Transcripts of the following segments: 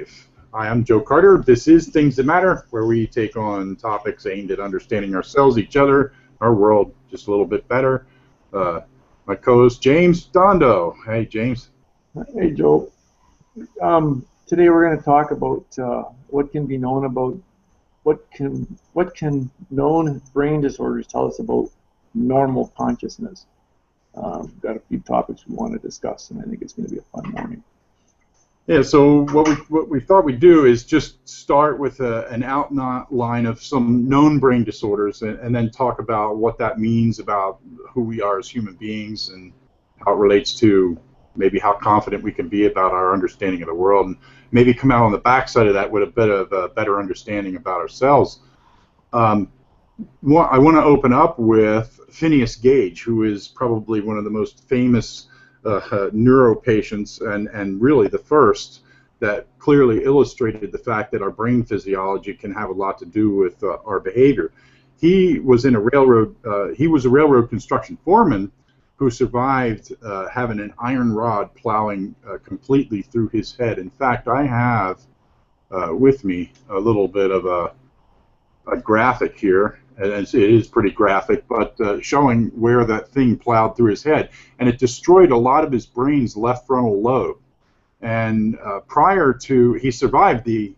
live. Hi, I'm Joe Carter. This is Things That Matter, where we take on topics aimed at understanding ourselves, each other, our world just a little bit better. My co-host, James Dondo. Hey, James. Hey, Joe. Today we're going to talk about what can be known about what can known brain disorders tell us about normal consciousness. We've got a few topics we want to discuss, and I think it's going to be a fun morning. Yeah, so what we thought we'd do is just start with an outline of some known brain disorders, and then talk about what that means about who we are as human beings and how it relates to maybe how confident we can be about our understanding of the world, and maybe come out on the backside of that with a bit of a better understanding about ourselves. I want to open up with Phineas Gage, who is probably one of the most famous neuro patients, and really the first that clearly illustrated the fact that our brain physiology can have a lot to do with our behavior. He was in a railroad. He was a railroad construction foreman who survived having an iron rod plowing completely through his head. In fact, I have with me a little bit of a graphic here, and it is pretty graphic, but showing where that thing plowed through his head, and it destroyed a lot of his brain's left frontal lobe. And prior to, he survived the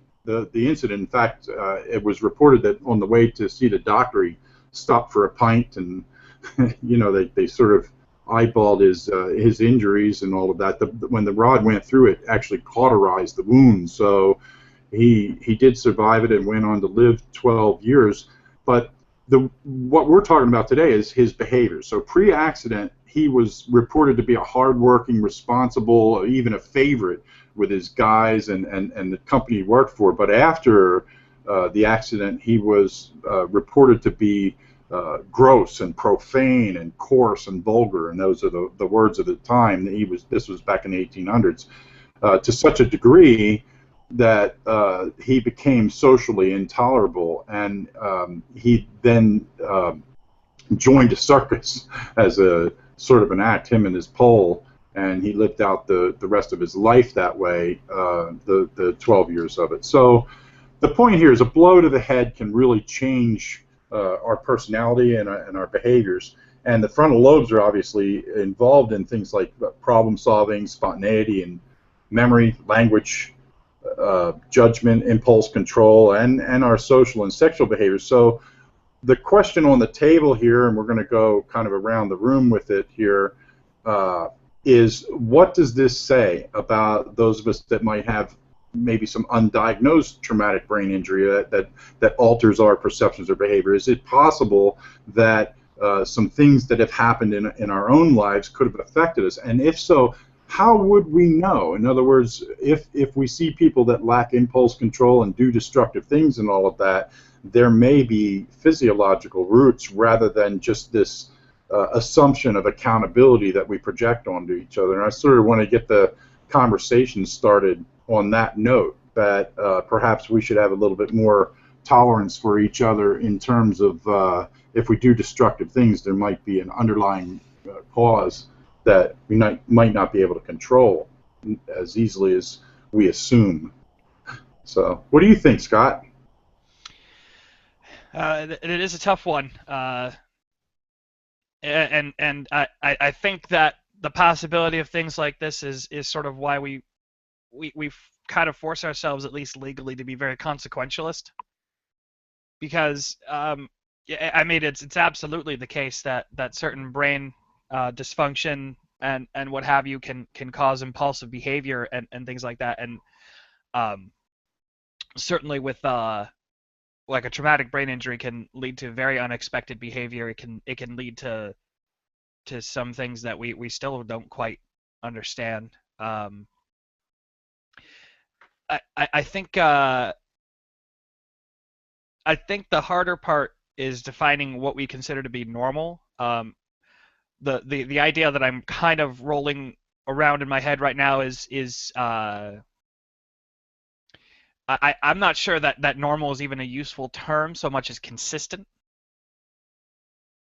incident. In fact, it was reported that on the way to see the doctor, he stopped for a pint, and you know, they sort of eyeballed his injuries and all of that. When the rod went through, it actually cauterized the wound. So he did survive it and went on to live 12 years. But what we're talking about today is his behavior. So pre-accident, he was reported to be a hardworking, responsible, even a favorite with his guys and the company he worked for. But after the accident, he was reported to be gross and profane and coarse and vulgar, and those are the words of the time. This was back in the 1800s, to such a degree that he became socially intolerable, and he then joined a circus as a sort of an act, him and his pole, and he lived out the rest of his life that way, the 12 years of it. So the point here is a blow to the head can really change our personality and our behaviors, and the frontal lobes are obviously involved in things like problem solving, spontaneity, and memory, language, judgment, impulse control, and our social and sexual behaviors. So the question on the table here, and we're going to go kind of around the room with it here, is what does this say about those of us that might have maybe some undiagnosed traumatic brain injury that alters our perceptions or behavior? Is it possible that some things that have happened in our own lives could have affected us? And if so, how would we know? In other words, if we see people that lack impulse control and do destructive things and all of that, there may be physiological roots rather than just this assumption of accountability that we project onto each other. And I sort of want to get the conversation started on that note, that perhaps we should have a little bit more tolerance for each other in terms of if we do destructive things, there might be an underlying cause that we might not be able to control as easily as we assume. So what do you think, Scott? It is a tough one, and I think that the possibility of things like this is sort of why we kind of force ourselves, at least legally, to be very consequentialist, because yeah, I mean, it's absolutely the case that certain brain dysfunction and what have you can cause impulsive behavior and things like that, and certainly with like a traumatic brain injury can lead to very unexpected behavior. It can lead to some things that we still don't quite understand. I think the harder part is defining what we consider to be normal. The idea that I'm kind of rolling around in my head right now is I'm not sure that normal is even a useful term so much as consistent.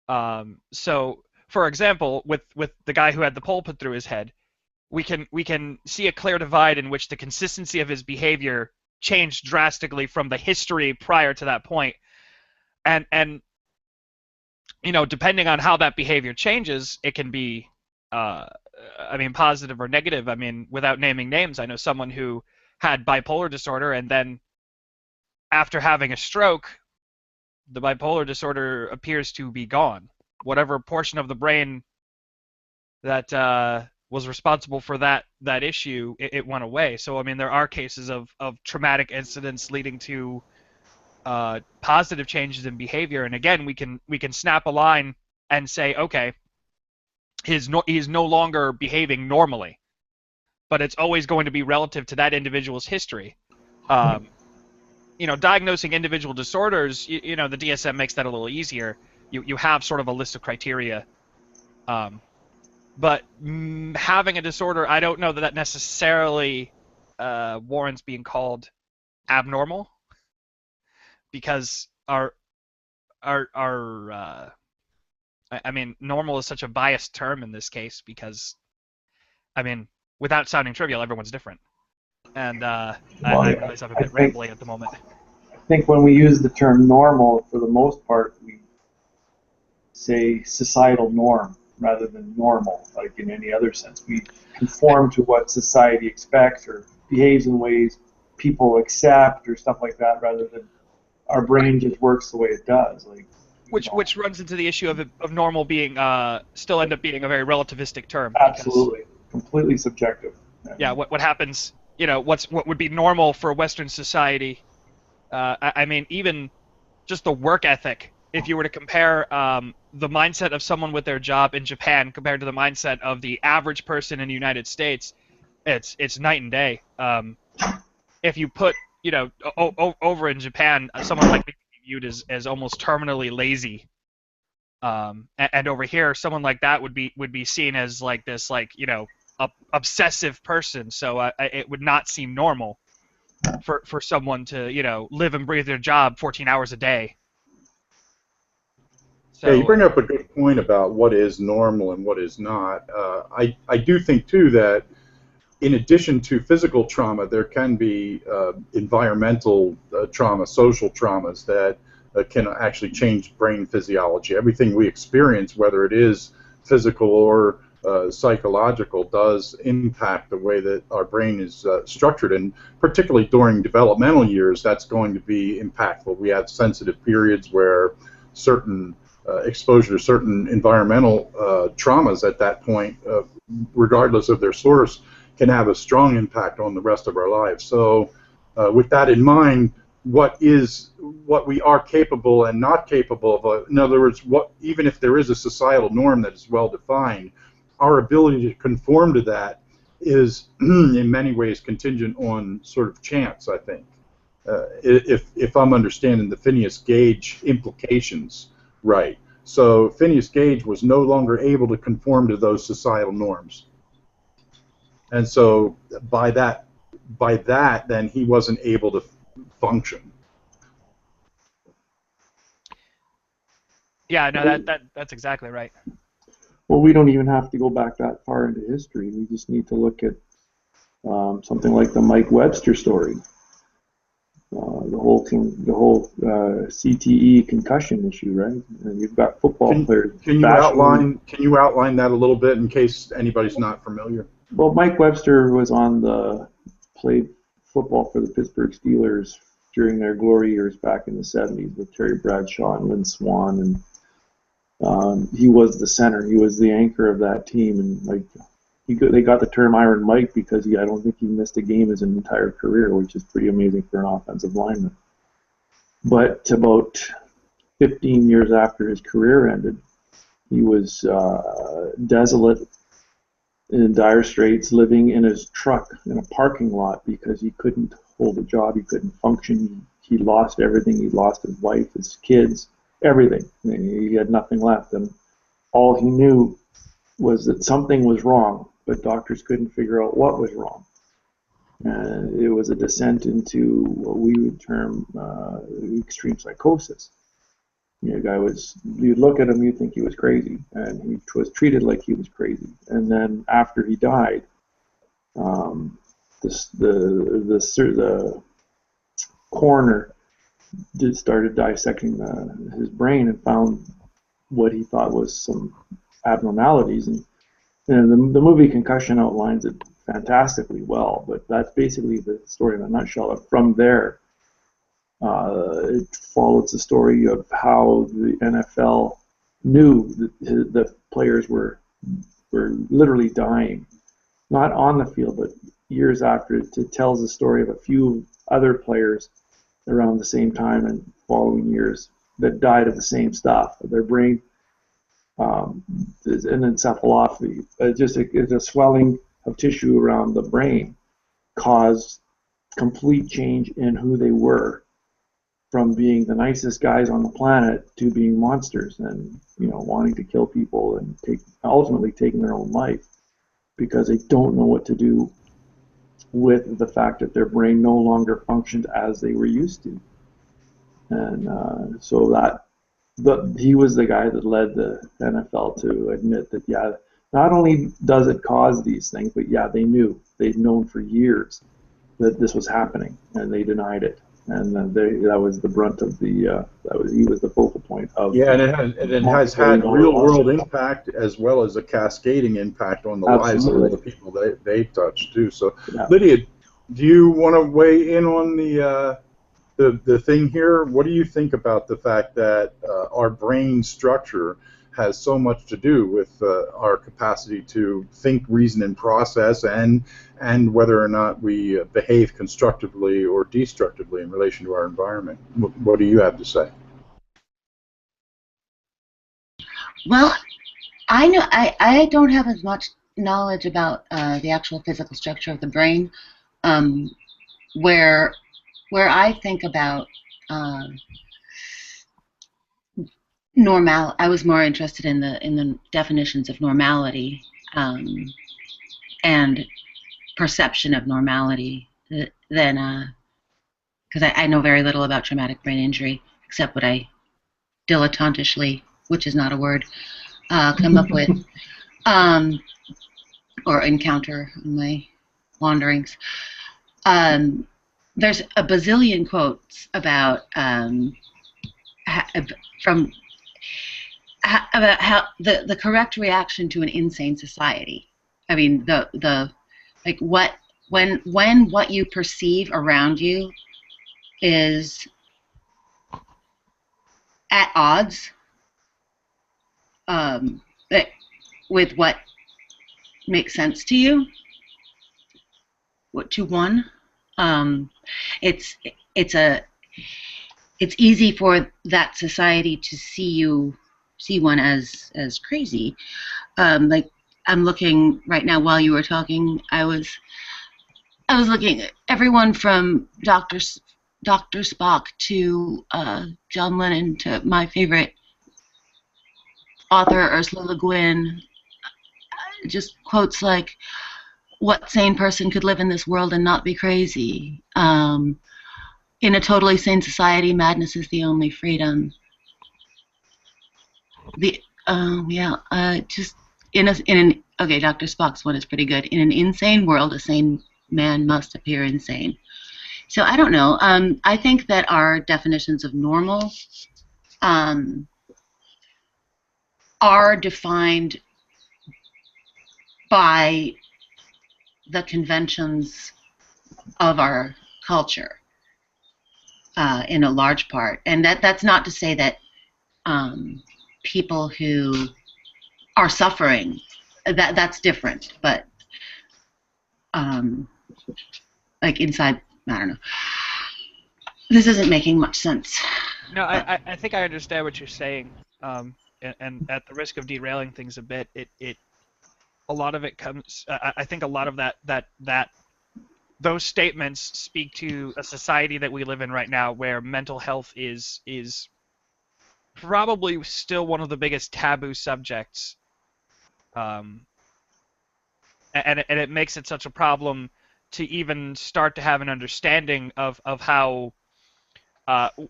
So, for example, with the guy who had the pole put through his head, we can see a clear divide in which the consistency of his behavior changed drastically from the history prior to that point, and depending on how that behavior changes, it can be positive or negative. Without naming names, I know someone who had bipolar disorder, and then after having a stroke, the bipolar disorder appears to be gone. Whatever portion of the brain that was responsible for that issue, it went away. So there are cases of traumatic incidents leading to positive changes in behavior, and again, we can snap a line and say, okay, he's no longer behaving normally, but it's always going to be relative to that individual's history. Diagnosing individual disorders, the DSM makes that a little easier. You have sort of a list of criteria, but having a disorder, I don't know that necessarily warrants being called abnormal, because normal is such a biased term in this case, because without sounding trivial, everyone's different, and I realize I'm a bit rambly at the moment. I think when we use the term normal, for the most part, we say societal norm rather than normal, like in any other sense. We conform to what society expects or behaves in ways people accept or stuff like that, rather than our brain just works the way it does. Which runs into the issue of normal being still end up being a very relativistic term. Absolutely, completely subjective. Yeah, what happens? What would be normal for Western society? Even just the work ethic. If you were to compare the mindset of someone with their job in Japan compared to the mindset of the average person in the United States, it's night and day. If you put over in Japan, someone like me would be viewed as almost terminally lazy, and over here, someone like that would be seen as like this obsessive person. So it would not seem normal for someone to live and breathe their job 14 hours a day. So, yeah, you bring up a good point about what is normal and what is not. I do think too that in addition to physical trauma, there can be environmental trauma, social traumas that can actually change brain physiology. Everything we experience, whether it is physical or psychological, does impact the way that our brain is structured, and particularly during developmental years, that's going to be impactful. We have sensitive periods where certain exposure to certain environmental traumas at that point, regardless of their source, can have a strong impact on the rest of our lives. So with that in mind, what we are capable and not capable of, in other words, even if there is a societal norm that is well defined, our ability to conform to that is in many ways contingent on sort of chance, I think. If I'm understanding the Phineas Gage implications right. So Phineas Gage was no longer able to conform to those societal norms. And so by that, then he wasn't able to function. Yeah, no, that's exactly right. Well, we don't even have to go back that far into history. We just need to look at something like the Mike Webster story, the whole CTE concussion issue, right? And you've got football players. Can you outline that a little bit in case anybody's not familiar? Well, Mike Webster played football for the Pittsburgh Steelers during their glory years back in the 70s with Terry Bradshaw and Lynn Swann, and he was the center. He was the anchor of that team, and they got the term Iron Mike because I don't think he missed a game his entire career, which is pretty amazing for an offensive lineman. But about 15 years after his career ended, he was desolate, in dire straits, living in his truck in a parking lot because he couldn't hold a job, he couldn't function, he lost everything, he lost his wife, his kids, everything. He had nothing left, and all he knew was that something was wrong, but doctors couldn't figure out what was wrong. And it was a descent into what we would term extreme psychosis. You'd look at him, you'd think he was crazy, and he was treated like he was crazy. And then after he died, The coroner started dissecting his brain and found what he thought was some abnormalities. And the movie Concussion outlines it fantastically well, but that's basically the story in a nutshell. From there, it follows the story of how the NFL knew that the players were literally dying, not on the field, but years after. It tells the story of a few other players around the same time and following years that died of the same stuff. Their brain, an encephalopathy, just a swelling of tissue around the brain, caused complete change in who they were, from being the nicest guys on the planet to being monsters and wanting to kill people and ultimately taking their own life because they don't know what to do with the fact that their brain no longer functioned as they were used to. And so he was the guy that led the NFL to admit that, yeah, not only does it cause these things, but yeah, they'd known for years that this was happening, and they denied it. And that was the brunt of he was the focal point of. Yeah, and it has had real world impact as well as a cascading impact on the lives of all the people that they touched too. So, yeah. Lydia, do you want to weigh in on the thing here? What do you think about the fact that our brain structure has so much to do with our capacity to think, reason, and process, and whether or not we behave constructively or destructively in relation to our environment? What do you have to say? Well, I don't have as much knowledge about the actual physical structure of the brain. Where I think about I was more interested in the definitions of normality and perception of normality than because I know very little about traumatic brain injury except what I dilettantishly, which is not a word, come up with or encounter in my wanderings. There's a bazillion quotes about about how the correct reaction to an insane society. I mean, when what you perceive around you is at odds with what makes sense to you, to one. It's easy for that society to see one as crazy. Like I'm looking right now while you were talking. I was looking at everyone from Dr. Spock to John Lennon to my favorite author Ursula Le Guin. Just quotes like, "What sane person could live in this world and not be crazy? In a totally sane society, madness is the only freedom." Just okay, Dr. Spock's one is pretty good. In an insane world, a sane man must appear insane. So I don't know. I think that our definitions of normal are defined by the conventions of our culture in a large part. And that's not to say that people who are suffering, that's different. But like inside, I don't know. This isn't making much sense. No, I think I understand what you're saying. And at the risk of derailing things a bit, a lot of it comes. I think a lot of that those statements speak to a society that we live in right now, where mental health is probably still one of the biggest taboo subjects, and it makes it such a problem to even start to have an understanding of how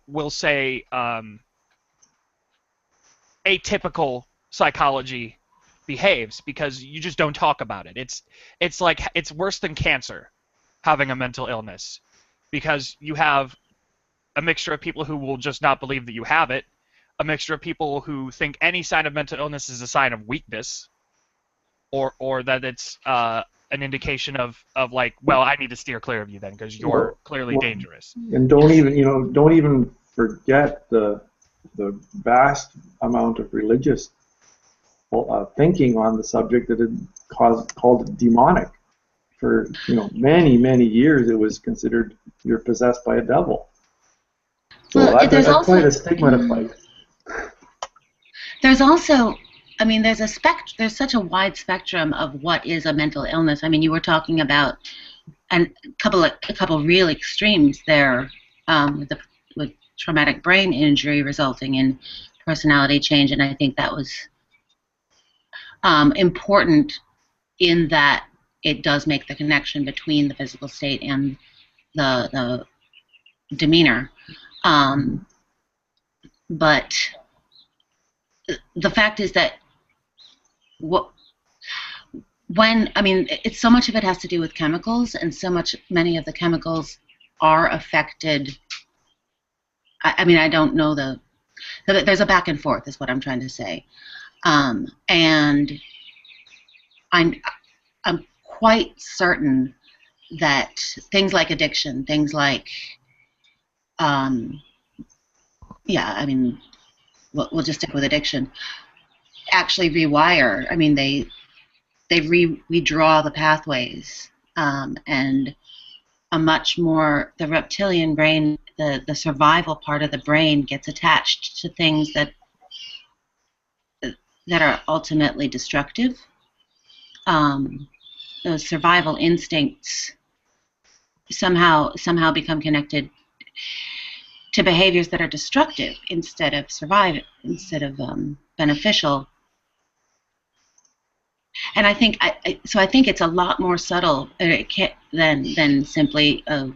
we'll say atypical psychology behaves because you just don't talk about it. It's like it's worse than cancer, having a mental illness, because you have a mixture of people who will just not believe that you have it, a mixture of people who think any sign of mental illness is a sign of weakness, or that it's an indication of like, well, I need to steer clear of you then because you're clearly dangerous. And don't even forget the vast amount of religious thinking on the subject that had called it demonic. For many years, it was considered you're possessed by a devil. So Well, there's that's also quite a stigma to fight. there's also, I mean, there's such a wide spectrum of what is a mental illness. I mean, you were talking about a couple real extremes there, with traumatic brain injury resulting in personality change, and I think that was important in that it does make the connection between the physical state and the demeanor. But the fact is that it's so much of it has to do with chemicals, and many of the chemicals are affected. I mean, I don't know there's a back and forth is what I'm trying to say. And I'm quite certain that things like addiction, things like we'll just stick with addiction, actually rewire. I mean, they redraw the pathways, and the reptilian brain, the survival part of the brain gets attached to things that are ultimately destructive. Those survival instincts somehow become connected to behaviors that are destructive instead of beneficial. And I think it's a lot more subtle than simply a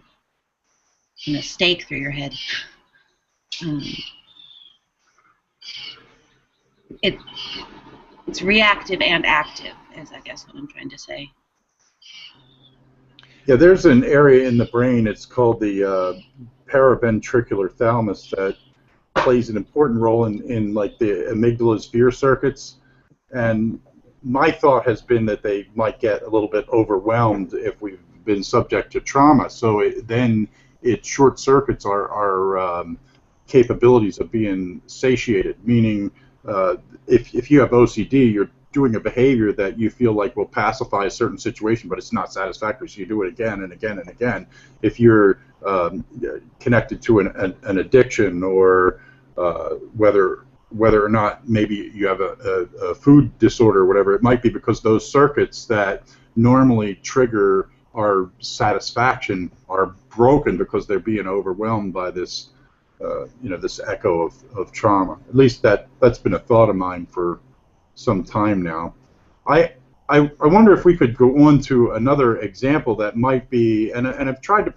stake through your head. It's reactive and active, is I guess what I'm trying to say. Yeah, there's an area in the brain, it's called the paraventricular thalamus, that plays an important role in like the amygdala's fear circuits. And my thought has been that they might get a little bit overwhelmed if we've been subject to trauma. So then it short circuits our capabilities of being satiated, meaning if you have OCD, you're doing a behavior that you feel like will pacify a certain situation, but it's not satisfactory, so you do it again and again and again. If you're connected to an addiction, or whether or not maybe you have a food disorder or whatever, it might be because those circuits that normally trigger our satisfaction are broken because they're being overwhelmed by this this echo of trauma. At least that's been a thought of mine for some time now. I wonder if we could go on to another example that might be, and I've tried to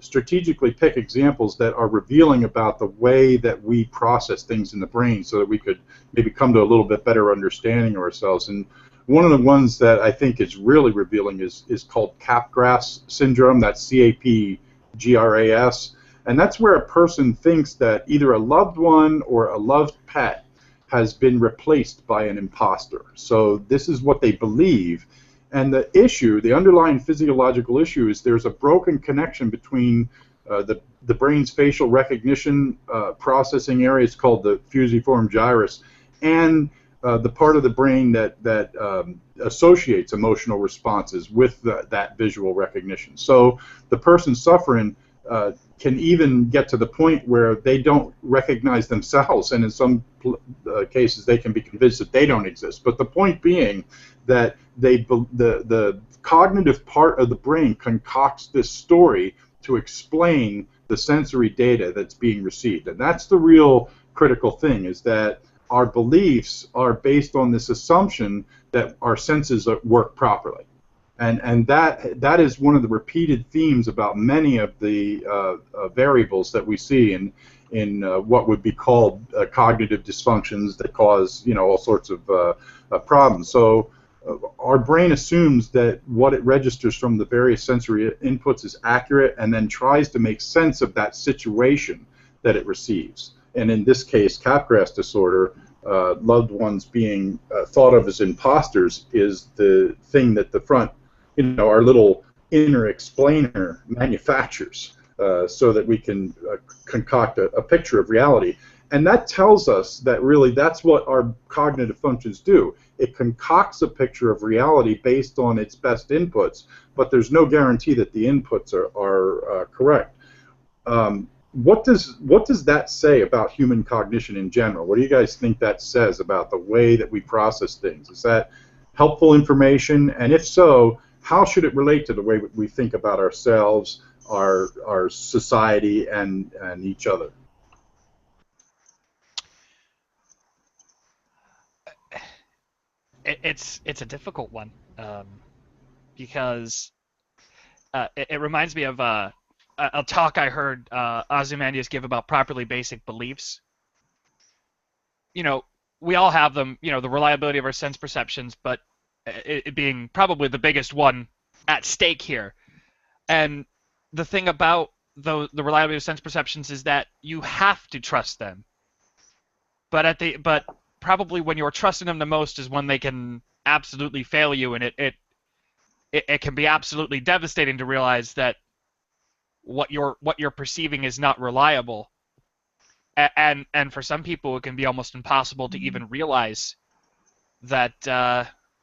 strategically pick examples that are revealing about the way that we process things in the brain, so that we could maybe come to a little bit better understanding of ourselves. And one of the ones that I think is really revealing is called Capgras syndrome. That's CAPGRAS. And that's where a person thinks that either a loved one or a loved pet has been replaced by an imposter. So this is what they believe. And the issue, the underlying physiological issue, is there's a broken connection between the brain's facial recognition processing area. It's called the fusiform gyrus, and the part of the brain that associates emotional responses with that visual recognition. So the person suffering can even get to the point where they don't recognize themselves, and in some cases they can be convinced that they don't exist. But the point being that the cognitive part of the brain concocts this story to explain the sensory data that's being received. And that's the real critical thing, is that our beliefs are based on this assumption that our senses work properly. And that is one of the repeated themes about many of the variables that we see in what would be called cognitive dysfunctions that cause all sorts of problem. So our brain assumes that what it registers from the various sensory inputs is accurate, and then tries to make sense of that situation that it receives. And in this case, Capgras disorder, loved ones being thought of as imposters is the thing that the front, our little inner explainer manufactures, so that we can concoct a picture of reality. And that tells us that really that's what our cognitive functions do. It concocts a picture of reality based on its best inputs, but there's no guarantee that the inputs are correct. What does that say about human cognition in general? What do you guys think that says about the way that we process things? Is that helpful information? And if so, how should it relate to the way we think about ourselves, our society, and each other? It's a difficult one, because it reminds me of a talk I heard Ozymandias give about properly basic beliefs. We all have them, the reliability of our sense perceptions, but it being probably the biggest one at stake here. And the thing about the reliability of sense perceptions is that you have to trust them. But probably when you're trusting them the most is when they can absolutely fail you, and it can be absolutely devastating to realize that what you're perceiving is not reliable. And for some people, it can be almost impossible to even realize that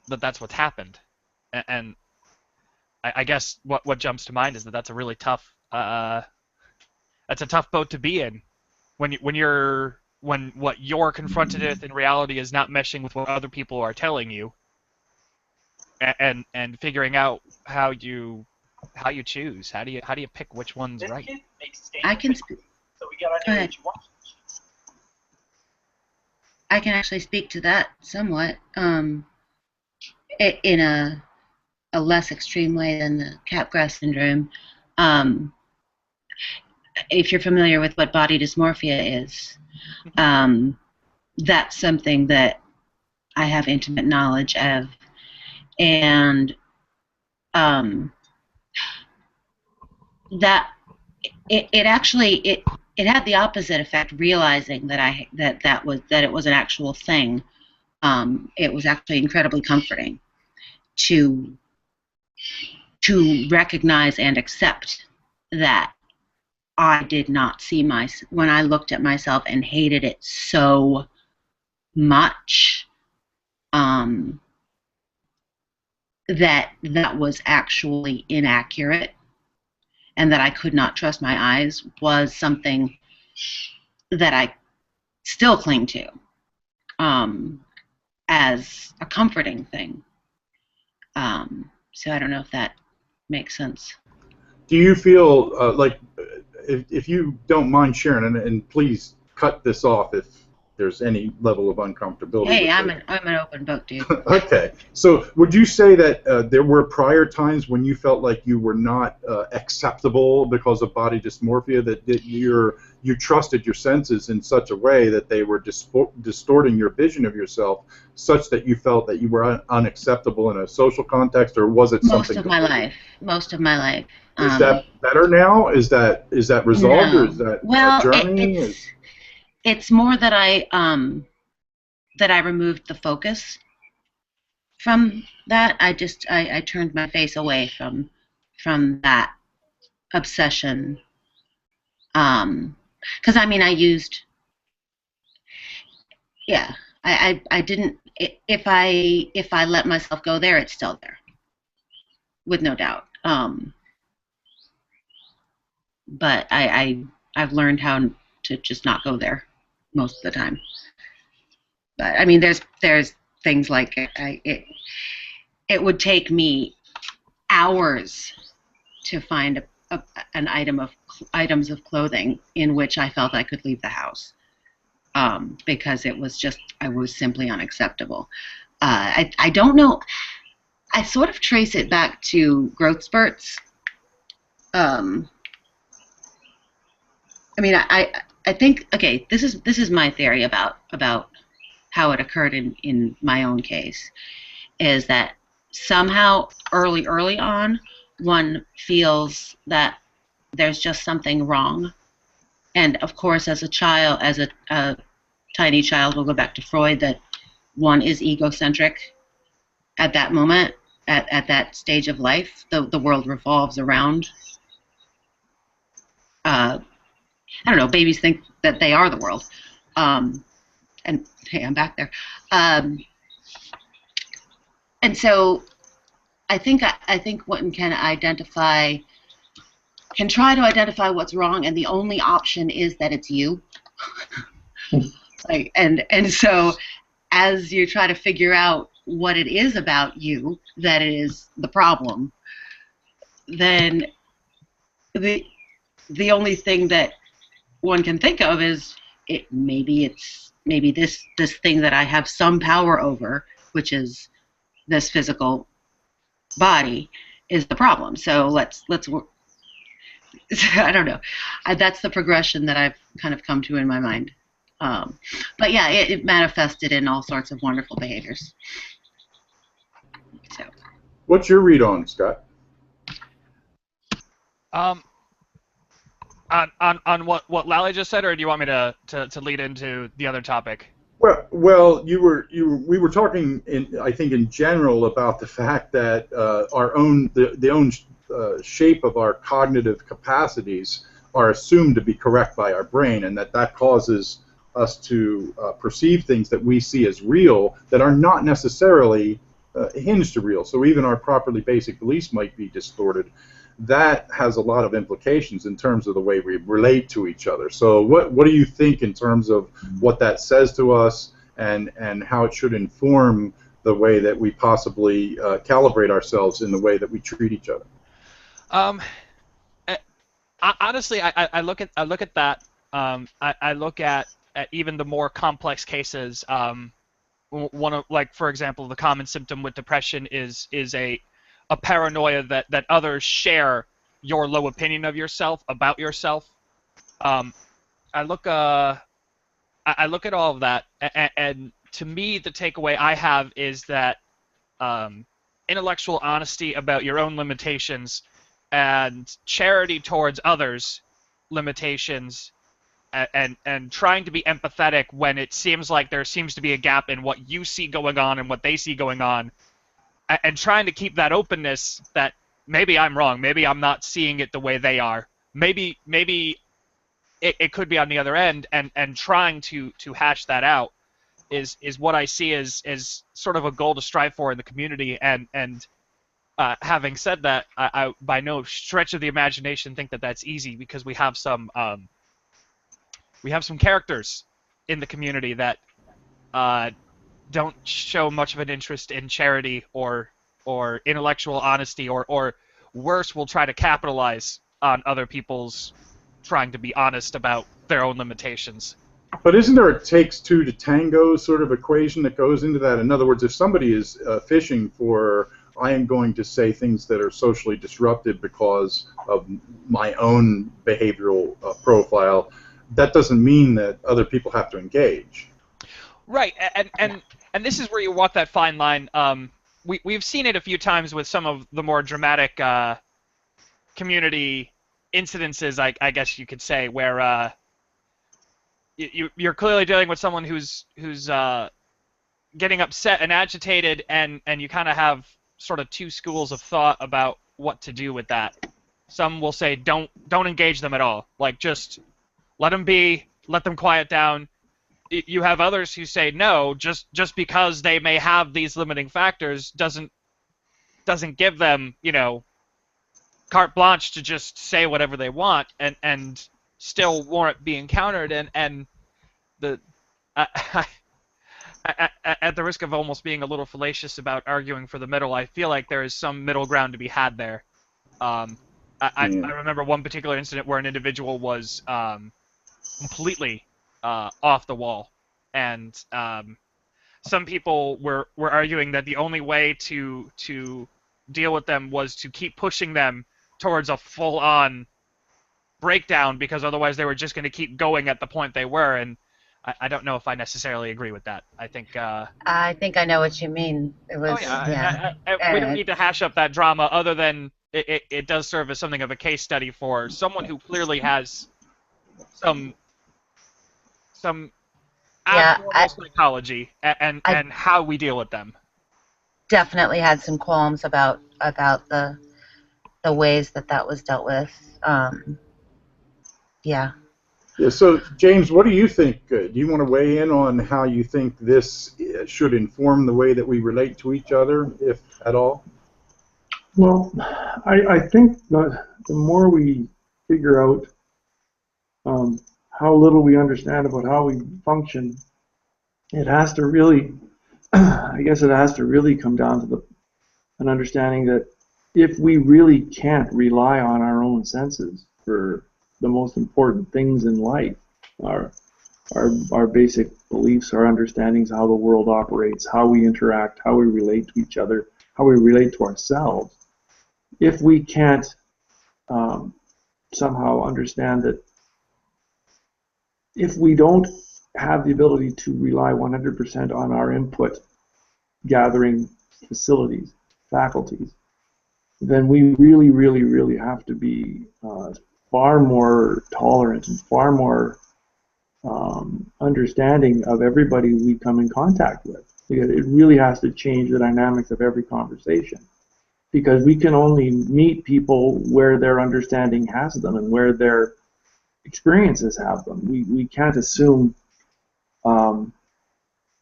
that's what's happened. And I guess what jumps to mind is that that's a really tough that's a tough boat to be in when what you're confronted with in reality is not meshing with what other people are telling you, and figuring out how you choose. How do you pick which one's right? I can speak. Go ahead. I can actually speak to that somewhat, in a less extreme way than the Capgras syndrome. If you're familiar with what body dysmorphia is, that's something that I have intimate knowledge of, and that it actually it had the opposite effect. Realizing that it was an actual thing, it was actually incredibly comforting to recognize and accept that I did not see when I looked at myself and hated it so much, that was actually inaccurate, and that I could not trust my eyes was something that I still cling to, as a comforting thing. So I don't know if that makes sense. Do you feel like, if you don't mind sharing, and please cut this off if there's any level of uncomfortability. Hey, I'm an open book, dude. Okay, so would you say that there were prior times when you felt like you were not acceptable because of body dysmorphia, that you trusted your senses in such a way that they were distorting your vision of yourself, such that you felt that you were unacceptable in a social context, or was it something? Most of my life. Is that better now? Is that resolved, no. or is that well, a journey? It's more that I removed the focus from that. I turned my face away from that obsession. Because I used, yeah, I didn't. If I let myself go there, it's still there, with no doubt. But I've learned how to just not go there most of the time. But there's things like it would take me hours to find an items of clothing in which I felt I could leave the house, because I was simply unacceptable. I don't know. I sort of trace it back to growth spurts. I think, okay, this is my theory about how it occurred in my own case, is that somehow early on, one feels that there's just something wrong. And of course, as a child, as a tiny child, we'll go back to Freud, that one is egocentric at that moment, at that stage of life. The world revolves around, I don't know, babies think that they are the world. And hey, I'm back there. And so I think one can try to identify what's wrong, and the only option is that it's you. And so as you try to figure out what it is about you that is the problem, then the only thing that one can think of is maybe this thing that I have some power over, which is this physical body, is the problem. So let's I don't know. That's the progression that I've kind of come to in my mind. But yeah, it manifested in all sorts of wonderful behaviors. So. What's your read on, Scott? On what Lally just said, or do you want me to lead into the other topic? Well, we were talking I think in general about the fact that the own shape of our cognitive capacities are assumed to be correct by our brain, and that causes us to perceive things that we see as real that are not necessarily hinged to real. So even our properly basic beliefs might be distorted. That has a lot of implications in terms of the way we relate to each other. So what do you think in terms of what that says to us, and how it should inform the way that we possibly calibrate ourselves in the way that we treat each other? Honestly, I look at that. I look at even the more complex cases. One of, like, for example, the common symptom with depression is a paranoia that others share your low opinion of yourself, about yourself. I look at all of that, and to me, the takeaway I have is that intellectual honesty about your own limitations and charity towards others' limitations, and trying to be empathetic when it seems like there seems to be a gap in what you see going on and what they see going on, and trying to keep that openness that maybe I'm wrong, maybe I'm not seeing it the way they are, maybe it could be on the other end, and trying to hash that out is what I see as sort of a goal to strive for in the community. And having said that, I by no stretch of the imagination think that that's easy, because we have some characters in the community that don't show much of an interest in charity or intellectual honesty, or worse, will try to capitalize on other people's trying to be honest about their own limitations. But isn't there a takes two to tango sort of equation that goes into that? In other words, if somebody is fishing for, I am going to say things that are socially disruptive because of my own behavioral profile, that doesn't mean that other people have to engage. Right, and this is where you walk that fine line. We've seen it a few times with some of the more dramatic community incidences, I guess you could say, where you're clearly dealing with someone who's getting upset and agitated, and you kind of have sort of two schools of thought about what to do with that. Some will say don't engage them at all, like just let them be, let them quiet down. You have others who say no, just because they may have these limiting factors doesn't give them, carte blanche to just say whatever they want and still warrant being countered. And the at the risk of almost being a little fallacious about arguing for the middle, I feel like there is some middle ground to be had there. I remember one particular incident where an individual was completely off the wall, and some people were arguing that the only way to deal with them was to keep pushing them towards a full-on breakdown, because otherwise they were just going to keep going at the point they were. And I don't know if I necessarily agree with that. I think. I think I know what you mean. It Oh was, yeah, yeah. we don't need to hash up that drama, other than it does serve as something of a case study for someone who clearly has some some Yeah, abnormal psychology I and how we deal with them. definitely had some qualms about the ways that that was dealt with. Yeah. Yeah, so, James, what do you think? Do you want to weigh in on how you think this should inform the way that we relate to each other, if at all? Well, I think the more we figure out how little we understand about how we function, it has to really, I guess it has to really come down to an understanding that if we really can't rely on our own senses for the most important things in life, our our basic beliefs, our understandings, how the world operates, how we interact, how we relate to each other, how we relate to ourselves, if we can't somehow understand that if we don't have the ability to rely 100% on our input gathering facilities, faculties, then we really, really, really have to be far more tolerant and far more understanding of everybody we come in contact with. Because it really has to change the dynamics of every conversation. Because we can only meet people where their understanding has them and where their experiences have them. We can't assume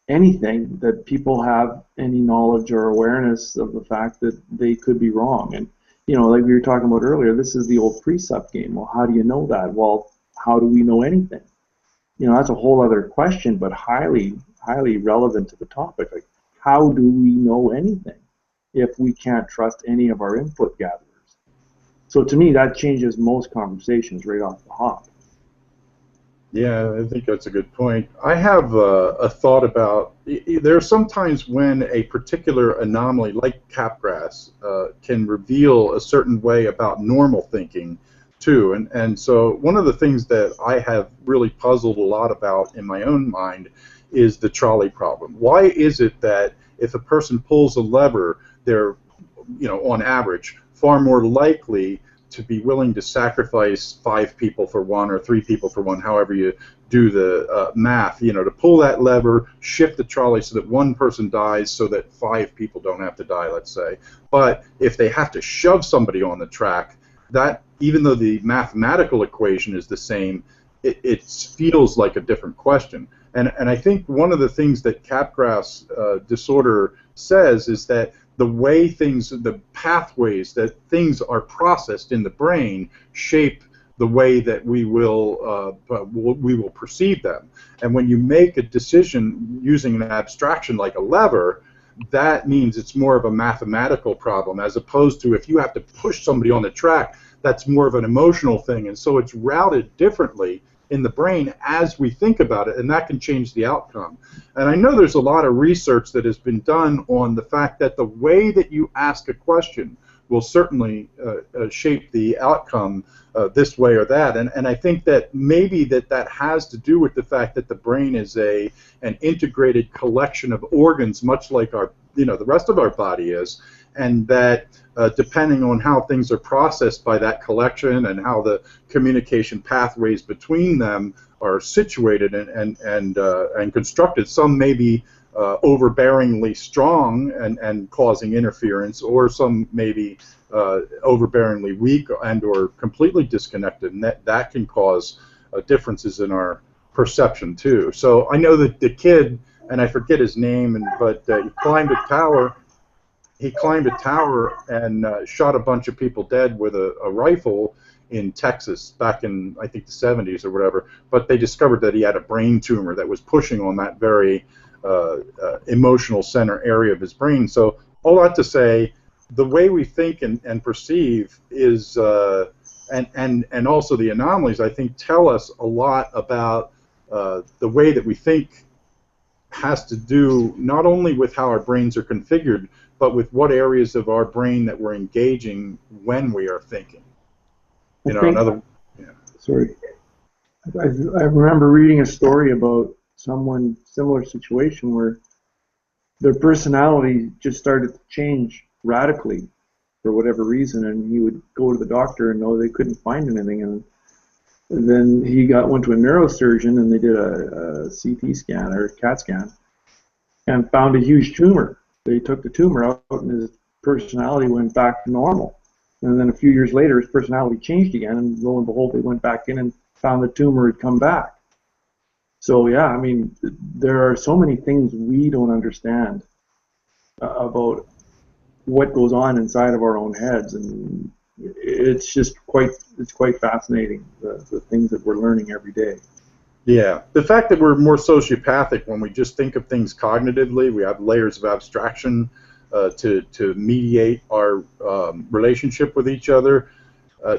anything that people have any knowledge or awareness of the fact that they could be wrong. And, like we were talking about earlier, this is the old precept game. Well, how do you know that? Well, how do we know anything? That's a whole other question, but highly, highly relevant to the topic. Like, how do we know anything if we can't trust any of our input gatherers? So to me, that changes most conversations right off the hop. Yeah, I think that's a good point. I have a thought about there are sometimes when a particular anomaly, like capgrass, can reveal a certain way about normal thinking, too. And so one of the things that I have really puzzled a lot about in my own mind is the trolley problem. Why is it that if a person pulls a lever, they're, on average, far more likely to be willing to sacrifice 5 people for one or 3 people for one, however you do the math, to pull that lever, shift the trolley so that one person dies so that 5 people don't have to die, let's say. But if they have to shove somebody on the track, that, even though the mathematical equation is the same, it feels like a different question. And I think one of the things that Capgras disorder says is that the way things, the pathways that things are processed in the brain shape the way that we will perceive them. And when you make a decision using an abstraction like a lever, that means it's more of a mathematical problem, as opposed to if you have to push somebody on the track, that's more of an emotional thing. And so it's routed differently in the brain as we think about it, and that can change the outcome. And I know there's a lot of research that has been done on the fact that the way that you ask a question will certainly shape the outcome this way or that. And I think that maybe that has to do with the fact that the brain is an integrated collection of organs, much like our, the rest of our body is, and that depending on how things are processed by that collection and how the communication pathways between them are situated and constructed, some may be overbearingly strong and causing interference, or some may be overbearingly weak and or completely disconnected, and that can cause differences in our perception too. So I know that the kid, and I forget his name, but he climbed a tower. He climbed a tower and shot a bunch of people dead with a rifle in Texas back in, I think, the 70s or whatever. But they discovered that he had a brain tumor that was pushing on that very emotional center area of his brain. So all that to say, the way we think and perceive is, and also the anomalies, I think, tell us a lot about the way that we think has to do not only with how our brains are configured, but with what areas of our brain that we're engaging when we are thinking. Sorry. I remember reading a story about someone similar situation where their personality just started to change radically for whatever reason, and he would go to the doctor and know they couldn't find anything, and then he went to a neurosurgeon and they did a CT scan or a CAT scan and found a huge tumor. They took the tumor out and his personality went back to normal. And then a few years later, his personality changed again, and lo and behold, they went back in and found the tumor had come back. So yeah, I mean, there are so many things we don't understand about what goes on inside of our own heads, and it's quite fascinating, the things that we're learning every day. Yeah, the fact that we're more sociopathic when we just think of things cognitively, we have layers of abstraction to mediate our relationship with each other,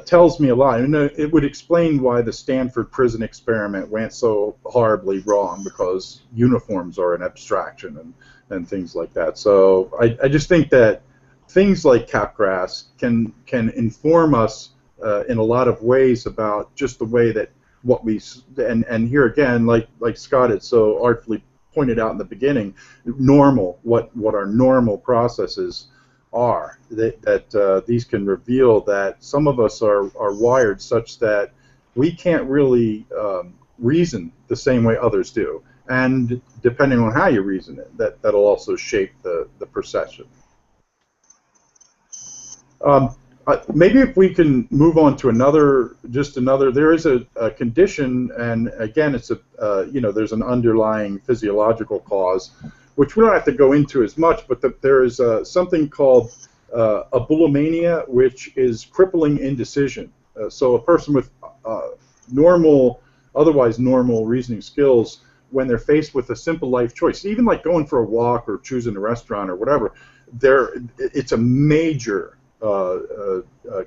tells me a lot. And it would explain why the Stanford prison experiment went so horribly wrong, because uniforms are an abstraction and things like that. So I just think that things like Capgras can inform us in a lot of ways about just the way that what we, and here again, like Scott had so artfully pointed out in the beginning, what our normal processes are, that these can reveal that some of us are wired such that we can't really reason the same way others do, and depending on how you reason it, that'll also shape the perception. Maybe if we can move on to another, there is a condition, and again, it's there's an underlying physiological cause, which we don't have to go into as much, but there is something called abulimania, which is crippling indecision. So a person with otherwise normal reasoning skills, when they're faced with a simple life choice, even like going for a walk or choosing a restaurant or whatever, it's a major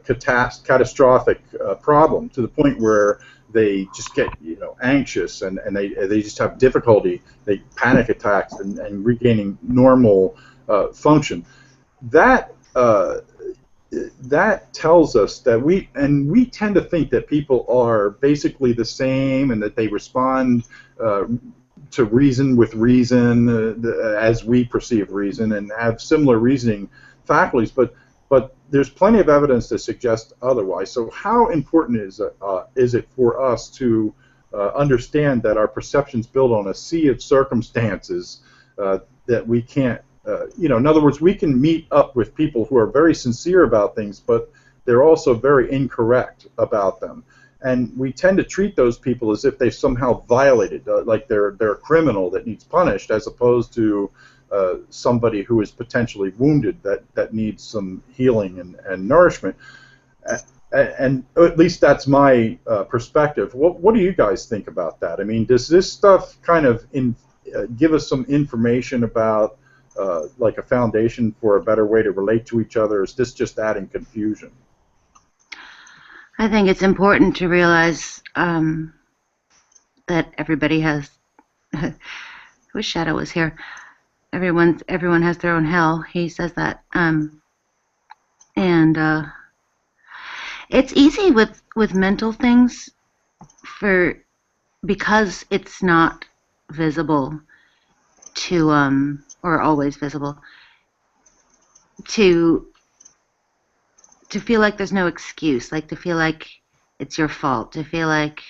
catastrophic problem, to the point where they just get anxious, and they just have difficulty, they panic attacks and regaining normal function. That tells us that we tend to think that people are basically the same, and that they respond to reason with reason as we perceive reason, and have similar reasoning faculties, but there's plenty of evidence to suggest otherwise. So how important is it for us to understand that our perceptions build on a sea of circumstances that we can't, in other words, we can meet up with people who are very sincere about things, but they're also very incorrect about them. And we tend to treat those people as if they've somehow violated, like they're a criminal that needs punished, as opposed to somebody who is potentially wounded that needs some healing and nourishment. And at least that's my perspective. What do you guys think about that? I mean, does this stuff kind of give us some information about like a foundation for a better way to relate to each other? Or is this just adding confusion? I think it's important to realize that everybody has. I wish Shadow was here. Everyone has their own hell. He says that, and it's easy with mental things, because it's not visible to or always visible, to feel like there's no excuse, like to feel like it's your fault, to feel like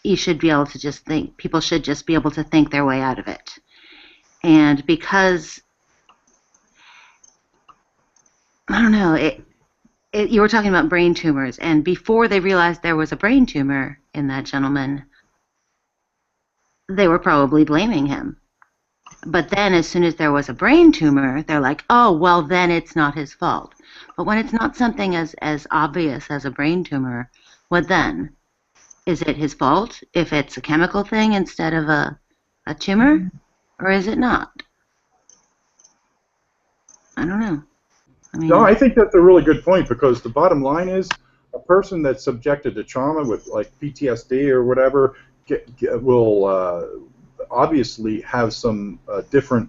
you should be able to just think, people should just be able to think their way out of it. And because, I don't know, you were talking about brain tumors, and before they realized there was a brain tumor in that gentleman, they were probably blaming him. But then as soon as there was a brain tumor, they're like, oh, well, then it's not his fault. But when it's not something as obvious as a brain tumor, what then? Is it his fault if it's a chemical thing instead of a tumor? Or is it not? I don't know. No, I think that's a really good point, because the bottom line is a person that's subjected to trauma with like PTSD or whatever will obviously have some different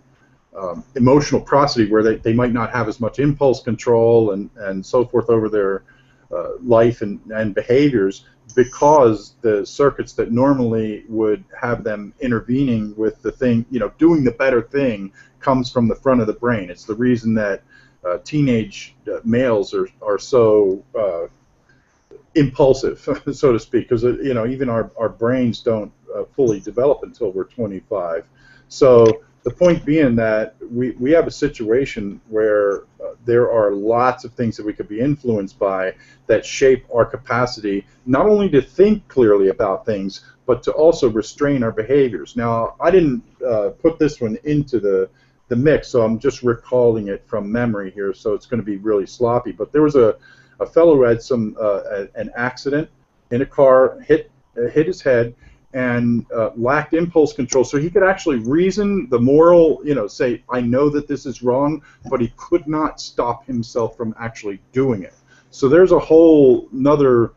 emotional processing, where they might not have as much impulse control and so forth over their life and behaviors, because the circuits that normally would have them intervening with the thing, doing the better thing, comes from the front of the brain. It's the reason that teenage males are so impulsive, so to speak, because even our brains don't fully develop until we're 25. So the point being that we have a situation where there are lots of things that we could be influenced by that shape our capacity not only to think clearly about things, but to also restrain our behaviors. Now, I didn't put this one into the mix, so I'm just recalling it from memory here, so it's going to be really sloppy. But there was a fellow who had an accident in a car, hit his head, and lacked impulse control. So he could actually reason the moral, say, I know that this is wrong, but he could not stop himself from actually doing it. So there's a whole nother,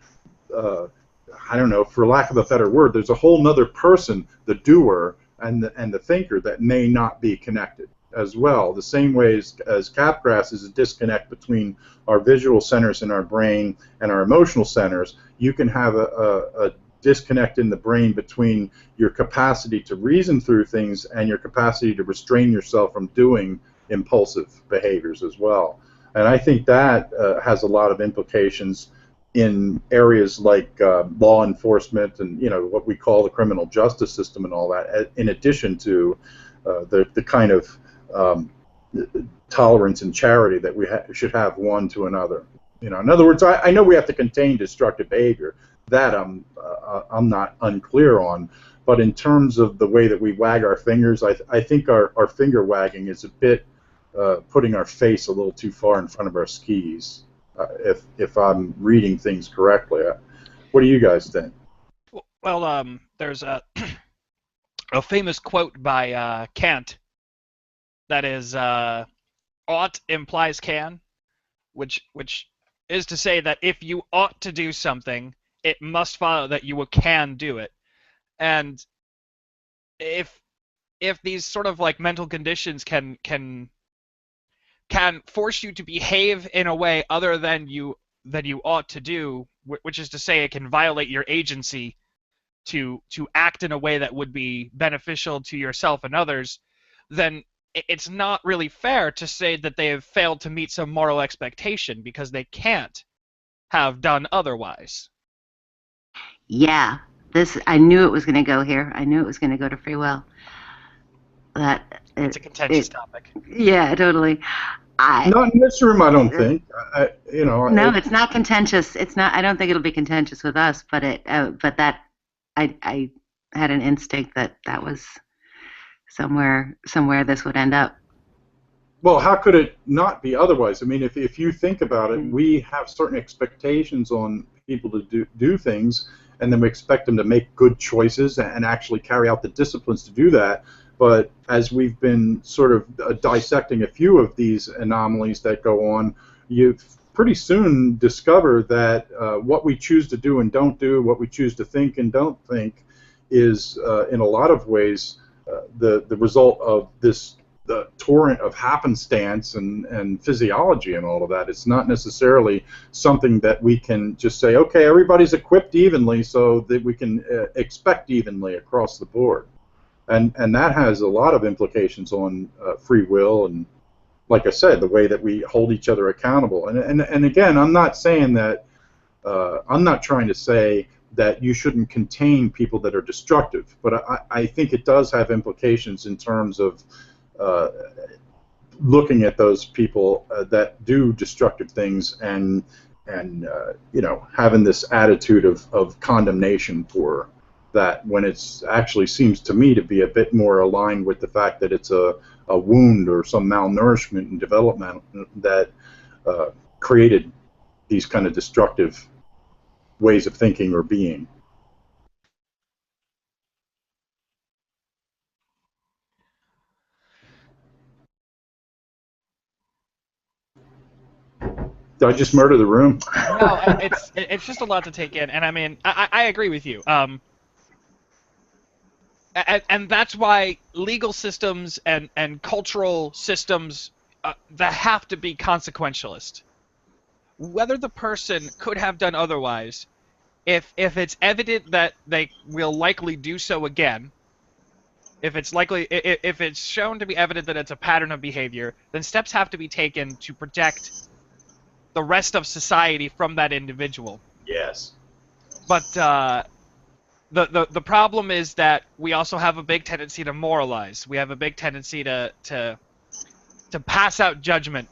I don't know, for lack of a better word, there's a whole nother person, the doer and the thinker, that may not be connected as well. The same way as Capgras is a disconnect between our visual centers in our brain and our emotional centers, you can have a disconnect in the brain between your capacity to reason through things and your capacity to restrain yourself from doing impulsive behaviors as well. And I think that has a lot of implications in areas like law enforcement and what we call the criminal justice system and all that, in addition to the kind of tolerance and charity that we should have one to another. In other words, I know we have to contain destructive behavior. That I'm not unclear on, but in terms of the way that we wag our fingers, I think our finger wagging is a bit putting our face a little too far in front of our skis, if I'm reading things correctly. What do you guys think? Well, there's a famous quote by Kant that is, ought implies can, which is to say that if you ought to do something, it must follow that you can do it. And if these sort of like mental conditions can force you to behave in a way other than you ought to do, which is to say it can violate your agency to act in a way that would be beneficial to yourself and others, then it's not really fair to say that they have failed to meet some moral expectation, because they can't have done otherwise. Yeah, I knew it was going to go here. I knew it was going to go to free will. It's a contentious topic. Yeah, totally. Not in this room, I don't think. No, it's not contentious. It's not. I don't think it'll be contentious with us. But that I had an instinct that was somewhere this would end up. Well, how could it not be otherwise? I mean, if you think about it, we have certain expectations on people to do things, and then we expect them to make good choices and actually carry out the disciplines to do that. But as we've been sort of dissecting a few of these anomalies that go on, you pretty soon discover that what we choose to do and don't do, what we choose to think and don't think, is in a lot of ways the result of the torrent of happenstance and physiology and all of that. It's not necessarily something that we can just say, okay, everybody's equipped evenly so that we can expect evenly across the board. And that has a lot of implications on free will and, like I said, the way that we hold each other accountable. And again, I'm not saying that, I'm not trying to say that you shouldn't contain people that are destructive, but I think it does have implications in terms of looking at those people that do destructive things and having this attitude of condemnation for that, when it's actually seems to me to be a bit more aligned with the fact that it's a wound or some malnourishment and development that created these kind of destructive ways of thinking or being. Did I just murder the room? No, it's just a lot to take in, and I mean, I agree with you. And that's why legal systems and cultural systems that have to be consequentialist. Whether the person could have done otherwise if it's evident that they will likely do so again, if it's shown to be evident that it's a pattern of behavior, then steps have to be taken to protect the rest of society from that individual. Yes. But the problem is that we also have a big tendency to moralize. We have a big tendency to pass out judgment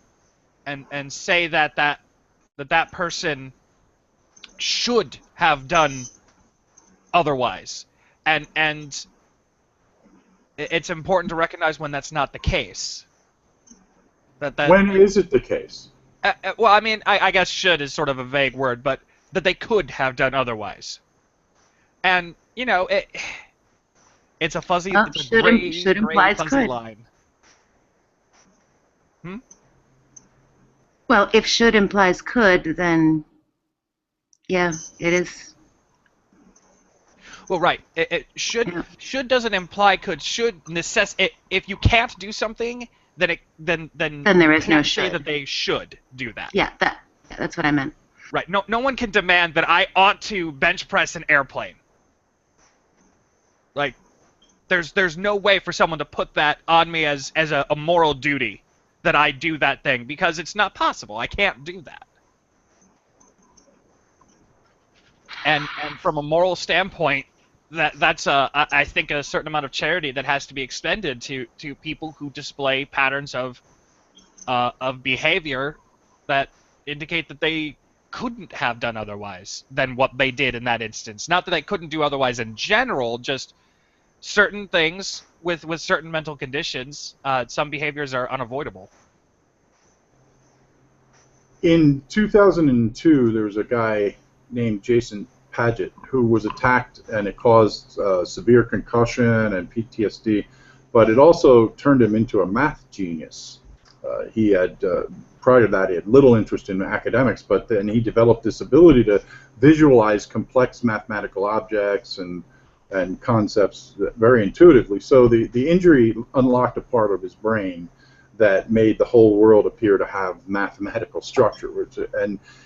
and say that person should have done otherwise. And it's important to recognize when that's not the case. When is it the case? Well, I mean, I guess should is sort of a vague word, but that they could have done otherwise. And, you know, it's a fuzzy, it's a gray fuzzy could. line. Well, if should implies could, then yeah, it is. Well, right. It should doesn't imply could. Should if you can't do something, then there is no say should. that they should do that. Yeah, that's what I meant. Right. No one can demand that I ought to bench press an airplane. Like, there's no way for someone to put that on me as a moral duty that I do that thing, because it's not possible. I can't do that. And from a moral standpoint, that's I think a certain amount of charity that has to be expended to people who display patterns of behavior that indicate that they couldn't have done otherwise than what they did in that instance. Not that they couldn't do otherwise in general, just certain things with certain mental conditions, some behaviors are unavoidable. In 2002, there was a guy named Jason Paget who was attacked, and it caused severe concussion and PTSD, but it also turned him into a math genius. He had, prior to that, he had little interest in academics, but then he developed this ability to visualize complex mathematical objects and concepts very intuitively. So the injury unlocked a part of his brain that made the whole world appear to have mathematical structure,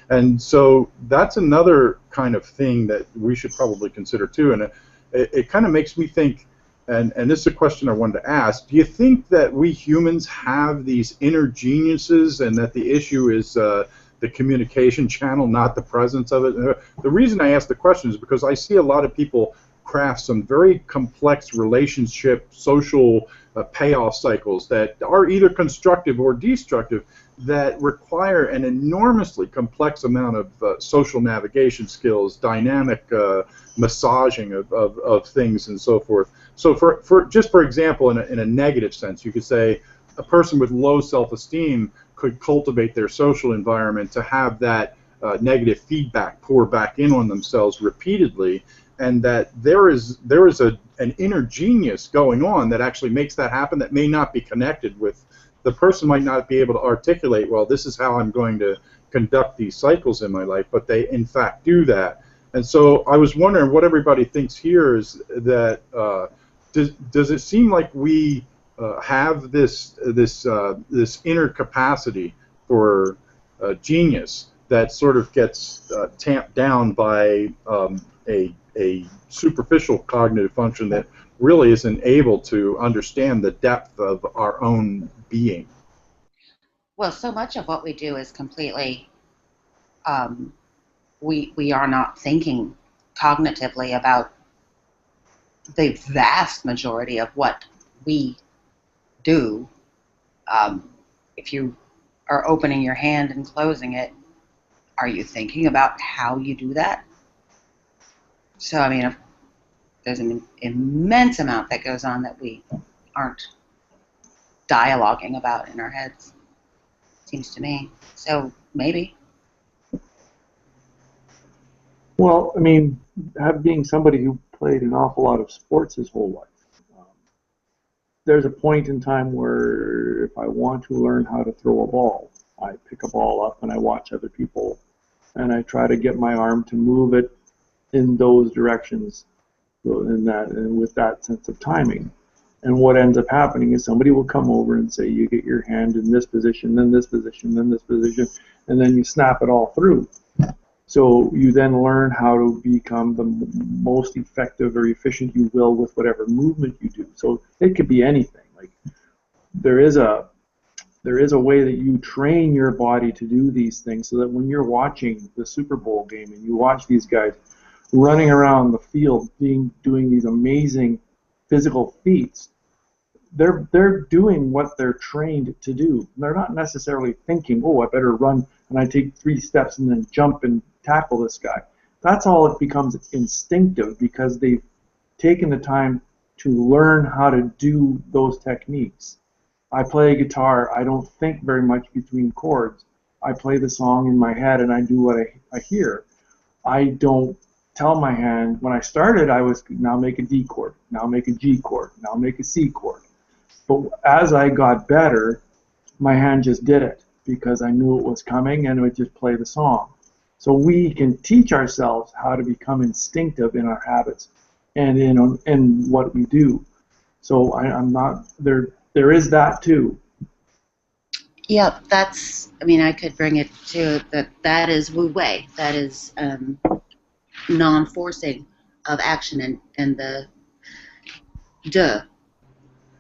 and so that's another kind of thing that we should probably consider too. And it kind of makes me think, and this is a question I wanted to ask: do you think that we humans have these inner geniuses, and that the issue is the communication channel, not the presence of it? The reason I ask the question is because I see a lot of people craft some very complex relationship, social payoff cycles that are either constructive or destructive, that require an enormously complex amount of social navigation skills, dynamic massaging of things, and so forth. So for example, in a negative sense, you could say a person with low self-esteem could cultivate their social environment to have that negative feedback pour back in on themselves repeatedly, and that there is an inner genius going on that actually makes that happen, that may not be connected with the person, might not be able to articulate, well, this is how I'm going to conduct these cycles in my life, but they in fact do that. And so I was wondering what everybody thinks here is that does it seem like we have this inner capacity for genius that sort of gets tamped down by a superficial cognitive function that really isn't able to understand the depth of our own being? Well, so much of what we do is completely, we are not thinking cognitively about the vast majority of what we do. If you are opening your hand and closing it, are you thinking about how you do that? So, I mean, there's an immense amount that goes on that we aren't dialoguing about in our heads, seems to me. So, maybe. Well, I mean, being somebody who played an awful lot of sports his whole life, there's a point in time where if I want to learn how to throw a ball, I pick a ball up and I watch other people, and I try to get my arm to move it in those directions, and with that sense of timing. And what ends up happening is somebody will come over and say, you get your hand in this position, then this position, then this position, and then you snap it all through. So you then learn how to become the most effective or efficient you will with whatever movement you do. So it could be anything. Like there is a way that you train your body to do these things so that when you're watching the Super Bowl game and you watch these guys running around the field doing these amazing physical feats, they're doing what they're trained to do. They're not necessarily thinking, oh, I better run and I take 3 steps and then jump and tackle this guy. That's all. It becomes instinctive because they've taken the time to learn how to do those techniques. I play guitar. I don't think very much between chords. I play the song in my head and I do what I hear. I don't tell my hand. When I started, I was now make a D chord, now make a G chord, now make a C chord. But as I got better, my hand just did it because I knew it was coming and it would just play the song. So we can teach ourselves how to become instinctive in our habits and in what we do. So I'm not there. There is that too. Yeah, that's. I mean, I could bring it to that is Wu Wei. That is non-forcing of action and the duh.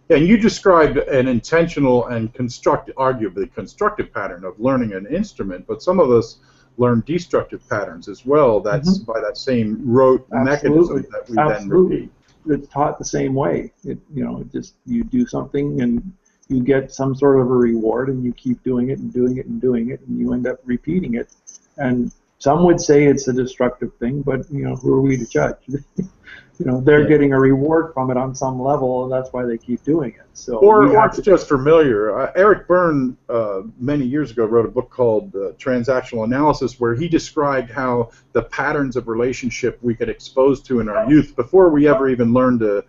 Yeah, and you described an intentional and arguably constructive pattern of learning an instrument, but some of us learn destructive patterns as well. That's by that same rote mechanism that we then repeat. It's taught the same way. Just you do something and you get some sort of a reward, and you keep doing it and doing it and doing it, and you end up repeating it. And some would say it's a destructive thing, but who are we to judge? They're getting a reward from it on some level, and that's why they keep doing it. So or it's just familiar. Eric Byrne, many years ago, wrote a book called Transactional Analysis, where he described how the patterns of relationship we get exposed to in our youth before we ever even learn to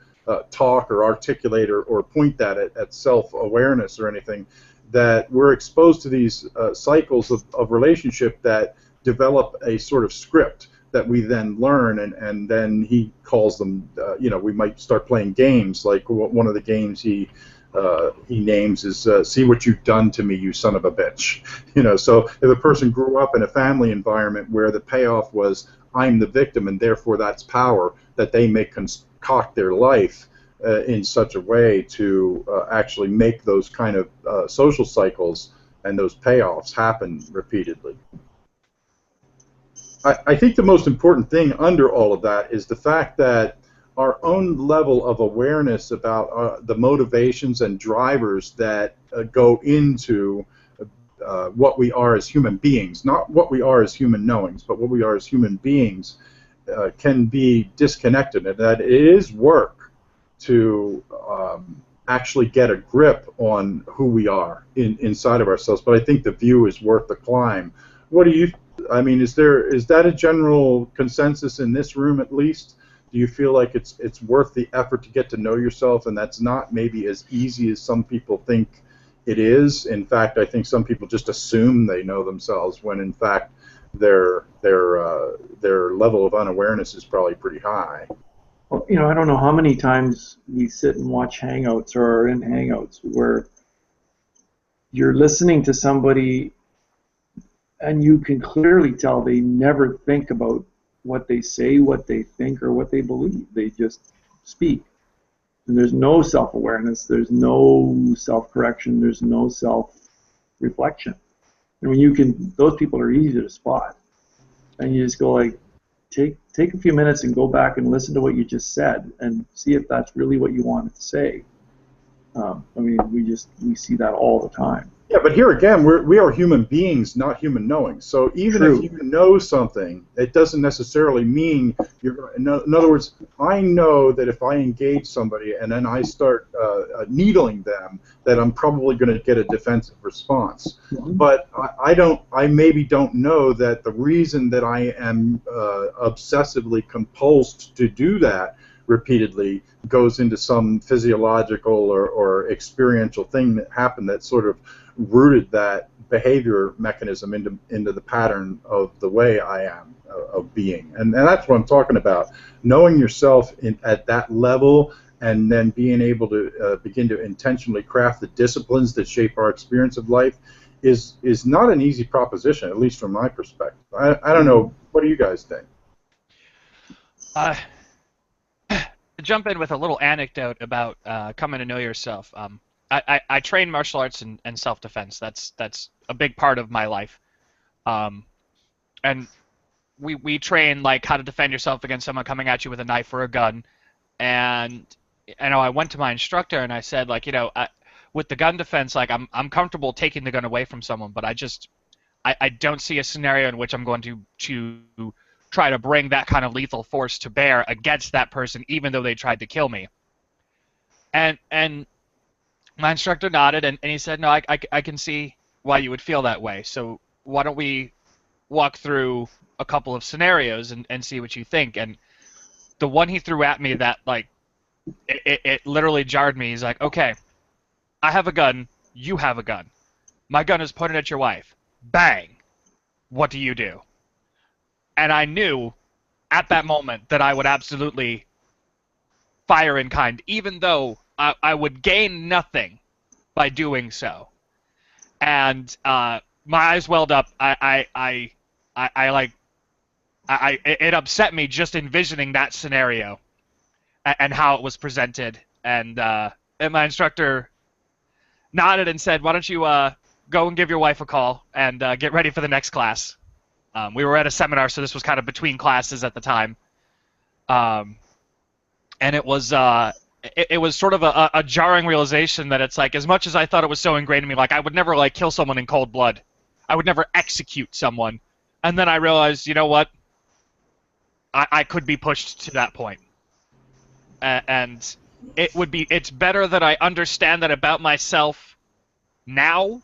talk or articulate or point that at self-awareness or anything, that we're exposed to these cycles of relationship that develop a sort of script that we then learn, and then he calls them, we might start playing games. Like one of the games he names is "See What You've Done to Me, You Son of a Bitch." So if a person grew up in a family environment where the payoff was I'm the victim and therefore that's power, that they may concoct their life in such a way to actually make those kind of social cycles and those payoffs happen repeatedly. I think the most important thing under all of that is the fact that our own level of awareness about the motivations and drivers that go into what we are as human beings, not what we are as human knowings, but what we are as human beings, can be disconnected, and that it is work to actually get a grip on who we are inside of ourselves. But I think the view is worth the climb. What do you? I mean, is that a general consensus in this room at least? Do you feel like it's worth the effort to get to know yourself, and that's not maybe as easy as some people think it is? In fact, I think some people just assume they know themselves when in fact their level of unawareness is probably pretty high. Well, I don't know how many times we sit and watch Hangouts or are in Hangouts where you're listening to somebody and you can clearly tell they never think about what they say, what they think, or what they believe. They just speak. And there's no self-awareness, there's no self-correction, there's no self-reflection. And when those people are easy to spot. And you just go like, take a few minutes and go back and listen to what you just said and see if that's really what you wanted to say. We see that all the time. Yeah, but here again, we are human beings, not human knowings. So even if you know something, it doesn't necessarily mean you're. In other words, I know that if I engage somebody and then I start needling them, that I'm probably going to get a defensive response. But I maybe don't know that the reason that I am obsessively compulsed to do that repeatedly goes into some physiological or experiential thing that happened that sort of rooted that behavior mechanism into the pattern of the way I am of being. And that's what I'm talking about. Knowing yourself at that level and then being able to begin to intentionally craft the disciplines that shape our experience of life is not an easy proposition, at least from my perspective. I don't know What do you guys think? Uh, to jump in with a little anecdote about coming to know yourself. I train martial arts and self-defense. That's a big part of my life. And we train like how to defend yourself against someone coming at you with a knife or a gun. And I went to my instructor and I said, like, with the gun defense, like I'm comfortable taking the gun away from someone, but I don't see a scenario in which I'm going to try to bring that kind of lethal force to bear against that person, even though they tried to kill me. And my instructor nodded and he said, no, I can see why you would feel that way. So why don't we walk through a couple of scenarios and see what you think. And the one he threw at me that, like, it literally jarred me. He's like, okay, I have a gun, you have a gun. My gun is pointed at your wife. Bang! What do you do? And I knew at that moment that I would absolutely fire in kind, even though I would gain nothing by doing so. And my eyes welled up. It upset me just envisioning that scenario and how it was presented. And my instructor nodded and said, "Why don't you go and give your wife a call and get ready for the next class." We were at a seminar, so this was kind of between classes at the time. And it was sort of a jarring realization that it's like, as much as I thought it was so ingrained in me, like I would never like kill someone in cold blood. I would never execute someone. And then I realized, you know what? I could be pushed to that point. And it's better that I understand that about myself now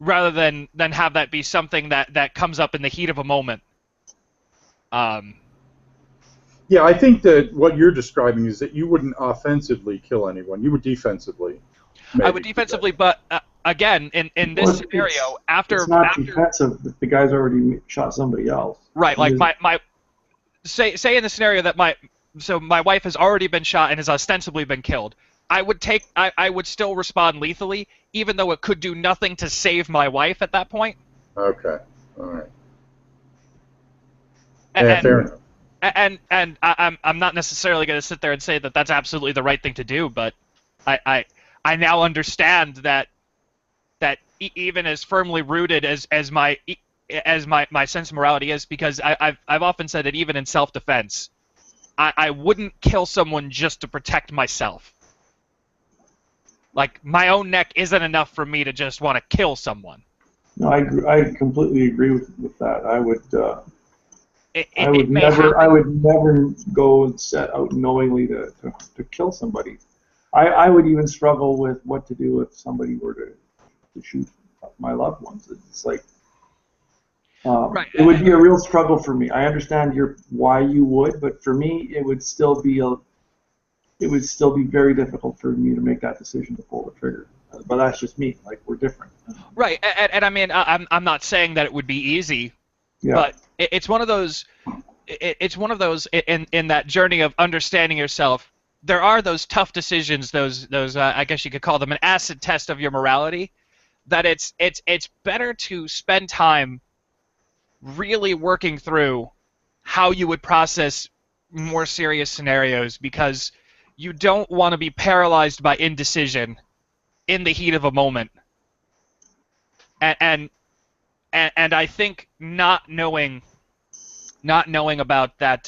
rather than have that be something that comes up in the heat of a moment. Yeah, I think that what you're describing is that you wouldn't offensively kill anyone. You would defensively. I would defensively, but again, in this scenario, it's not defensive if the guy's already shot somebody else. Right, like my say in the scenario that my wife has already been shot and has ostensibly been killed. I would still respond lethally, even though it could do nothing to save my wife at that point. Okay, all right. And, fair enough. And I'm not necessarily going to sit there and say that that's absolutely the right thing to do, but I now understand that even as firmly rooted as my sense of morality is, because I've often said that even in self-defense, I wouldn't kill someone just to protect myself. Like, my own neck isn't enough for me to just want to kill someone. No, I completely agree with that. I would never go and set out knowingly to kill somebody. I would even struggle with what to do if somebody were to shoot my loved ones. It's like right. It would be a real struggle for me. I understand why you would, but for me, it would still be very difficult for me to make that decision to pull the trigger. But that's just me. Like, we're different. Right, and I mean, I'm not saying that it would be easy, yeah. But it's one of those. It's one of those in that journey of understanding yourself. There are those tough decisions, those I guess you could call them an acid test of your morality. That it's better to spend time really working through how you would process more serious scenarios, because you don't want to be paralyzed by indecision in the heat of a moment. And I think not knowing about that,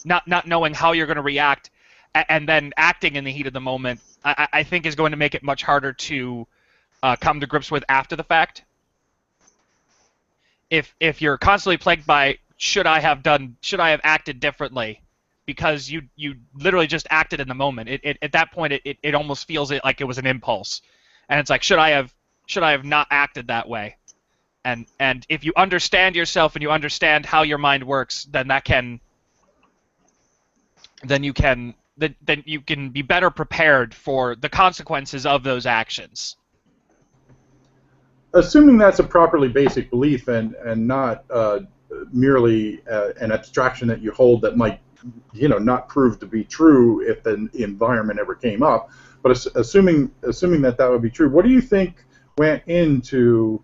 not knowing how you're going to react, and then acting in the heat of the moment, I think is going to make it much harder to come to grips with after the fact. If you're constantly plagued by should I have acted differently, because you literally just acted in the moment. At that point it almost feels like it was an impulse, and it's like should I have not acted that way. And if you understand yourself and you understand how your mind works, then you can be better prepared for the consequences of those actions. Assuming that's a properly basic belief and not merely an abstraction that you hold that might, not prove to be true if the environment ever came up, but assuming that would be true, what do you think went into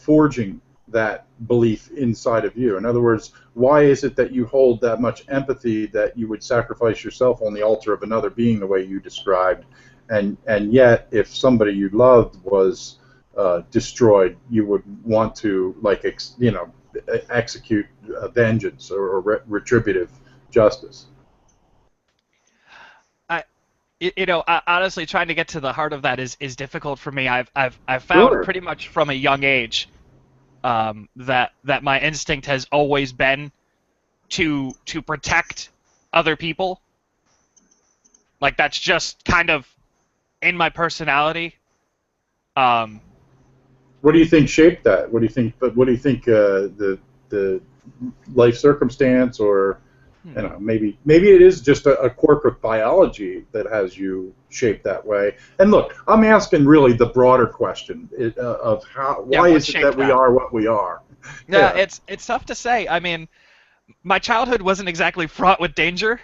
forging that belief inside of you? In other words, why is it that you hold that much empathy that you would sacrifice yourself on the altar of another being the way you described, and yet if somebody you loved was destroyed, you would want to, like, execute vengeance or retributive justice? Honestly, trying to get to the heart of that is difficult for me. I've found Sure. pretty much from a young age that my instinct has always been to protect other people. Like, that's just kind of in my personality. What do you think shaped that? What do you think? But what do you think the life circumstance, or maybe it is just a quirk of biology that has you shaped that way? And look, I'm asking really the broader question of why what is it that shaped we that? are what we are? Yeah, it's tough to say. I mean, my childhood wasn't exactly fraught with danger.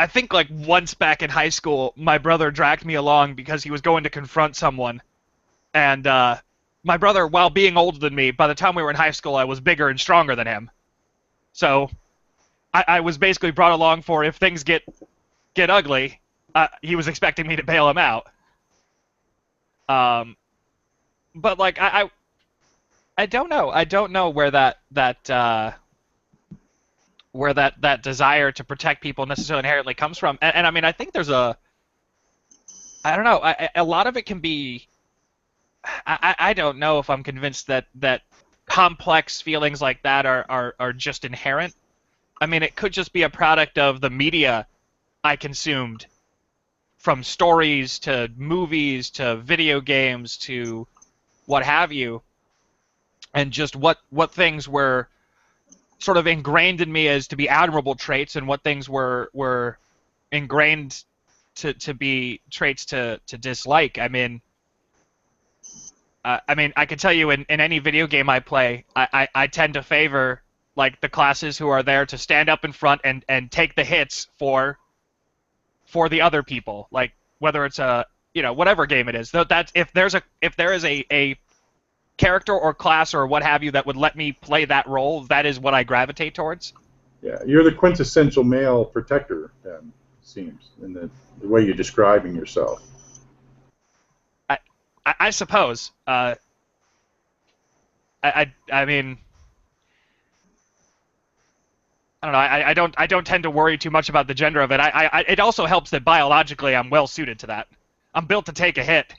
I think, like, once back in high school, my brother dragged me along because he was going to confront someone. And my brother, while being older than me, by the time we were in high school, I was bigger and stronger than him. So I was basically brought along for, if things get ugly, he was expecting me to bail him out. But, like, I don't know. I don't know where that desire to protect people necessarily inherently comes from. And I mean, I think there's I don't know. A lot of it can be. I don't know if I'm convinced that complex feelings like that are just inherent. I mean, it could just be a product of the media I consumed, from stories to movies to video games to what have you, and just what things were sort of ingrained in me as to be admirable traits, and what things were ingrained to be traits to dislike. I mean, I can tell you, in any video game I play, I tend to favor, like, the classes who are there to stand up in front and take the hits for the other people. Like, whether it's whatever game it is. That's if there is a character or class or what have you that would let me play that role, that is what I gravitate towards. Yeah, you're the quintessential male protector, then, seems, in the way you're describing yourself. I suppose. I mean, I don't know. I don't tend to worry too much about the gender of it. It also helps that biologically I'm well suited to that. I'm built to take a hit.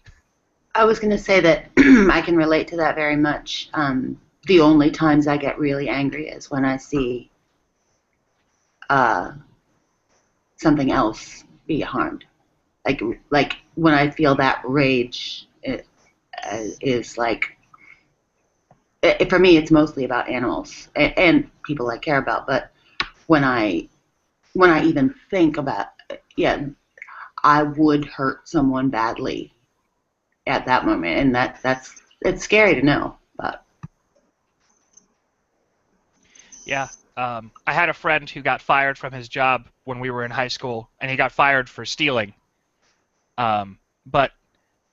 I was going to say that I can relate to that very much. The only times I get really angry is when I see something else be harmed. Like when I feel that rage, it is like, for me, it's mostly about animals and people I care about. But when I even think about, yeah, I would hurt someone badly at that moment, and it's scary to know. But Yeah. I had a friend who got fired from his job when we were in high school, and he got fired for stealing. But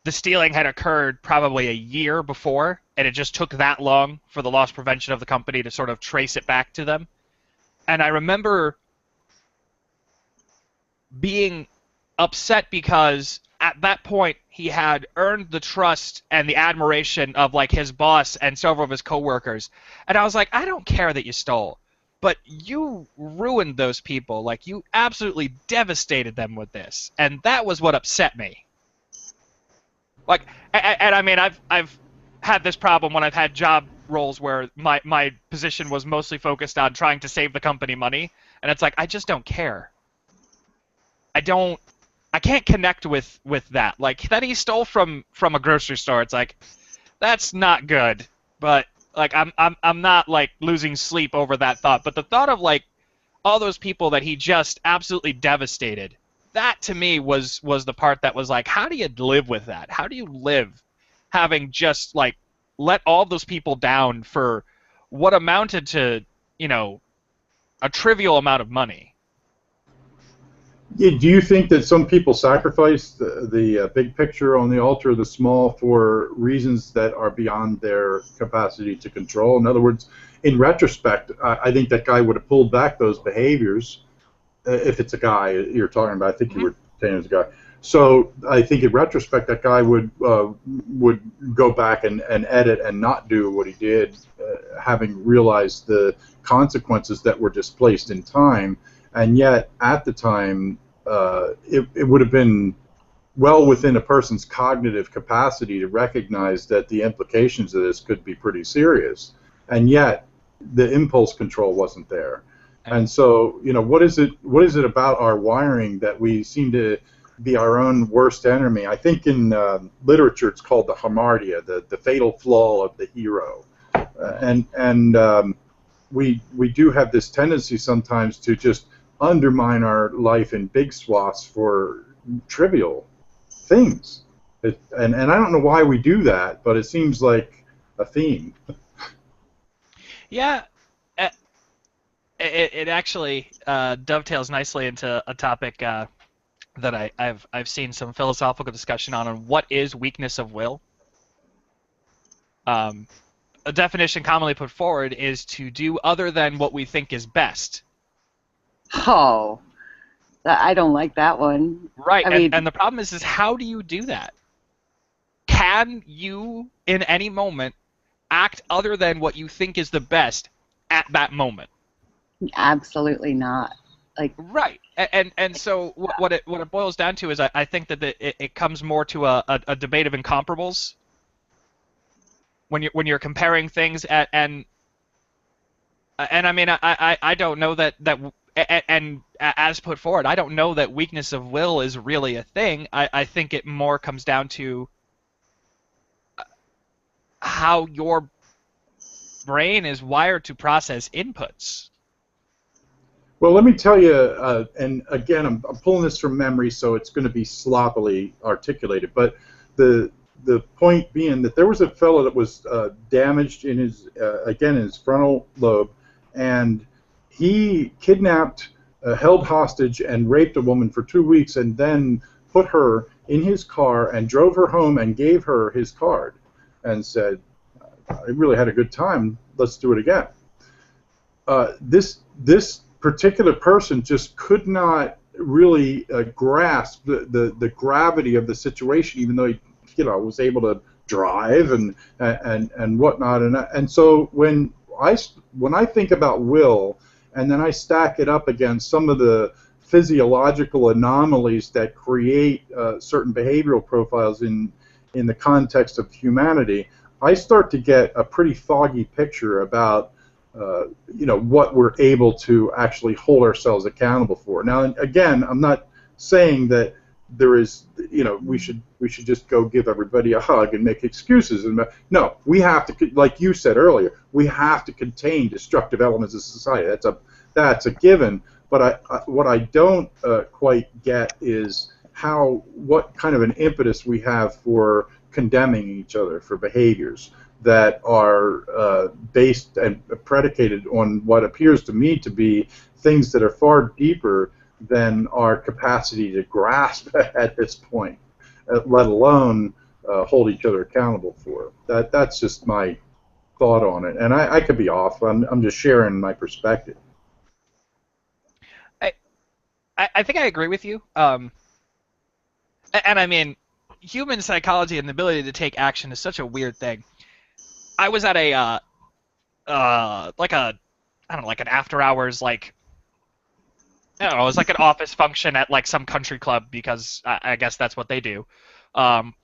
the stealing had occurred probably a year before, and it just took that long for the loss prevention of the company to sort of trace it back to them. And I remember being upset because at that point he had earned the trust and the admiration of, like, his boss and several of his coworkers. And I was like, I don't care that you stole, but you ruined those people. Like, you absolutely devastated them with this. And that was what upset me. Like, and I mean, I've had this problem when I've had job roles where my position was mostly focused on trying to save the company money, and it's like, I just don't care. I can't connect with that. Like, that he stole from a grocery store, it's like, that's not good. But, like, I'm not, like, losing sleep over that thought. But the thought of, like, all those people that he just absolutely devastated, that to me was the part that was like, how do you live with that? How do you live having just, like, let all those people down for what amounted to, a trivial amount of money? Yeah, do you think that some people sacrifice the big picture on the altar of the small for reasons that are beyond their capacity to control? In other words, in retrospect, I think that guy would have pulled back those behaviors if it's a guy you're talking about. I think you Mhm. were saying it was a guy. So I think in retrospect, that guy would go back and edit and not do what he did, having realized the consequences that were displaced in time. And yet, at the time, it would have been well within a person's cognitive capacity to recognize that the implications of this could be pretty serious. And yet, the impulse control wasn't there. And so, what is it about our wiring that we seem to be our own worst enemy? I think in literature it's called the hamartia, the fatal flaw of the hero. We do have this tendency sometimes to just undermine our life in big swaths for trivial things. And I don't know why we do that, but it seems like a theme. Yeah, uh, it actually dovetails nicely into a topic that I've seen some philosophical discussion on what is weakness of will. Um, a definition commonly put forward is to do other than what we think is best. Oh, I don't like that one. Right, I and, mean, and the problem is how do you do that? Can you, in any moment, act other than what you think is the best at that moment? absolutely not. Like, Right, and so what it boils down to is I think that it comes more to a debate of incomparables when you're comparing things and I mean I don't know that and as put forward I don't know that weakness of will is really a thing. I think it more comes down to how your brain is wired to process inputs. Well, let me tell you, and again, I'm pulling this from memory, so it's going to be sloppily articulated. But the point being that there was a fellow that was damaged in his again in his frontal lobe, and he kidnapped, held hostage, and raped a woman for 2 weeks, and then put her in his car and drove her home and gave her his card, and said, "I really had a good time. Let's do it again." This particular person just could not really grasp the gravity of the situation, even though he was able to drive and whatnot. And so when I think about will, and then I stack it up against some of the physiological anomalies that create certain behavioral profiles in the context of humanity, I start to get a pretty foggy picture about what we're able to actually hold ourselves accountable for. Now, again, I'm not saying that there is, we should just go give everybody a hug and make excuses. No, we have to, like you said earlier, we have to contain destructive elements of society. That's a given. But what I don't quite get is what kind of an impetus we have for condemning each other for behaviors that are based and predicated on what appears to me to be things that are far deeper than our capacity to grasp at this point, let alone hold each other accountable for. That's just my thought on it, and I could be off. I'm just sharing my perspective. I think I agree with you. And I mean, human psychology and the ability to take action is such a weird thing. I was at a like a I don't know, like an after hours like I don't know, it was like an office function at like some country club because I guess that's what they do. Um,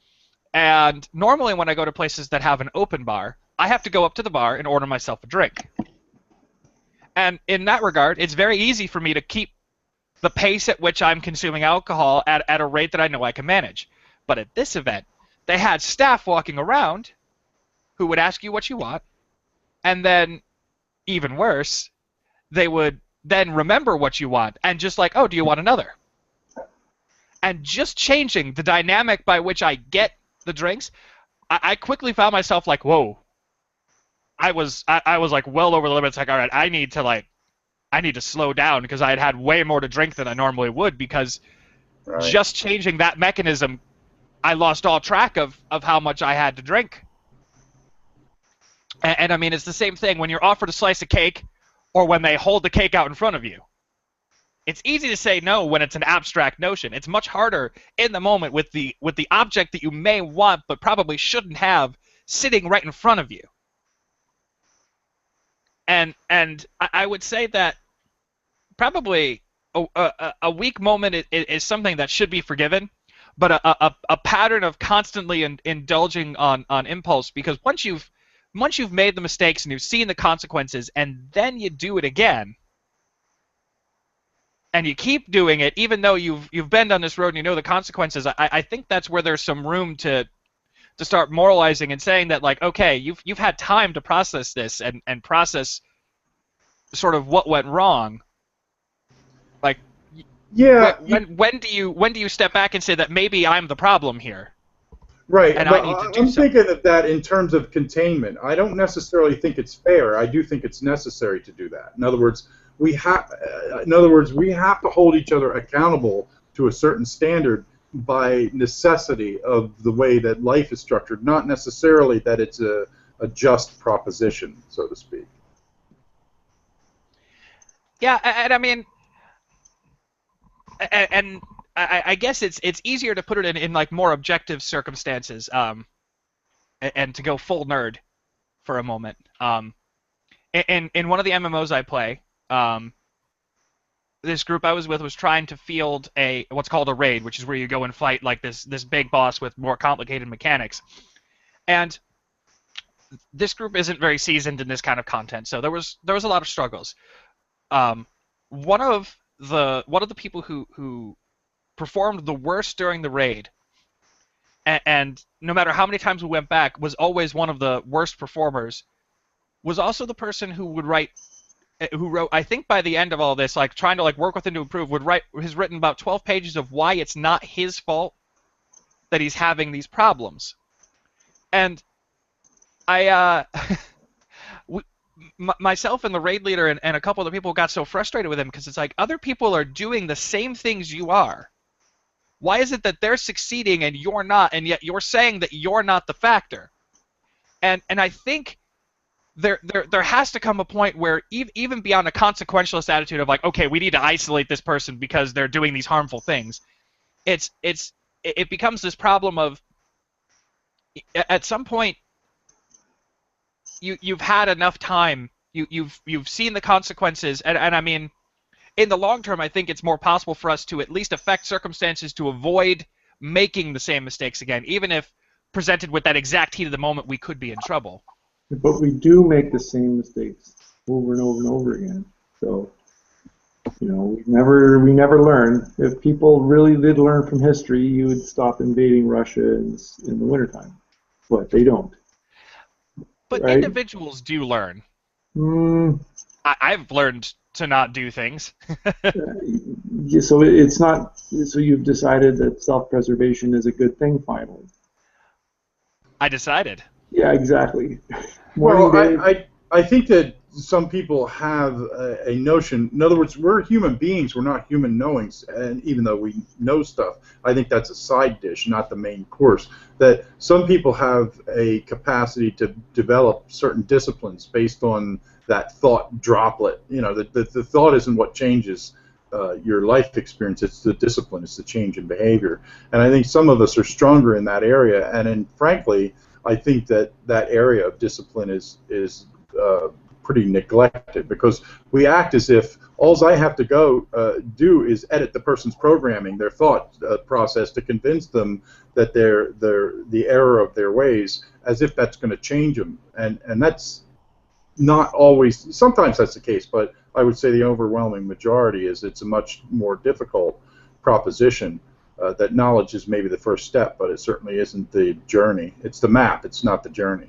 and normally when I go to places that have an open bar, I have to go up to the bar and order myself a drink. And in that regard, it's very easy for me to keep the pace at which I'm consuming alcohol at a rate that I know I can manage. But at this event, they had staff walking around who would ask you what you want, and then, even worse, they would then remember what you want and just like, oh, do you want another? And just changing the dynamic by which I get the drinks, I quickly found myself like, whoa. I was like well over the limits. Like, all right, I need to like I need to slow down because I had had way more to drink than I normally would, because just changing that mechanism, I lost all track of how much I had to drink. And I mean, it's the same thing when you're offered a slice of cake or when they hold the cake out in front of you. It's easy to say no when it's an abstract notion. It's much harder in the moment with the object that you may want but probably shouldn't have sitting right in front of you. And I would say that probably a weak moment is something that should be forgiven, but a pattern of constantly indulging on impulse, because once you've made the mistakes and you've seen the consequences and then you do it again, and you keep doing it even though you've been down this road and you know the consequences, I think that's where there's some room to start moralizing and saying that, like, okay, you've had time to process this and process sort of what went wrong. Like, yeah, when do you step back and say that maybe I'm the problem here? Right, and but I need to do I'm something. thinking of that in terms of containment. I don't necessarily think it's fair. I do think it's necessary to do that. In other words, we have to hold each other accountable to a certain standard by necessity of the way that life is structured, not necessarily that it's a just proposition, so to speak. Yeah, and I mean, and I guess it's easier to put it in like more objective circumstances, and to go full nerd for a moment. In one of the MMOs I play, this group I was with was trying to field what's called a raid, which is where you go and fight like this big boss with more complicated mechanics. And this group isn't very seasoned in this kind of content, so there was a lot of struggles. One of the people who performed the worst during the raid, and no matter how many times we went back, was always one of the worst performers, was also the person who wrote, I think by the end of all this, like trying to like work with him to improve, has written about 12 pages of why it's not his fault that he's having these problems. And I myself and the raid leader and a couple of people got so frustrated with him, because it's like, other people are doing the same things you are. Why is it that they're succeeding and you're not, and yet you're saying that you're not the factor? And I think there has to come a point where even beyond a consequentialist attitude of like, okay, we need to isolate this person because they're doing these harmful things, it becomes this problem of, at some point, you've had enough time, you've seen the consequences, and I mean, in the long term, I think it's more possible for us to at least affect circumstances to avoid making the same mistakes again, even if presented with that exact heat of the moment, we could be in trouble. But we do make the same mistakes over and over and over again. So, you know, we never learn. If people really did learn from history, you would stop invading Russia in the wintertime. But they don't. But right? Individuals do learn. I've learned to not do things. So it's not. So you've decided that self-preservation is a good thing finally. I decided. Yeah, exactly. Well, I think that some people have a notion. In other words, we're human beings. We're not human knowings. And even though we know stuff, I think that's a side dish, not the main course. That some people have a capacity to develop certain disciplines based on that thought droplet. You know, the thought isn't what changes your life experience. It's the discipline. It's the change in behavior. And I think some of us are stronger in that area. And frankly, I think that area of discipline is pretty neglected, because we act as if all I have to go do is edit the person's programming, their thought process, to convince them that they're the error of their ways, as if that's going to change them. And that's not always. Sometimes that's the case, but I would say the overwhelming majority is it's a much more difficult proposition. That knowledge is maybe the first step, but it certainly isn't the journey. It's the map. It's not the journey.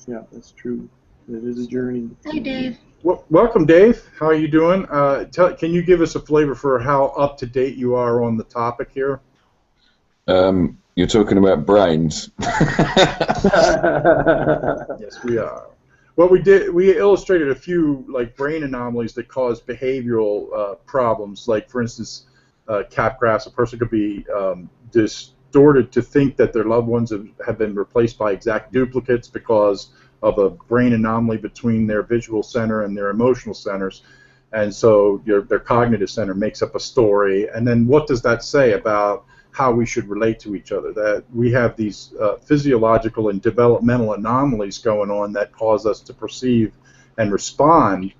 Yeah, that's true. It is a journey. Hi, Dave. Well, welcome, Dave. How are you doing? Can you give us a flavor for how up to date you are on the topic here? You're talking about brains. Yes, we are. What we did, we illustrated a few like brain anomalies that cause behavioral problems. Like, for instance, capgras. A person could be distorted to think that their loved ones have been replaced by exact duplicates because of a brain anomaly between their visual center and their emotional centers. And so their cognitive center makes up a story. And then what does that say about how we should relate to each other? That we have these physiological and developmental anomalies going on that cause us to perceive and respond,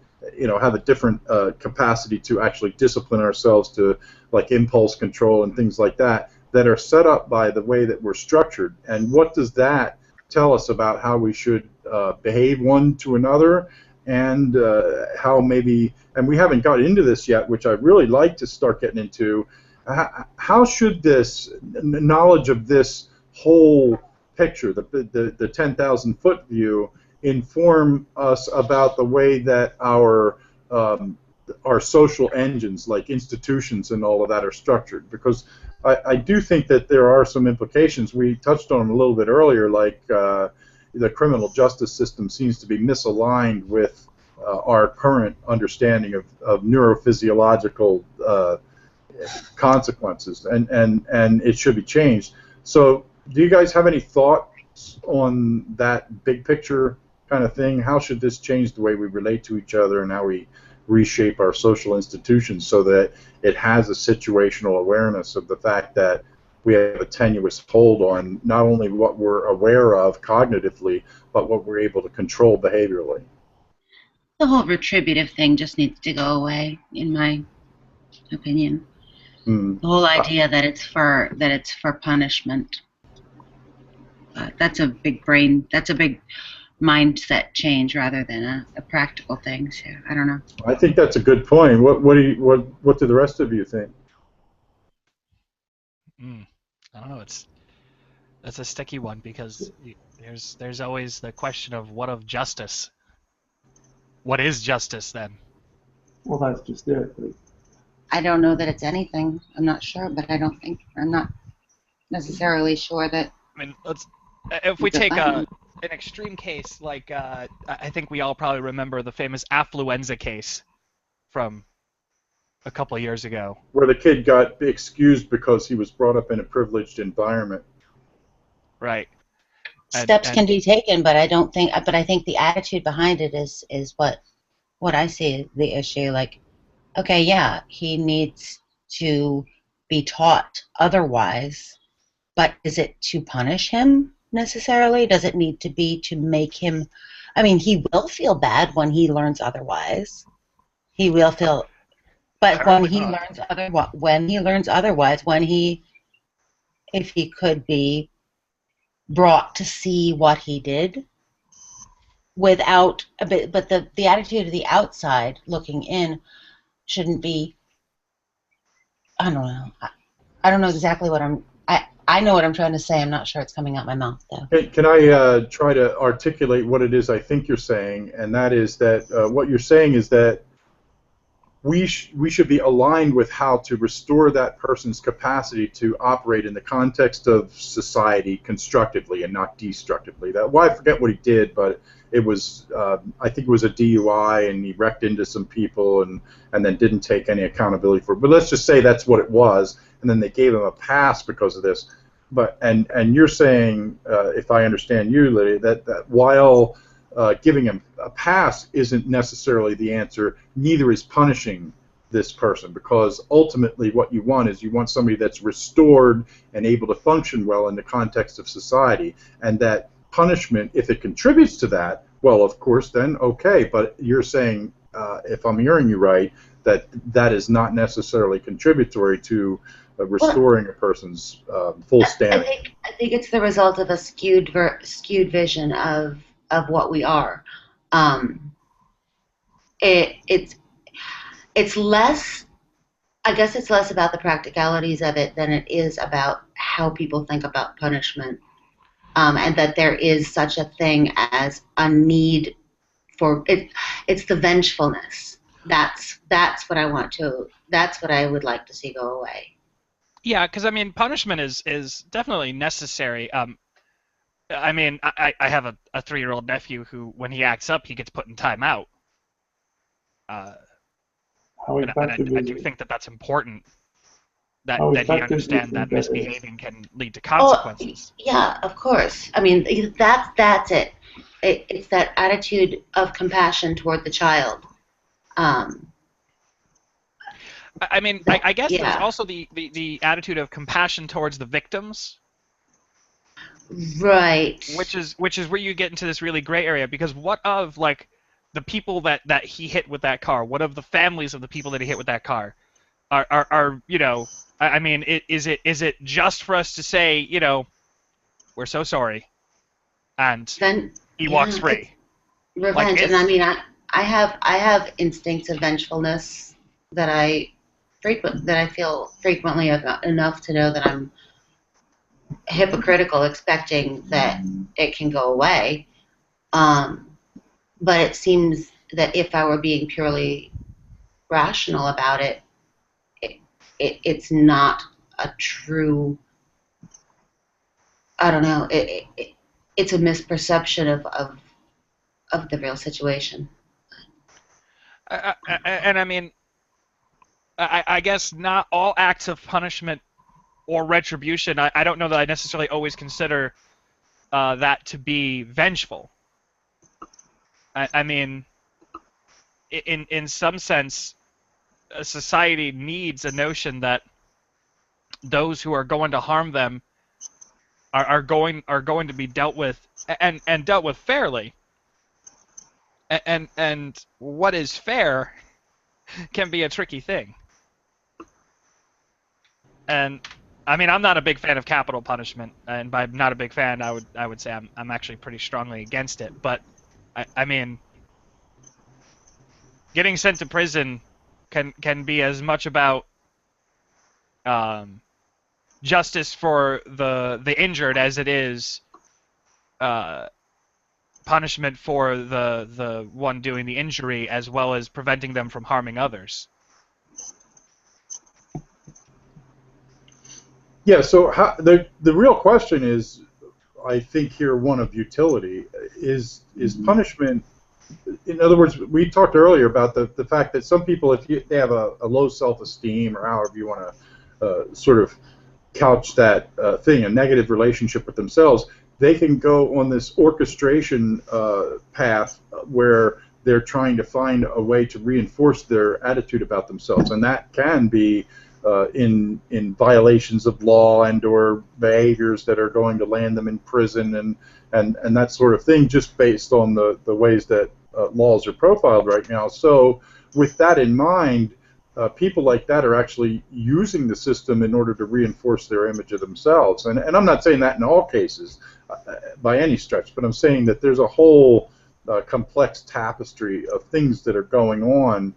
have a different capacity to actually discipline ourselves, to like impulse control and things like that, that are set up by the way that we're structured. And what does that tell us about how we should behave one to another, and how maybe, and we haven't got into this yet, which I'd really like to start getting into, how should this knowledge of this whole picture, the 10,000-foot view, inform us about the way that our social engines, like institutions and all of that, are structured? Because I do think that there are some implications. We touched on them a little bit earlier, like the criminal justice system seems to be misaligned with our current understanding of neurophysiological consequences, and it should be changed. So do you guys have any thoughts on that big picture kind of thing? How should this change the way we relate to each other and how we reshape our social institutions so that it has a situational awareness of the fact that we have a tenuous hold on not only what we're aware of cognitively, but what we're able to control behaviorally? The whole retributive thing just needs to go away, in my opinion. The whole idea that it's for punishment. That's a big mindset change rather than a practical thing. So I don't know. I think that's a good point. What do the rest of you think? I don't know. That's a sticky one, because there's always the question of what of justice. What is justice then? Well, that's just it. I don't know that it's anything. I'm not sure, but I'm not necessarily sure that. I mean, if we take an extreme case, like I think we all probably remember the famous affluenza case from a couple of years ago, where the kid got excused because he was brought up in a privileged environment. Right. Steps can be taken, but I think the attitude behind it is what I see the issue. Like, okay, yeah, he needs to be taught otherwise, but is it to punish him necessarily? Does it need to be to make him? I mean, he will feel bad when he learns otherwise. He will feel, but when he learns otherwise, if he could be brought to see what he did without a bit, but the attitude of the outside looking in shouldn't be. I don't know. I don't know exactly what I know what I'm trying to say. I'm not sure it's coming out my mouth though. Hey, can I try to articulate what it is I think you're saying? And that is that what you're saying is that we should be aligned with how to restore that person's capacity to operate in the context of society constructively and not destructively. I forget what he did, but it was I think it was a DUI, and he wrecked into some people and then didn't take any accountability for it. But let's just say that's what it was, and then they gave him a pass because of this. But and you're saying, if I understand you, Lydia, that while giving him a pass isn't necessarily the answer, neither is punishing this person, because ultimately what you want is somebody that's restored and able to function well in the context of society, and that punishment, if it contributes to that, well, of course, then okay, but you're saying, if I'm hearing you right, that is not necessarily contributory to restoring a person's full standing. I think it's the result of a skewed vision of what we are. It's less. I guess it's less about the practicalities of it than it is about how people think about punishment, and that there is such a thing as a need for it. It's the vengefulness. That's what I want to. That's what I would like to see go away. Yeah, because I mean, punishment is definitely necessary. I mean, I have a 3-year-old nephew who, when he acts up, he gets put in timeout. Uh, How and effective I is do it? think that that's important How that he effective do you understand that think that is? misbehaving can lead to Oh, consequences. yeah, of course. I mean, that's it. It's that attitude of compassion toward the child. Um, I mean, that, I guess there's yeah, also the attitude of compassion towards the victims, right. which is where you get into this really gray area, because what of like the people that he hit with that car? What of the families of the people that he hit with that car? Are I mean, is it just for us to say, we're so sorry, and Then, he walks yeah, it's free? Like, revenge. And I is mean, I have instincts of vengefulness that I feel frequently enough to know that I'm hypocritical, expecting that it can go away. Um, but it seems that if I were being purely rational about it, it, it's not a true. I don't know. It's a misperception of the real situation. and I mean, I guess not all acts of punishment or retribution. I don't know that I necessarily always consider that to be vengeful. I mean, in some sense, a society needs a notion that those who are going to harm them are going to be dealt with, and dealt with fairly. And what is fair can be a tricky thing. And I mean, I'm not a big fan of capital punishment, and by not a big fan, I would say I'm actually pretty strongly against it. But I mean, getting sent to prison can be as much about um, justice for the injured as it is uh, punishment for the one doing the injury, as well as preventing them from harming others. Yeah. So the real question is, I think here one of utility is punishment. In other words, we talked earlier about the fact that some people, if they have a low self-esteem, or however you want to sort of couch that thing, a negative relationship with themselves, they can go on this orchestration path where they're trying to find a way to reinforce their attitude about themselves, and that can be in violations of law and or behaviors that are going to land them in prison and that sort of thing, just based on the ways that laws are profiled right now. So with that in mind, people like that are actually using the system in order to reinforce their image of themselves. And I'm not saying that in all cases by any stretch, but I'm saying that there's a whole complex tapestry of things that are going on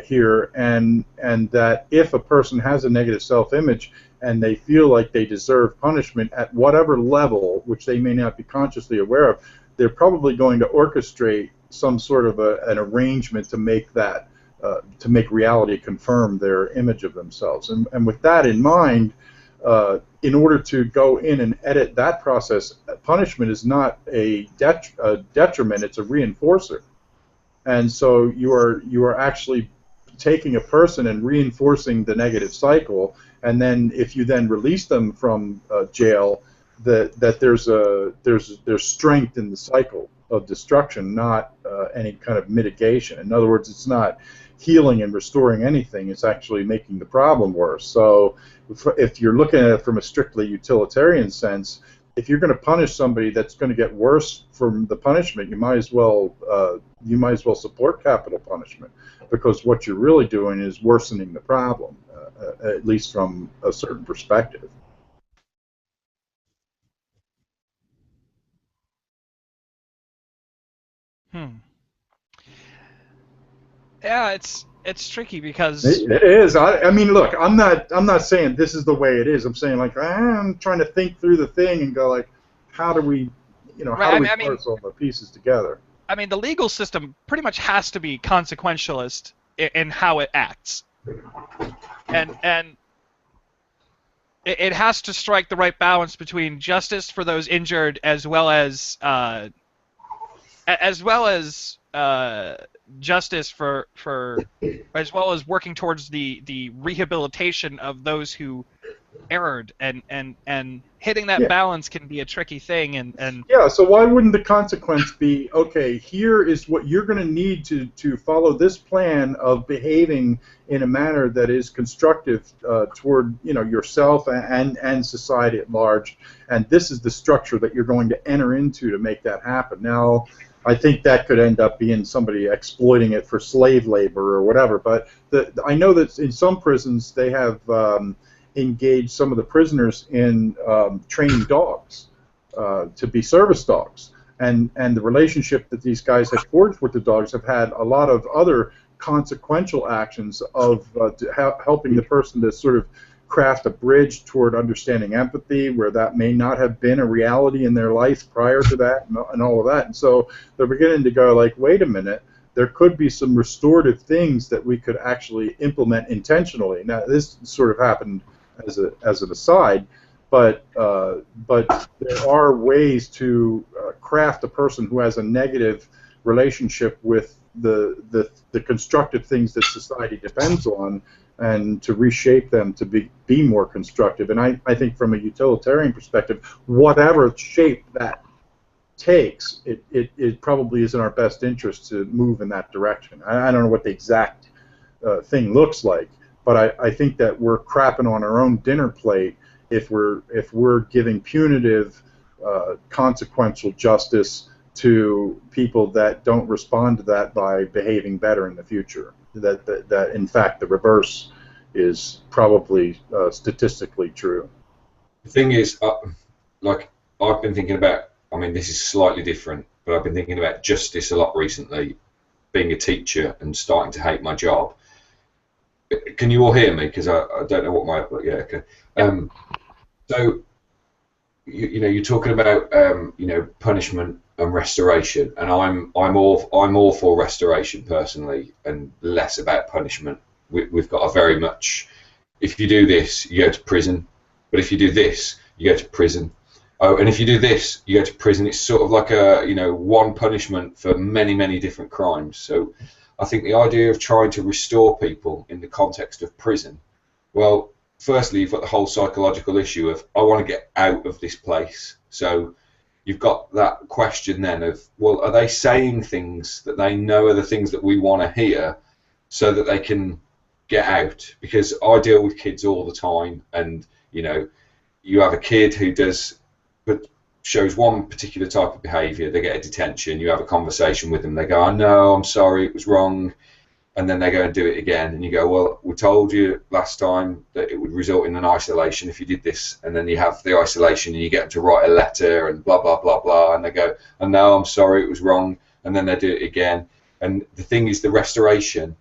here, and that if a person has a negative self-image and they feel like they deserve punishment at whatever level, which they may not be consciously aware of, they're probably going to orchestrate some sort of an arrangement to make that to make reality confirm their image of themselves. And with that in mind, in order to go in and edit that process, punishment is not a detriment; it's a reinforcer. And so you are actually taking a person and reinforcing the negative cycle. And then if you then release them from jail, that there's strength in the cycle of destruction, not any kind of mitigation. In other words, it's not healing and restoring anything. It's actually making the problem worse. So if you're looking at it from a strictly utilitarian sense, if you're going to punish somebody that's going to get worse from the punishment, you might as well support capital punishment, because what you're really doing is worsening the problem, at least from a certain perspective. Hmm. Yeah, it's tricky because It is. I mean, look, I'm not saying this is the way it is. I'm saying, like, I'm trying to think through the thing and go, like, how do we, how right. do I we mean, I mean, parse all the pieces together? I mean, the legal system pretty much has to be consequentialist in how it acts, and it has to strike the right balance between justice for those injured as well as justice for as well as working towards the rehabilitation of those who erred, and hitting that Yeah. balance can be a tricky thing, and Yeah, so why wouldn't the consequence be, okay, here is what you're going to need to follow this plan of behaving in a manner that is constructive toward yourself and society at large, and this is the structure that you're going to enter into to make that happen. Now, I think that could end up being somebody exploiting it for slave labor or whatever, but I know that in some prisons they have engaged some of the prisoners in training dogs. To be service dogs, and the relationship that these guys have forged with the dogs have had a lot of other consequential actions of helping the person to sort of craft a bridge toward understanding empathy where that may not have been a reality in their life prior to that, and all of that. And so they're beginning to go like, wait a minute, there could be some restorative things that we could actually implement intentionally. Now, this sort of happened as an aside, but there are ways to craft a person who has a negative relationship with the constructive things that society depends on, and to reshape them to be more constructive. And I think from a utilitarian perspective, whatever shape that takes, it probably is in our best interest to move in that direction. I don't know what the exact thing looks like, but I think that we're crapping on our own dinner plate if we're giving punitive, consequential justice to people that don't respond to that by behaving better in the future. That in fact the reverse is probably statistically true. The thing is, like I've been thinking about. I mean, this is slightly different, but I've been thinking about justice a lot recently. Being a teacher and starting to hate my job. Can you all hear me? Because I don't know what my yeah. Okay. So you're talking about punishment and restoration, and I'm all for restoration personally, and less about punishment. We've got a very much, if you do this, you go to prison, but if you do this, you go to prison. Oh, and if you do this, you go to prison. It's sort of like a one punishment for many different crimes. So I think the idea of trying to restore people in the context of prison, well, firstly, you've got the whole psychological issue of, I want to get out of this place. So you've got that question then of, well, are they saying things that they know are the things that we want to hear so that they can get out? Because I deal with kids all the time, and, you have a kid who shows one particular type of behaviour, they get a detention, you have a conversation with them, they go, I know, I'm sorry, it was wrong. And then they go and do it again, and you go, well, we told you last time that it would result in an isolation if you did this, and then you have the isolation and you get them to write a letter and blah, blah, blah, blah, and they go, oh, no, I'm sorry, it was wrong, and then they do it again. And the thing is, the restoration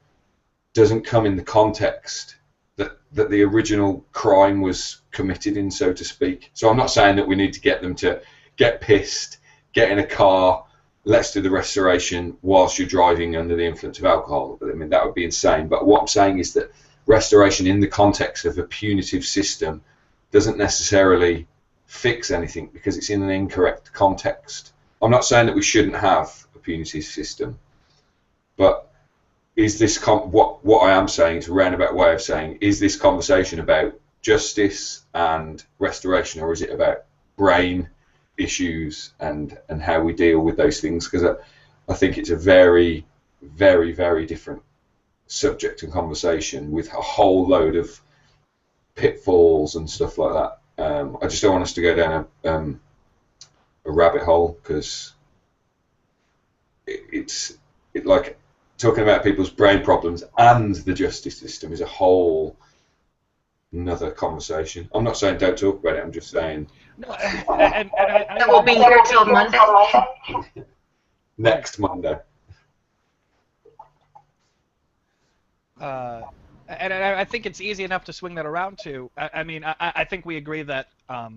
doesn't come in the context that the original crime was committed in, so to speak. So I'm not saying that we need to get them to get pissed, get in a car, let's do the restoration whilst you're driving under the influence of alcohol. I mean, that would be insane. But what I'm saying is that restoration in the context of a punitive system doesn't necessarily fix anything because it's in an incorrect context. I'm not saying that we shouldn't have a punitive system, but is this what I am saying is a roundabout way of saying, is this conversation about justice and restoration, or is it about brain issues and how we deal with those things? Because I think it's a very different subject and conversation with a whole load of pitfalls and stuff like that. I just don't want us to go down a rabbit hole, because it's like talking about people's brain problems and the justice system is a whole another conversation. I'm not saying don't talk about it, I'm just saying no, and I won't be here till Monday. next Monday. And I think it's easy enough to swing that around to. I mean, I think we agree that a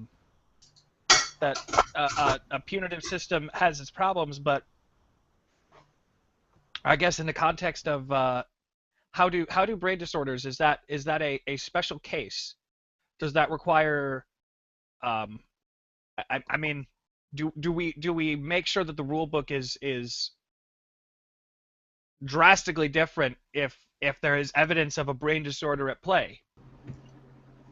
punitive system has its problems, but I guess in the context of how do brain disorders, is that a special case does that require? I mean, do we make sure that the rule book is drastically different if there is evidence of a brain disorder at play?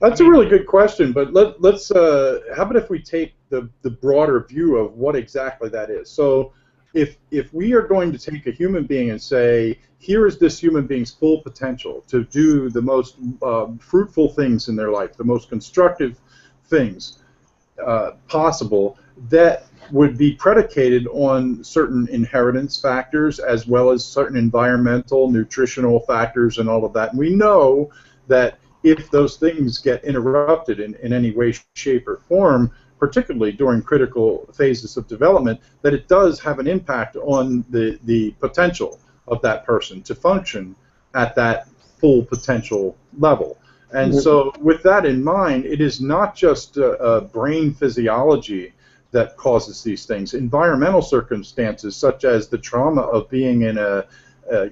That's a really good question, but let's how about if we take the broader view of what exactly that is? So if we are going to take a human being and say, here is this human being's full potential to do the most fruitful things in their life, the most constructive things possible, that would be predicated on certain inheritance factors as well as certain environmental, nutritional factors and all of that. And we know that if those things get interrupted in any way, shape, or form, particularly during critical phases of development, that it does have an impact on the potential of that person to function at that full potential level. And so with that in mind, it is not just brain physiology that causes these things. Environmental circumstances, such as the trauma of being in a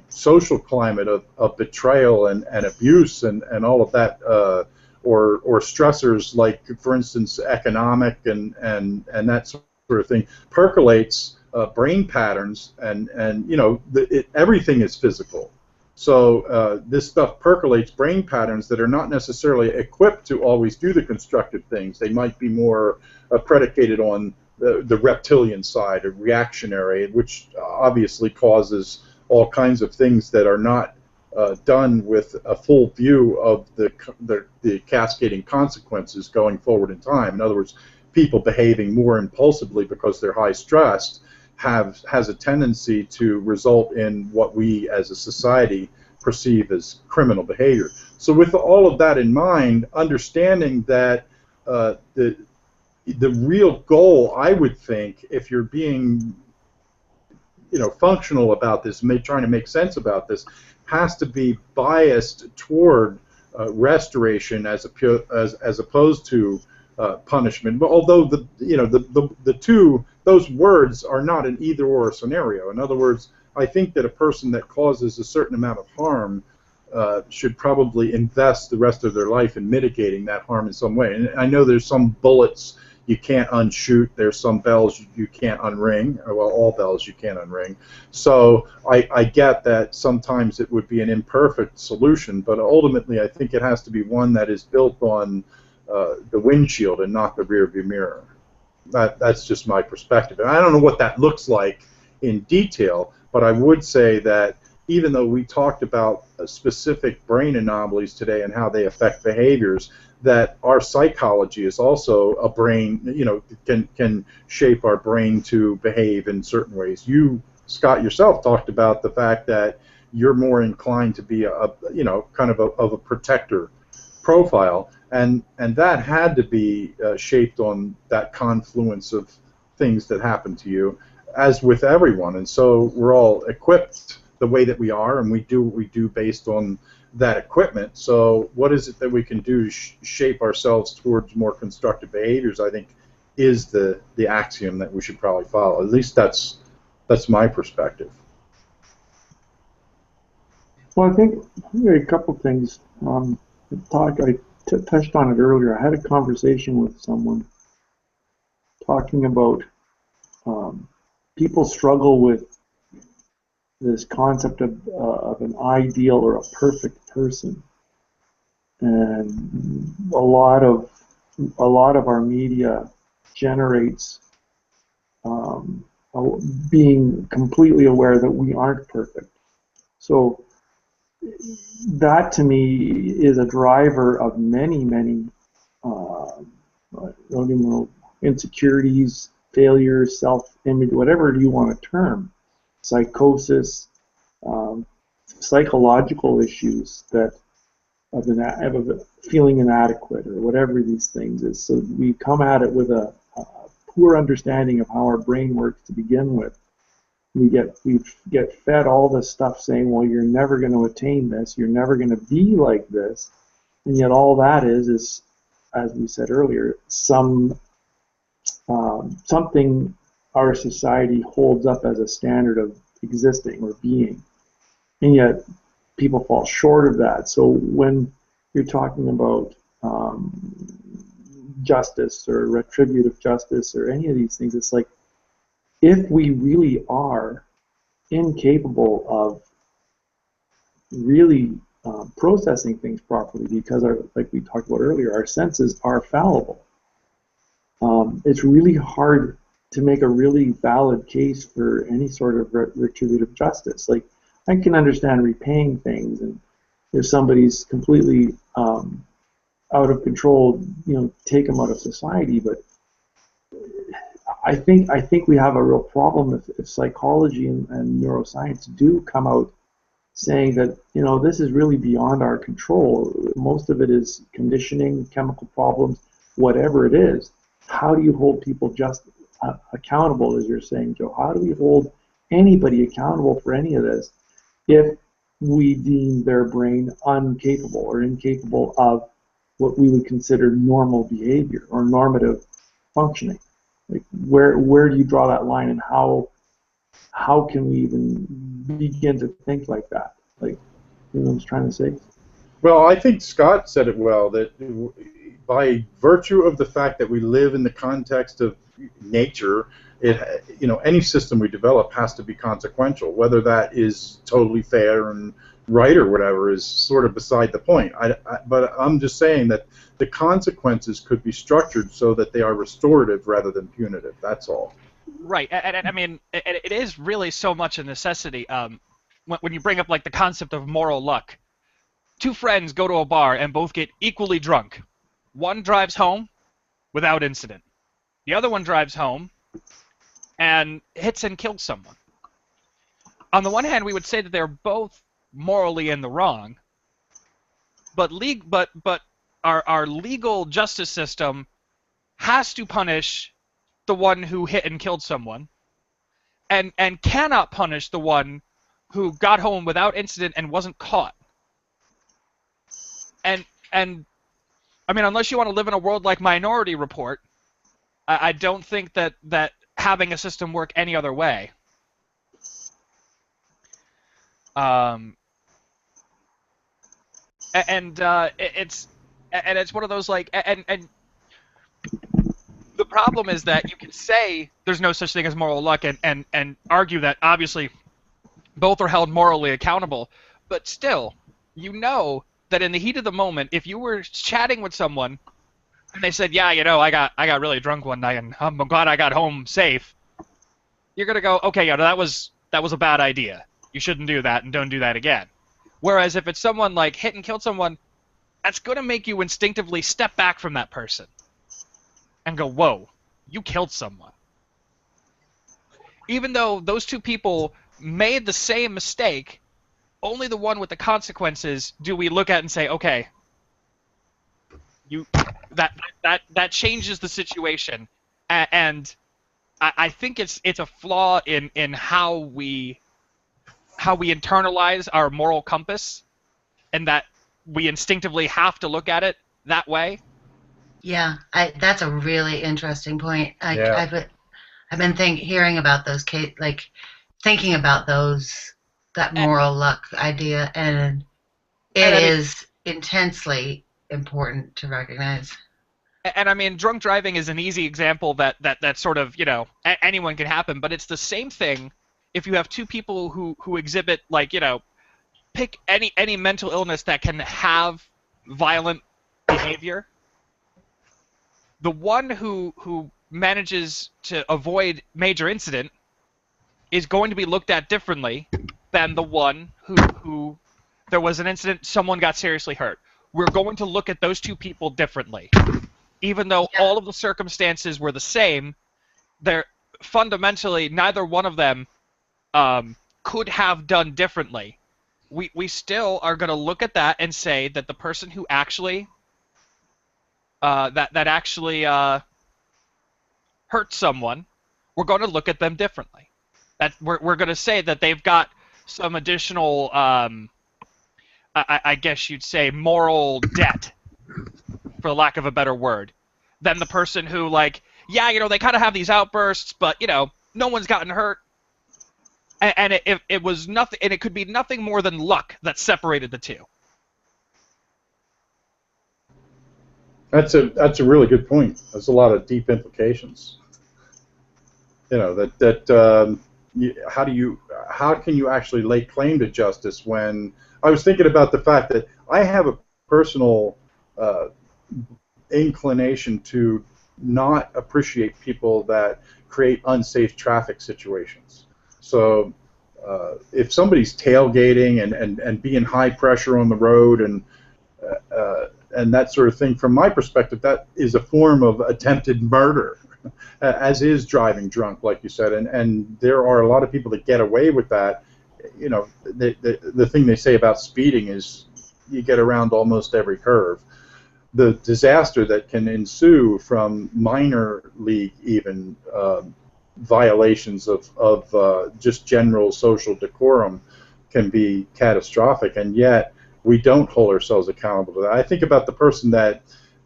social climate of betrayal and abuse and all of that, or stressors like, for instance, economic and that sort of thing, percolates brain patterns, and you know, everything is physical. So this stuff percolates brain patterns that are not necessarily equipped to always do the constructive things. They might be more predicated on the reptilian side, or reactionary, which obviously causes all kinds of things that are not done with a full view of the cascading consequences going forward in time. In other words, people behaving more impulsively because they're high stressed has a tendency to result in what we as a society perceive as criminal behavior. So with all of that in mind, understanding that the real goal, I would think, if you're being functional about this, trying to make sense about this, has to be biased toward restoration as opposed to punishment. But although the two, those words are not an either-or scenario. In other words, I think that a person that causes a certain amount of harm should probably invest the rest of their life in mitigating that harm in some way. And I know there's some bullets you can't unshoot. There's some bells you can't unring. Well, all bells you can't unring. So I get that sometimes it would be an imperfect solution, but ultimately I think it has to be one that is built on the windshield and not the rearview mirror. That's just my perspective. And I don't know what that looks like in detail, but I would say that even though we talked about specific brain anomalies today and how they affect behaviors, that our psychology is also a brain, can shape our brain to behave in certain ways. You, Scott, yourself talked about the fact that you're more inclined to be kind of a protector profile, and that had to be shaped on that confluence of things that happened to you, as with everyone. And so we're all equipped the way that we are, and we do what we do based on that equipment. So what is it that we can do to shape ourselves towards more constructive behaviors, I think, is the axiom that we should probably follow. At least that's my perspective. Well, I think a couple things. I touched on it earlier. I had a conversation with someone talking about people struggle with this concept of an ideal or a perfect person, and a lot of our media generates being completely aware that we aren't perfect. So that to me is a driver of many insecurities, failures, self-image, whatever you want to term, psychosis, psychological issues that of feeling inadequate, or whatever these things is. So we come at it with a poor understanding of how our brain works to begin with. We get fed all this stuff saying, well, you're never going to attain this, you're never going to be like this, and yet all that is, as we said earlier, something our society holds up as a standard of existing or being, and yet people fall short of that. So when you're talking about justice or retributive justice or any of these things. It's like, if we really are incapable of really processing things properly, because like we talked about earlier, our senses are fallible. It's really hard to make a really valid case for any sort of retributive justice. Like, I can understand repaying things, and if somebody's completely out of control, take them out of society. But I think we have a real problem if psychology and neuroscience do come out saying that this is really beyond our control. Most of it is conditioning, chemical problems, whatever it is. How do you hold people just accountable, as you're saying, Joe? How do we hold anybody accountable for any of this if we deem their brain incapable or incapable of what we would consider normal behavior or normative functioning? Like, where do you draw that line, and how can we even begin to think like that? Like, what I was trying to say? Well, I think Scott said it well, that by virtue of the fact that we live in the context of nature, any system we develop has to be consequential. Whether that is totally fair and right or whatever is sort of beside the point. But I'm just saying that the consequences could be structured so that they are restorative rather than punitive. That's all. Right, and I mean, it is really so much a necessity. When you bring up like the concept of moral luck, two friends go to a bar and both get equally drunk. One drives home without incident. The other one drives home and hits and kills someone. On the one hand, we would say that they're both morally in the wrong, but our legal justice system has to punish the one who hit and killed someone, and cannot punish the one who got home without incident and wasn't caught. And I mean, unless you want to live in a world like Minority Report, I don't think that having a system work any other way. It's one of those, like, and the problem is that you can say there's no such thing as moral luck and argue that obviously both are held morally accountable, but still, that in the heat of the moment, if you were chatting with someone and they said, yeah, I got really drunk one night and I'm glad I got home safe, you're gonna go, okay, yeah, that was a bad idea. You shouldn't do that and don't do that again. Whereas if it's someone like hit and killed someone, that's gonna make you instinctively step back from that person and go, whoa, you killed someone. Even though those two people made the same mistake, only the one with the consequences do we look at and say, okay, that changes the situation. And I think it's a flaw in how we internalize our moral compass, and that we instinctively have to look at it that way. Yeah, that's a really interesting point. Yeah. I've been hearing about those thinking about that moral luck idea, and it is intensely important to recognize. And I mean, drunk driving is an easy example that sort of, anyone can happen, but it's the same thing if you have two people who exhibit, like, pick any mental illness that can have violent behavior. The one who manages to avoid major incident is going to be looked at differently than the one who there was an incident, someone got seriously hurt. We're going to look at those two people differently. Even though all of the circumstances were the same, they're fundamentally, neither one of them could have done differently. We still are going to look at that and say that the person who actually actually hurt someone, we're going to look at them differently. That we're going to say that they've got some additional, I guess you'd say, moral debt, for lack of a better word, than the person who, like, yeah, they kind of have these outbursts, but no one's gotten hurt, and it was nothing, and it could be nothing more than luck that separated the two. That's a really good point. There's a lot of deep implications. You know how can you actually lay claim to justice when I was thinking about the fact that I have a personal uh, inclination to not appreciate people that create unsafe traffic situations. So if somebody's tailgating and being high pressure on the road and that sort of thing, from my perspective, that is a form of attempted murder, as is driving drunk, like you said. And there are a lot of people that get away with that. You know, the thing they say about speeding is you get around almost every curve. The disaster that can ensue from minor league even violations of just general social decorum can be catastrophic, and yet we don't hold ourselves accountable to that. I think about the person that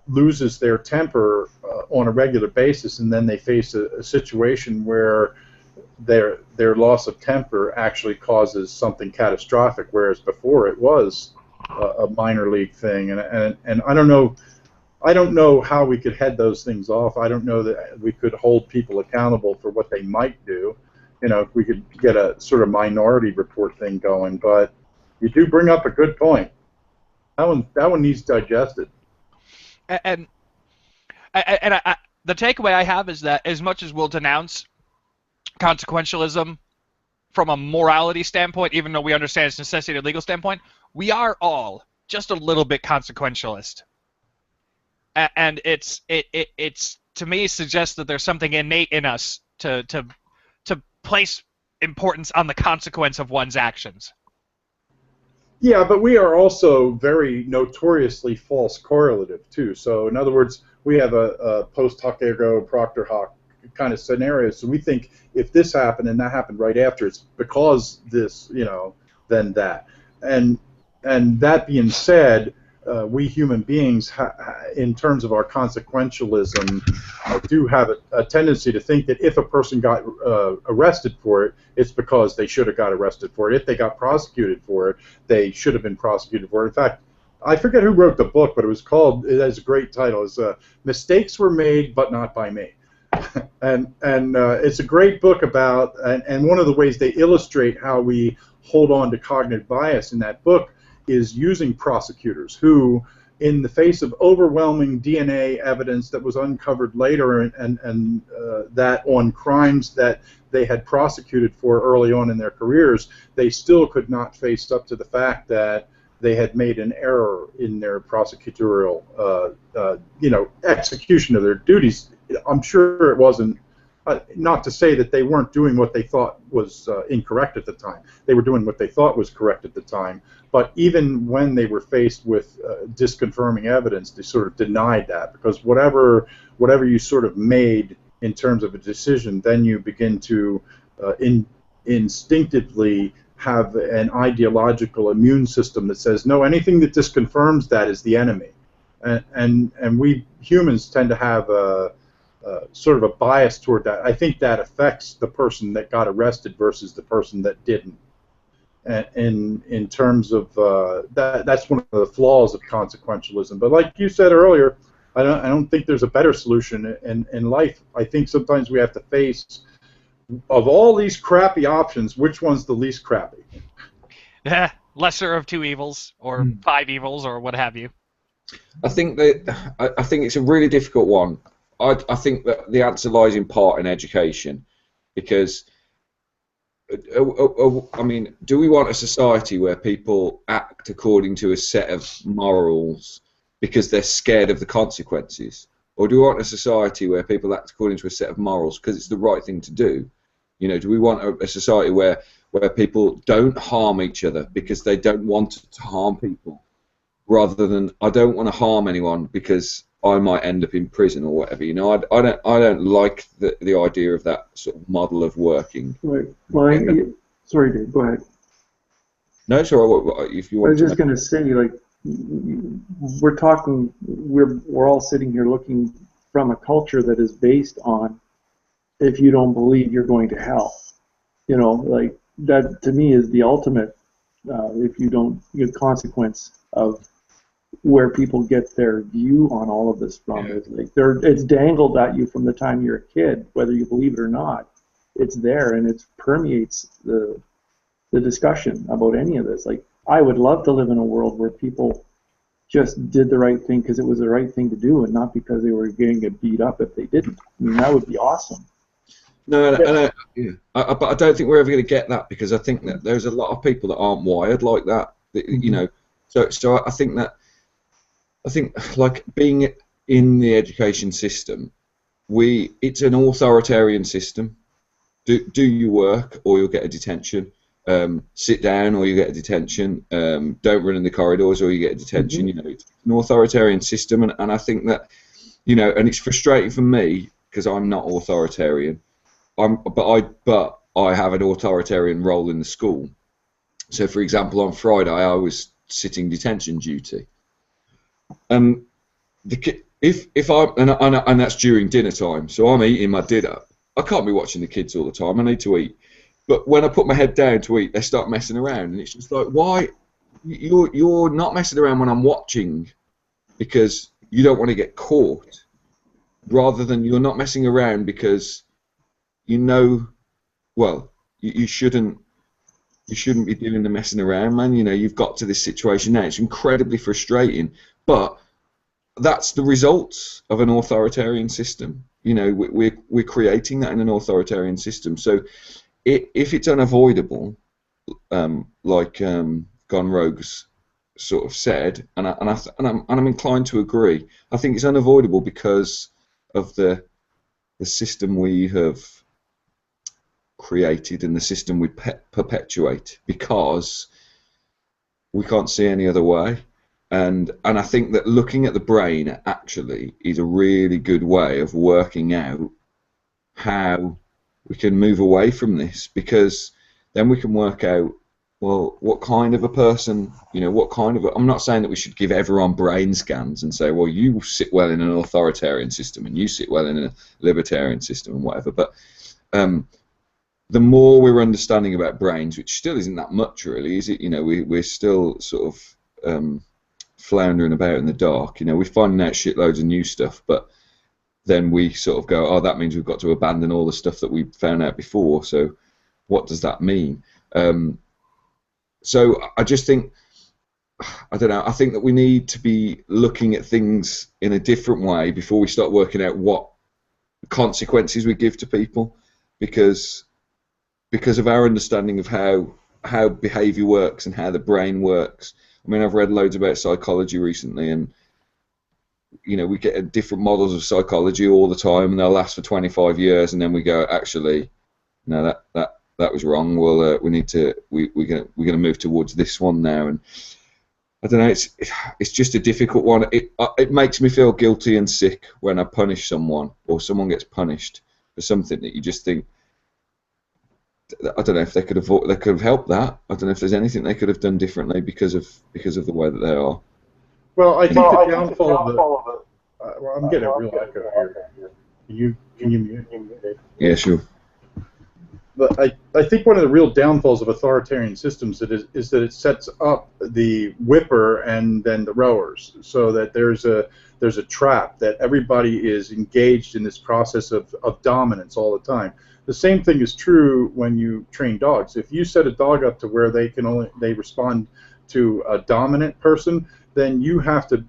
loses their temper on a regular basis, and then they face a situation where their loss of temper actually causes something catastrophic, whereas before it was a minor league thing. And I don't know how we could head those things off. I don't know that we could hold people accountable for what they might do. You know, if we could get a sort of minority report thing going. But you do bring up a good point. That one needs digested. And the takeaway I have is that as much as we'll denounce consequentialism from a morality standpoint, even though we understand its necessity at a legal standpoint, we are all just a little bit consequentialist. And it's to me suggests that there's something innate in us to place importance on the consequence of one's actions. Yeah, but we are also very notoriously false correlative too. So in other words, we have a post hoc ergo propter hoc kind of scenario. So we think if this happened and that happened right after, it's because this, you know, then that. And that being said, we human beings, in terms of our consequentialism, do have a tendency to think that if a person got arrested for it, it's because they should have got arrested for it. If they got prosecuted for it, they should have been prosecuted for it. In fact, I forget who wrote the book, but it has a great title. It's Mistakes Were Made, But Not By Me. and it's a great book about, and one of the ways they illustrate how we hold on to cognitive bias in that book is using prosecutors who, in the face of overwhelming DNA evidence that was uncovered later and that on crimes that they had prosecuted for early on in their careers, they still could not face up to the fact that they had made an error in their prosecutorial execution of their duties. I'm sure it wasn't, not to say that they weren't doing what they thought was incorrect at the time. They were doing what they thought was correct at the time. But even when they were faced with disconfirming evidence, they sort of denied that, because whatever you sort of made in terms of a decision, then you begin to instinctively have an ideological immune system that says, no, anything that disconfirms that is the enemy. And we humans tend to have sort of a bias toward that. I think that affects the person that got arrested versus the person that didn't. In terms of that's one of the flaws of consequentialism. But like you said earlier, I don't think there's a better solution in life. I think sometimes we have to face, of all these crappy options, which one's the least crappy? Yeah, lesser of two evils, or five evils, or what have you. I think it's a really difficult one. I think that the answer lies in part in education, because I mean, do we want a society where people act according to a set of morals because they're scared of the consequences, or do we want a society where people act according to a set of morals because it's the right thing to do? You know, do we want a society where people don't harm each other because they don't want to harm people, rather than I don't want to harm anyone because I might end up in prison or whatever? You know, I don't like the idea of that sort of model of working. Right. Well, sorry, Dave. Go ahead. No, it's all right. If you want. I was just going to say, like, we're all sitting here looking from a culture that is based on, if you don't believe, you're going to hell. You know, like, that to me is the ultimate, if you don't, consequence of where people get their view on all of this from. Yeah. It's dangled at you from the time you're a kid, whether you believe it or not. It's there, and it permeates the discussion about any of this. Like, I would love to live in a world where people just did the right thing because it was the right thing to do, and not because they were going to get beat up if they didn't. I mean, that would be awesome. No, but I don't think we're ever going to get that, because I think that there's a lot of people that aren't wired like that. You know, so I think like being in the education system, it's an authoritarian system. Do your work or you'll get a detention. Sit down or you get a detention. Don't run in the corridors or you get a detention. You know, it's an authoritarian system, and I think that, you know, and it's frustrating for me because I'm not authoritarian. But I have an authoritarian role in the school. So, for example, on Friday I was sitting detention duty. If I'm and that's during dinner time, so I'm eating my dinner. I can't be watching the kids all the time. I need to eat. But when I put my head down to eat, they start messing around, and it's just like, why? You're not messing around when I'm watching because you don't want to get caught, rather than you're not messing around because you know, well, you shouldn't be doing the messing around, man. You know, you've got to this situation now. It's incredibly frustrating, but that's the results of an authoritarian system. You know, we're creating that in an authoritarian system. So if it's unavoidable, like Gone Rogue's sort of said, and I'm inclined to agree. I think it's unavoidable because of the system we have created and the system we perpetuate, because we can't see any other way. And I think that looking at the brain actually is a really good way of working out how we can move away from this, because then we can work out, well, what kind of a person, you know, I'm not saying that we should give everyone brain scans and say, well, you sit well in an authoritarian system and you sit well in a libertarian system and whatever, but the more we're understanding about brains, which still isn't that much really, is it? You know, we're still sort of floundering about in the dark. You know, we're finding out shitloads of new stuff, but then we sort of go, oh, that means we've got to abandon all the stuff that we found out before. So what does that mean? So I just think, I don't know, I think that we need to be looking at things in a different way before we start working out what consequences we give to people, because of our understanding of how behaviour works and how the brain works. I mean, I've read loads about psychology recently, and you know, we get different models of psychology all the time, and they'll last for 25 years, and then we go, actually, no, that was wrong. Well, we're going to move towards this one now, and I don't know. It's just a difficult one. It makes me feel guilty and sick when I punish someone, or someone gets punished for something that you just think, I don't know if they could have helped that. I don't know if there's anything they could have done differently because of the way that they are. Well, I think the downfall of the. Well, I'm getting a real echo here. Can you mute? Yeah, sure. But I think one of the real downfalls of authoritarian systems is that it sets up the whipper and then the rowers, so that there's a trap that everybody is engaged in this process of dominance all the time. The same thing is true when you train dogs. If you set a dog up to where they respond to a dominant person, then you have to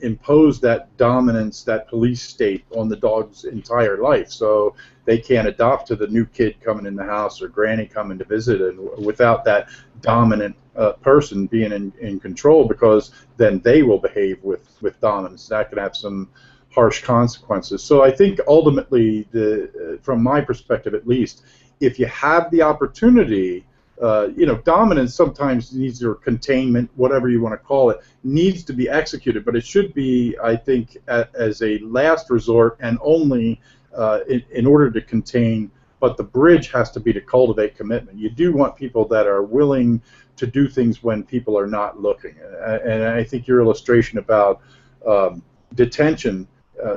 impose that dominance, that police state on the dog's entire life. So they can't adopt to the new kid coming in the house or granny coming to visit, and without that dominant person being in control, because then they will behave with dominance. That could have some harsh consequences. So I think ultimately, from my perspective at least, if you have the opportunity, you know, dominance sometimes needs, or containment, whatever you want to call it, needs to be executed, but it should be, I think, as a last resort and only in order to contain. But the bridge has to be to cultivate commitment. You do want people that are willing to do things when people are not looking. And I think your illustration about detention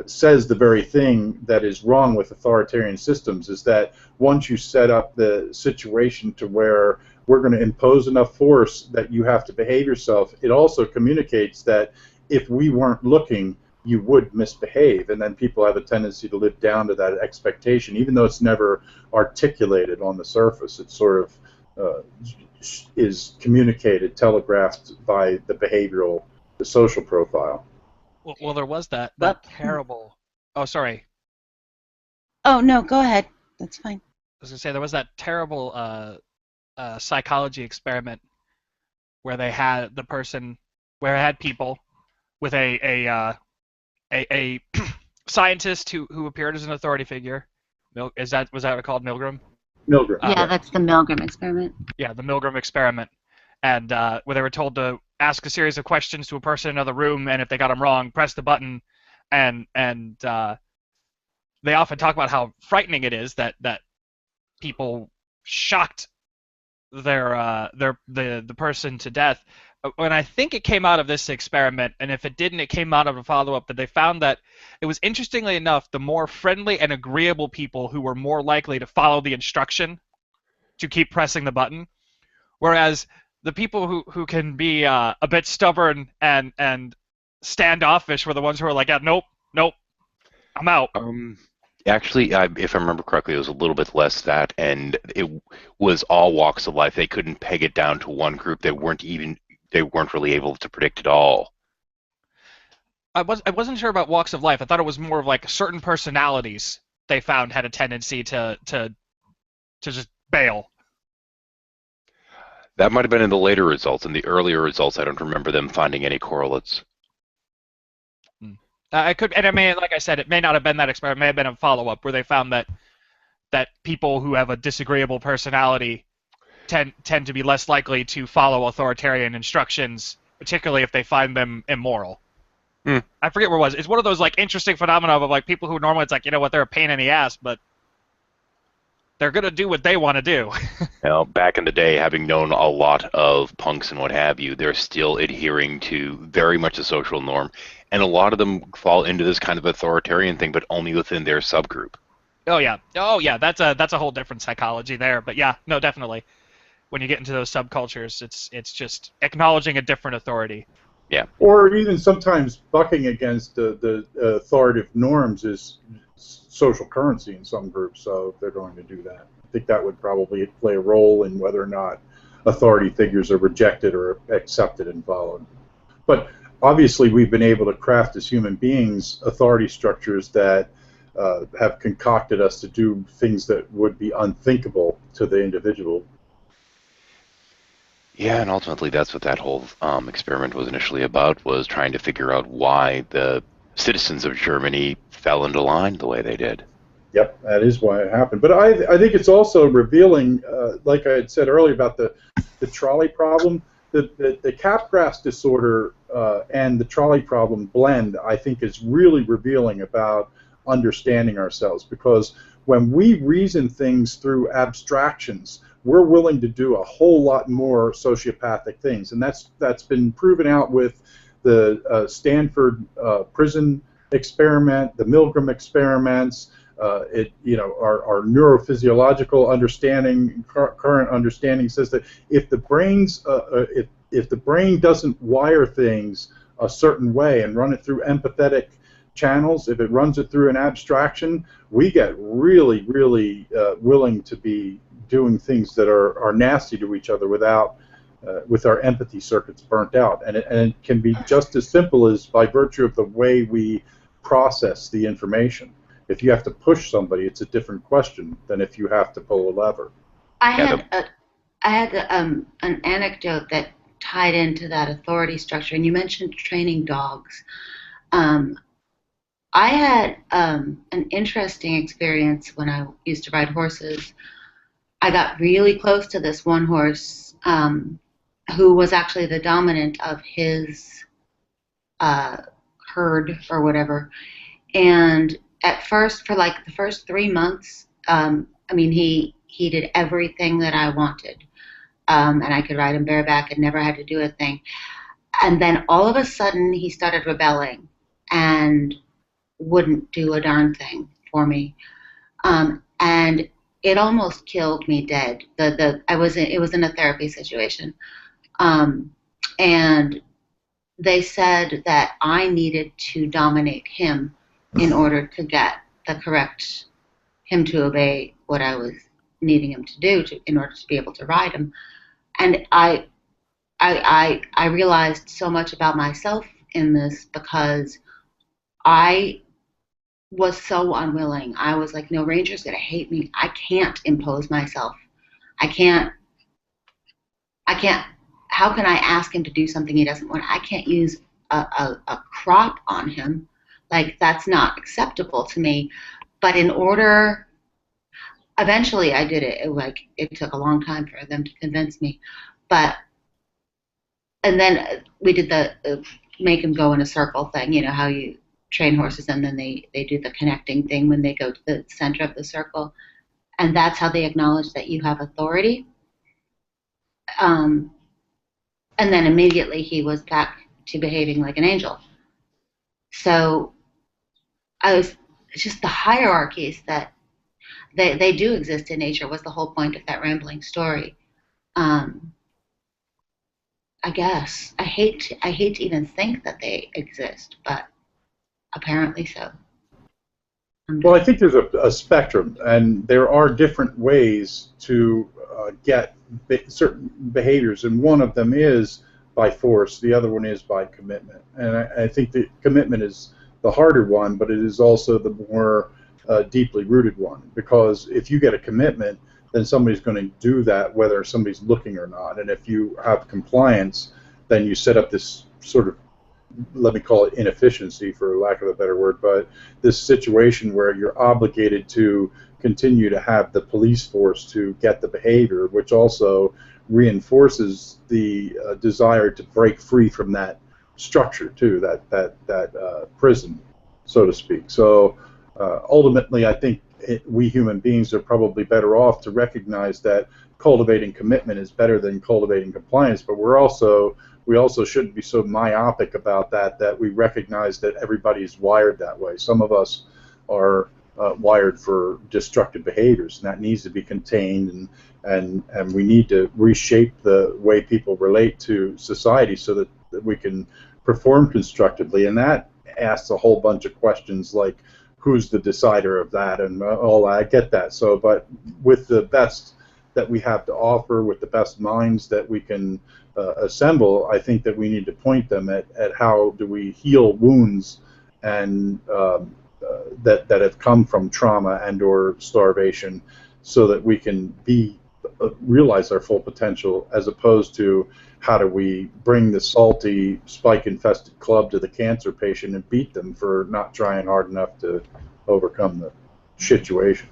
says the very thing that is wrong with authoritarian systems, is that once you set up the situation to where we're going to impose enough force that you have to behave yourself, it also communicates that if we weren't looking, you would misbehave, and then people have a tendency to live down to that expectation, even though it's never articulated on the surface. It sort of is communicated, telegraphed by the social profile. Well, there was that Well- terrible. Oh, sorry. Oh no, go ahead. That's fine. I was gonna say there was that terrible psychology experiment where they had where it had people with a scientist who appeared as an authority figure. Was that called Milgram? Milgram. Yeah, that's the Milgram experiment. Yeah, the Milgram experiment, and where they were told to ask a series of questions to a person in another room, and if they got them wrong, press the button, and they often talk about how frightening it is that people shocked the person to death. And I think it came out of this experiment, and if it didn't, it came out of a follow-up, that they found that it was, interestingly enough, the more friendly and agreeable people who were more likely to follow the instruction to keep pressing the button, whereas the people who can be a bit stubborn and standoffish were the ones who were like, yeah, nope, I'm out. Actually, if I remember correctly, it was a little bit less that, and it was all walks of life. They couldn't peg it down to one group. They weren't really able to predict it all. I wasn't sure about walks of life. I thought it was more of like certain personalities they found had a tendency to just bail. That might have been in the later results. In the earlier results, I don't remember them finding any correlates. I could, and I mean, like I said, it may not have been that experiment. It may have been a follow-up where they found that people who have a disagreeable personality tend to be less likely to follow authoritarian instructions, particularly if they find them immoral. I forget where it was. It's one of those like interesting phenomena of like people who normally it's like, you know what, they're a pain in the ass, but they're gonna do what they want to do. Now, back in the day, having known a lot of punks and what have you, they're still adhering to very much a social norm, and a lot of them fall into this kind of authoritarian thing, but only within their subgroup. Oh yeah, that's a whole different psychology there. But yeah, no, definitely. When you get into those subcultures, it's just acknowledging a different authority. Yeah. Or even sometimes bucking against the authoritative norms is social currency in some groups, so they're going to do that. I think that would probably play a role in whether or not authority figures are rejected or accepted and followed. But obviously we've been able to craft as human beings authority structures that have concocted us to do things that would be unthinkable to the individual. Yeah, and ultimately that's what that whole experiment was initially about, was trying to figure out why the citizens of Germany fell into line the way they did. Yep, that is why it happened. But I think it's also revealing, like I had said earlier about the trolley problem, the Capgras disorder and the trolley problem blend, I think, is really revealing about understanding ourselves, because when we reason things through abstractions, we're willing to do a whole lot more sociopathic things, and that's been proven out with the Stanford prison experiment, the Milgram experiments. Our neurophysiological understanding, current understanding says that if the brain doesn't wire things a certain way and run it through empathetic channels, if it runs it through an abstraction, we get really, really willing to be doing things that are nasty to each other without with our empathy circuits burnt out. And it can be just as simple as by virtue of the way we process the information. If you have to push somebody, it's a different question than if you have to pull a lever. I had an anecdote that tied into that authority structure, and you mentioned training dogs. I had an interesting experience when I used to ride horses. I got really close to this one horse who was actually the dominant of his herd or whatever. And at first, for like the first 3 months, he did everything that I wanted. And I could ride him bareback and never had to do a thing. And then all of a sudden, he started rebelling and wouldn't do a darn thing for me. And it almost killed me dead. It was in a therapy situation. And they said that I needed to dominate him in order to get him to obey what I was needing him to do in order to be able to ride him. And I realized so much about myself in this because I was so unwilling. I was like, no, Ranger's going to hate me. I can't impose myself. I can't, how can I ask him to do something he doesn't want? I can't use a crop on him. Like, that's not acceptable to me. But eventually I did it. It took a long time for them to convince me. And then we did the make him go in a circle thing, you know, how you train horses and then they do the connecting thing when they go to the center of the circle. And that's how they acknowledge that you have authority. And then immediately he was back to behaving like an angel. So it's just the hierarchies that they do exist in nature was the whole point of that rambling story. I guess I hate to even think that they exist, but apparently so. Well, I think there's a spectrum, and there are different ways to get certain behaviors, and one of them is by force, the other one is by commitment. And I think the commitment is the harder one, but it is also the more deeply rooted one, because if you get a commitment, then somebody's going to do that whether somebody's looking or not. And if you have compliance, then you set up this sort of, let me call it inefficiency for lack of a better word, but this situation where you're obligated to continue to have the police force to get the behavior, which also reinforces the desire to break free from that structure too, that prison, so to speak. So ultimately, I think we human beings are probably better off to recognize that cultivating commitment is better than cultivating compliance, but we also shouldn't be so myopic about that we recognize that everybody's wired that way. Some of us are wired for destructive behaviors, and that needs to be contained, and we need to reshape the way people relate to society so that we can perform constructively. And that asks a whole bunch of questions like, who's the decider of that, and all I get that. So, but with the best that we have to offer, with the best minds that we can assemble, I think that we need to point them at how do we heal wounds and that have come from trauma and or starvation, so that we can realize our full potential, as opposed to how do we bring the salty, spike-infested club to the cancer patient and beat them for not trying hard enough to overcome the situation.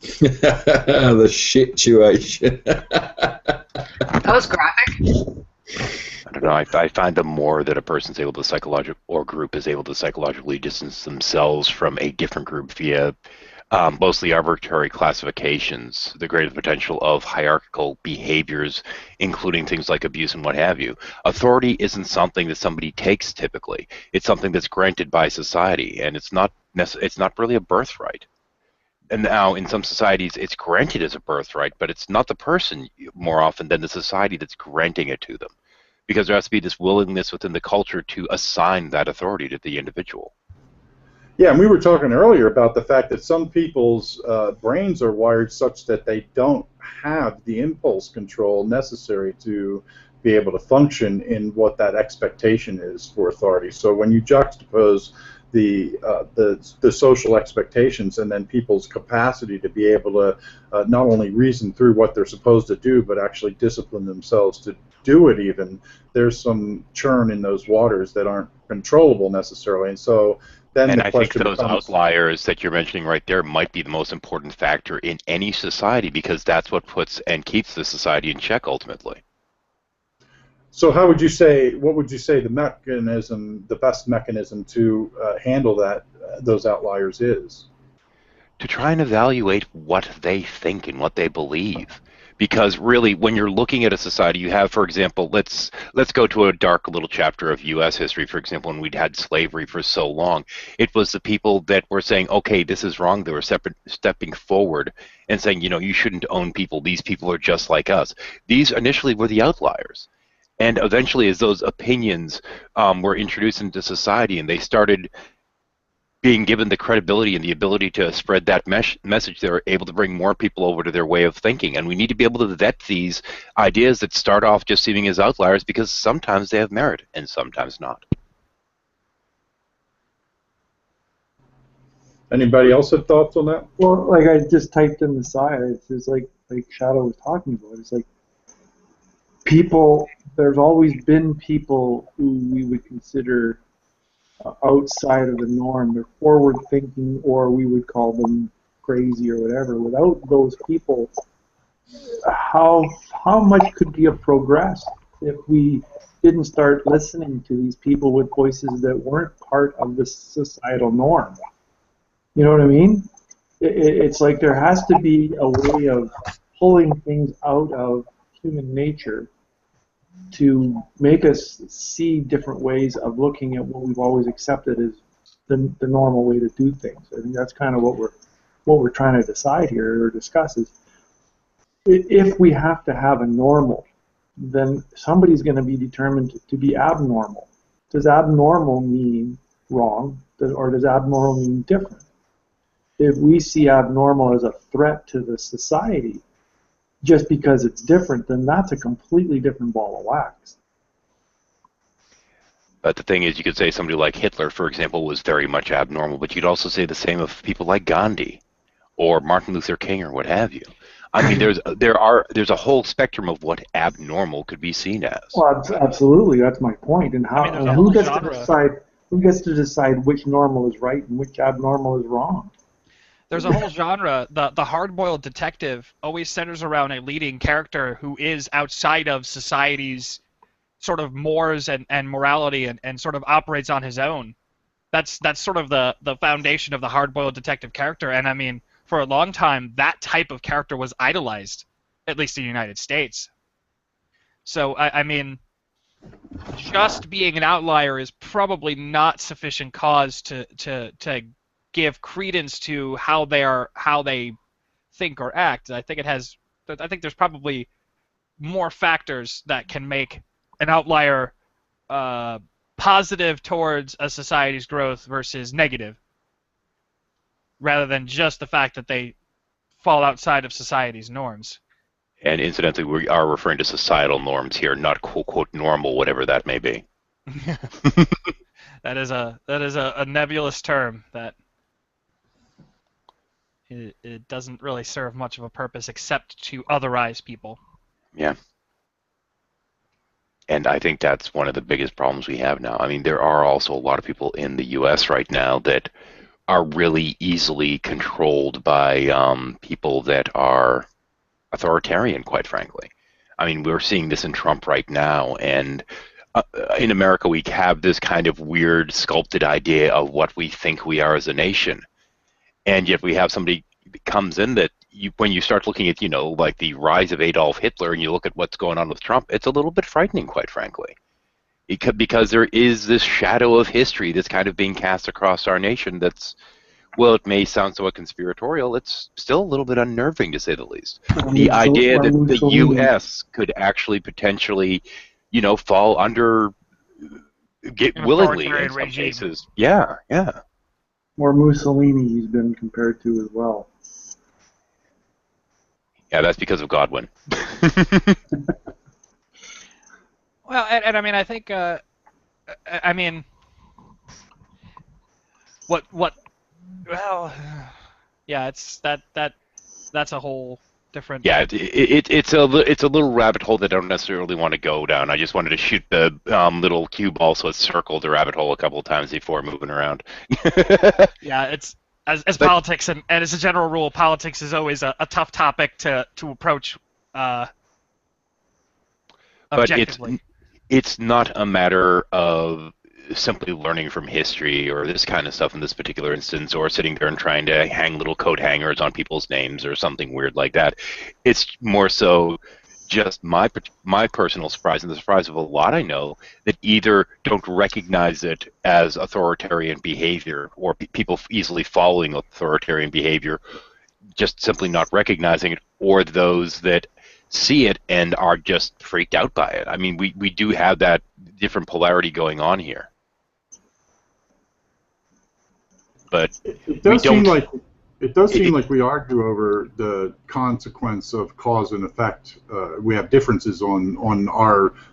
The situation. That was graphic. I don't know. I find the more that a person's able to or group is able to psychologically distance themselves from a different group via mostly arbitrary classifications, the greater the potential of hierarchical behaviors, including things like abuse and what have you. Authority isn't something that somebody takes typically. It's something that's granted by society, and it's not really a birthright. And now, in some societies, it's granted as a birthright, but it's not the person more often than the society that's granting it to them, because there has to be this willingness within the culture to assign that authority to the individual. Yeah, and we were talking earlier about the fact that some people's brains are wired such that they don't have the impulse control necessary to be able to function in what that expectation is for authority. So when you juxtapose the social expectations and then people's capacity to be able to not only reason through what they're supposed to do, but actually discipline themselves to do it even, there's some churn in those waters that aren't controllable necessarily. And so then and the I think question those becomes, outliers that you're mentioning right there might be the most important factor in any society, because that's what puts and keeps the society in check ultimately. so what would you say the best mechanism to handle those outliers is? To try and evaluate what they think and what they believe. Because really, when you're looking at a society, you have, for example, let's go to a dark little chapter of U.S. history, for example, when we'd had slavery for so long. It was the people that were saying, okay, this is wrong. They were stepping forward and saying, you shouldn't own people. These people are just like us. These initially were the outliers. And eventually, as those opinions were introduced into society and they started being given the credibility and the ability to spread that message, they're able to bring more people over to their way of thinking. And we need to be able to vet these ideas that start off just seeming as outliers, because sometimes they have merit and sometimes not. Anybody else have thoughts on that? Well, like I just typed in the side, it's just like Shadow was talking about. It's like people. There's always been people who we would consider outside of the norm. They're forward thinking, or we would call them crazy or whatever. Without those people, how much could we have progressed if we didn't start listening to these people with voices that weren't part of the societal norm? You know what I mean? It's like there has to be a way of pulling things out of human nature to make us see different ways of looking at what we've always accepted as the normal way to do things. I think that's kind of what we're trying to decide here or discuss is if we have to have a normal, then somebody's going to be determined to be abnormal. Does abnormal mean wrong, or does abnormal mean different? If we see abnormal as a threat to the society, just because it's different, then that's a completely different ball of wax. But the thing is, you could say somebody like Hitler, for example, was very much abnormal, but you'd also say the same of people like Gandhi or Martin Luther King or what have you. I mean, there's a whole spectrum of what abnormal could be seen as. Well, absolutely, that's my point. And how I mean, who gets to decide which normal is right and which abnormal is wrong? There's a whole genre. The hard-boiled detective always centers around a leading character who is outside of society's sort of mores and morality and sort of operates on his own. That's sort of the foundation of the hard-boiled detective character. And I mean, for a long time, that type of character was idolized, at least in the United States. So I mean, just being an outlier is probably not sufficient cause to give credence to how they think or act. I think there's probably more factors that can make an outlier positive towards a society's growth versus negative, rather than just the fact that they fall outside of society's norms. And incidentally, we are referring to societal norms here, not quote, quote normal, whatever that may be. That is a nebulous term that it doesn't really serve much of a purpose except to otherize people. Yeah. And I think that's one of the biggest problems we have now. I mean, there are also a lot of people in the U.S. right now that are really easily controlled by people that are authoritarian, quite frankly. I mean, we're seeing this in Trump right now, and in America we have this kind of weird sculpted idea of what we think we are as a nation. And yet we have somebody that comes in that when you start looking at, like the rise of Adolf Hitler and you look at what's going on with Trump, it's a little bit frightening, quite frankly. Because there is this shadow of history that's kind of being cast across our nation that's, well, it may sound somewhat conspiratorial, it's still a little bit unnerving, to say the least. The idea that the U.S. could actually potentially, fall under, willingly in some cases. Yeah, yeah. Or Mussolini he's been compared to as well. Yeah, that's because of Godwin. Well, and I mean, I think, well, yeah, that's a whole different. Yeah, it's a little rabbit hole that I don't necessarily want to go down. I just wanted to shoot the little cue ball so it circled the rabbit hole a couple of times before moving around. Yeah, it's as politics and as a general rule, politics is always a tough topic to approach objectively. But it's not a matter of simply learning from history or this kind of stuff in this particular instance, or sitting there and trying to hang little coat hangers on people's names or something weird like that. It's more so just my personal surprise and the surprise of a lot I know that either don't recognize it as authoritarian behavior or people easily following authoritarian behavior, just simply not recognizing it, or those that see it and are just freaked out by it. I mean, we do have that different polarity going on here. But It we does seem don't. like we argue over the consequence of cause and effect. We have differences on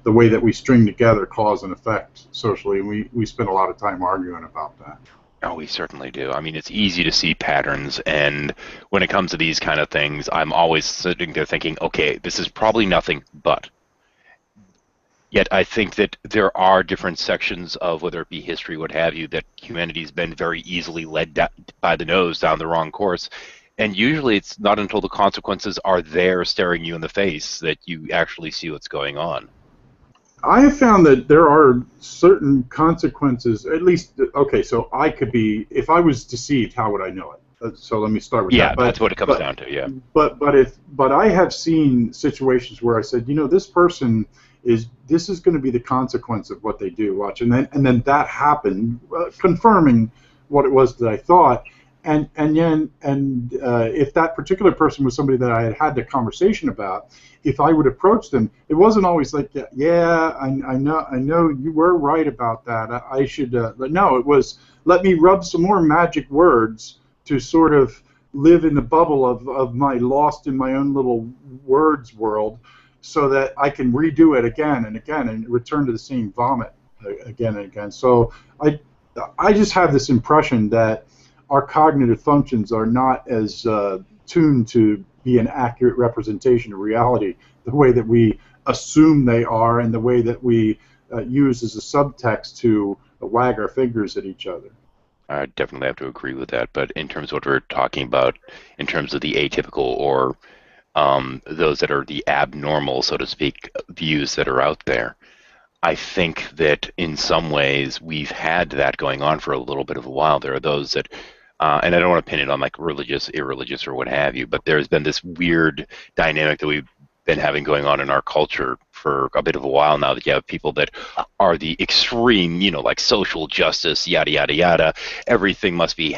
the way that we string together cause and effect socially, and we spend a lot of time arguing about that. Oh, we certainly do. I mean, it's easy to see patterns, and when it comes to these kind of things, I'm always sitting there thinking, okay, this is probably nothing but. Yet I think that there are different sections of, whether it be history, what have you, that humanity's been very easily led by the nose down the wrong course. And usually it's not until the consequences are there staring you in the face that you actually see what's going on. I have found that there are certain consequences, at least, okay, so I could be, if I was deceived, how would I know it? So let me start with that. Yeah, that's what it comes down to, yeah. But I have seen situations where I said, this person this is going to be the consequence of what they do. Watch, and then that happened, confirming what it was that I thought. And if that particular person was somebody that I had had the conversation about, if I would approach them, it wasn't always like, yeah, I know you were right about that. I should. No, it was, let me rub some more magic words to sort of live in the bubble of my lost in my own little words world, so that I can redo it again and again and return to the same vomit again and again. So I just have this impression that our cognitive functions are not as tuned to be an accurate representation of reality the way that we assume they are, and the way that we use as a subtext to wag our fingers at each other. I definitely have to agree with that. But in terms of what we're talking about, in terms of the atypical or those that are the abnormal, so to speak, views that are out there, I think that in some ways we've had that going on for a little bit of a while. There are those that, and I don't want to pin it on like religious, irreligious, or what have you, but there's been this weird dynamic that we've been having going on in our culture for a bit of a while now, that you have people that are the extreme, like social justice, yada, yada, yada. Everything must be,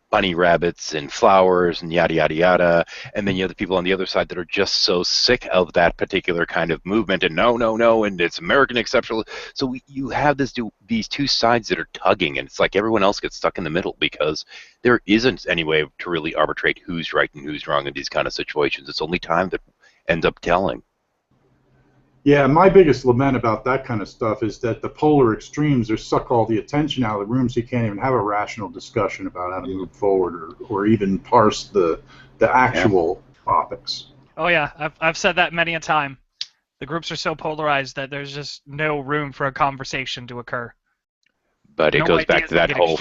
bunny rabbits and flowers and yada, yada, yada. And then you have the people on the other side that are just so sick of that particular kind of movement, and no, and it's American exceptional. So you have these two sides that are tugging, and it's like everyone else gets stuck in the middle, because there isn't any way to really arbitrate who's right and who's wrong in these kind of situations. It's only time that ends up telling. Yeah, my biggest lament about that kind of stuff is that the polar extremes suck all the attention out of the room, so you can't even have a rational discussion about how to move forward or even parse the actual topics. Oh yeah, I've said that many a time. The groups are so polarized that there's just no room for a conversation to occur. But it goes back to that whole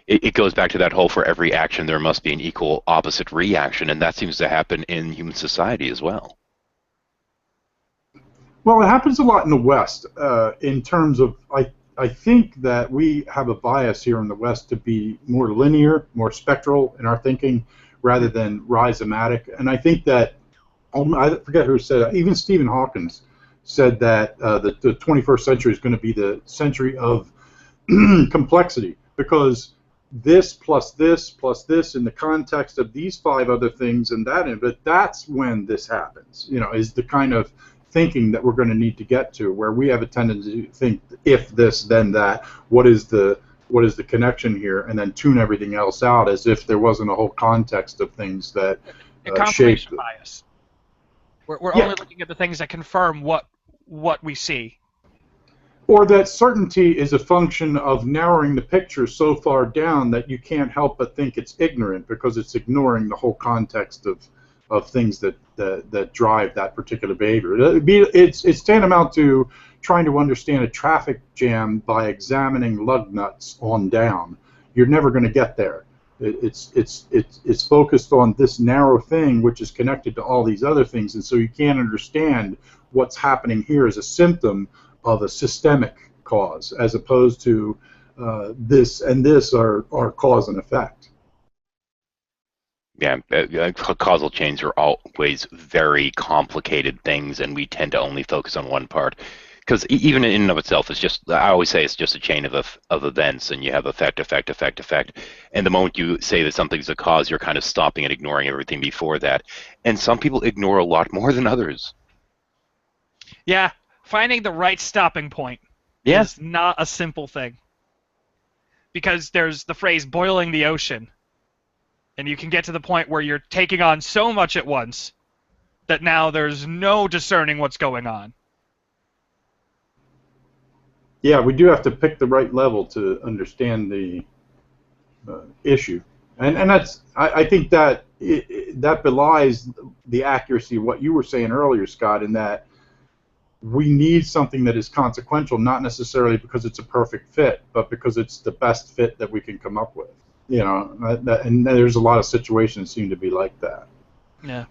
it goes back to that whole, for every action there must be an equal opposite reaction, and that seems to happen in human society as well. Well, it happens a lot in the West in terms of, I think that we have a bias here in the West to be more linear, more spectral in our thinking, rather than rhizomatic. And I think that, I forget who said it, even Stephen Hawking said that the 21st century is going to be the century of complexity, because this plus this plus this in the context of these 5 other things and that, but that's when this happens, is the kind of thinking that we're going to need to get to, where we have a tendency to think, if this, then that, what is the connection here, and then tune everything else out as if there wasn't a whole context of things that shape it. Bias. We're only looking at the things that confirm what we see. Or that certainty is a function of narrowing the picture so far down that you can't help but think it's ignorant, because it's ignoring the whole context of things that drive that particular behavior. It's tantamount to trying to understand a traffic jam by examining lug nuts on down. You're never going to get there. It's focused on this narrow thing, which is connected to all these other things, and so you can't understand what's happening here as a symptom of a systemic cause, as opposed to this and this are cause and effect. Yeah, causal chains are always very complicated things, and we tend to only focus on one part. because even in and of itself, it's just, I always say it's just a chain of events, and you have effect, effect, effect, effect. And the moment you say that something's a cause, you're kind of stopping and ignoring everything before that. And some people ignore a lot more than others. Yeah, finding the right stopping point Yeah. is not a simple thing. Because there's the phrase boiling the ocean. And you can get to the point where you're taking on so much at once that now there's no discerning what's going on. Yeah, we do have to pick the right level to understand the issue, and that's I think that that belies the accuracy of what you were saying earlier, Scott, in that we need something that is consequential, not necessarily because it's a perfect fit, but because it's the best fit that we can come up with. You know, and there's a lot of situations seem to be like that. Yeah.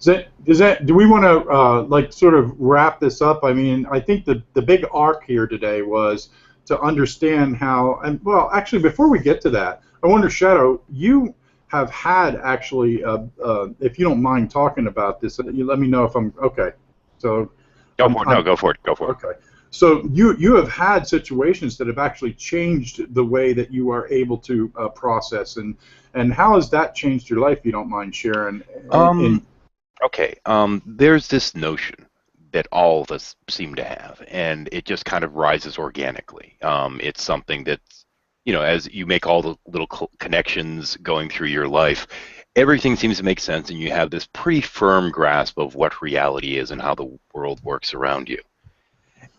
Do we want to like sort of wrap this up? I mean, I think the big arc here today was to understand how, and well, actually, before we get to that, I wonder, Shadow, you have had actually, if you don't mind talking about this, you let me know if I'm okay. So Go for it. No, go for it. Go for it. okay. So you have had situations that have actually changed the way that you are able to process, and how has that changed your life? If you don't mind sharing. Okay. There's this notion that all of us seem to have, and it just kind of rises organically. It's something that, as you make all the little connections going through your life, everything seems to make sense, and you have this pretty firm grasp of what reality is and how the world works around you.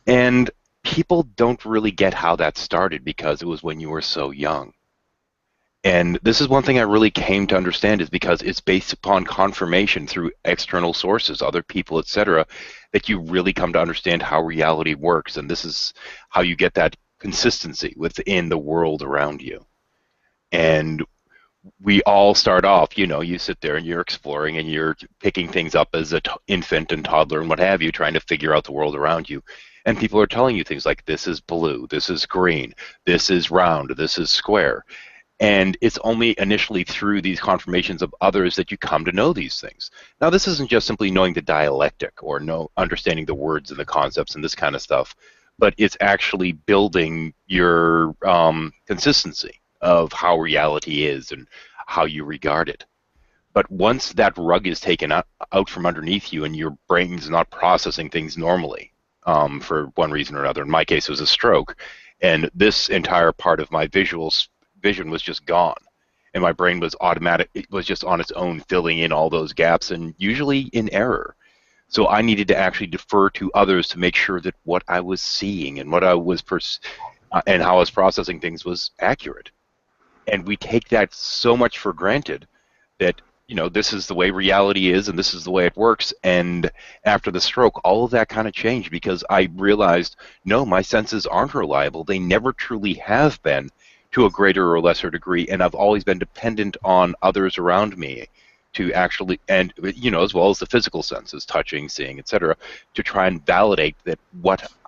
And people don't really get how that started because it was when you were so young. And this is one thing I really came to understand, is because it's based upon confirmation through external sources, other people, etc., that you really come to understand how reality works. And this is how you get that consistency within the world around you. And we all start off, you sit there and you're exploring and you're picking things up as an infant and toddler and what have you, trying to figure out the world around you. And people are telling you things like, this is blue, this is green, this is round, this is square. And it's only initially through these confirmations of others that you come to know these things. Now, this isn't just simply knowing the dialectic or understanding the words and the concepts and this kind of stuff, but it's actually building your consistency of how reality is and how you regard it. But once that rug is taken out from underneath you and your brain's not processing things normally for one reason or another, in my case it was a stroke, and this entire part of my vision was just gone, and my brain was it was just on its own filling in all those gaps, and usually in error. So I needed to actually defer to others to make sure that what I was seeing and what I was and how I was processing things was accurate. And we take that so much for granted that, this is the way reality is and this is the way it works. And after the stroke, all of that kind of changed because I realized, no, my senses aren't reliable. They never truly have been, to a greater or lesser degree, and I've always been dependent on others around me to actually, and as well as the physical senses, touching, seeing, etc., to try and validate that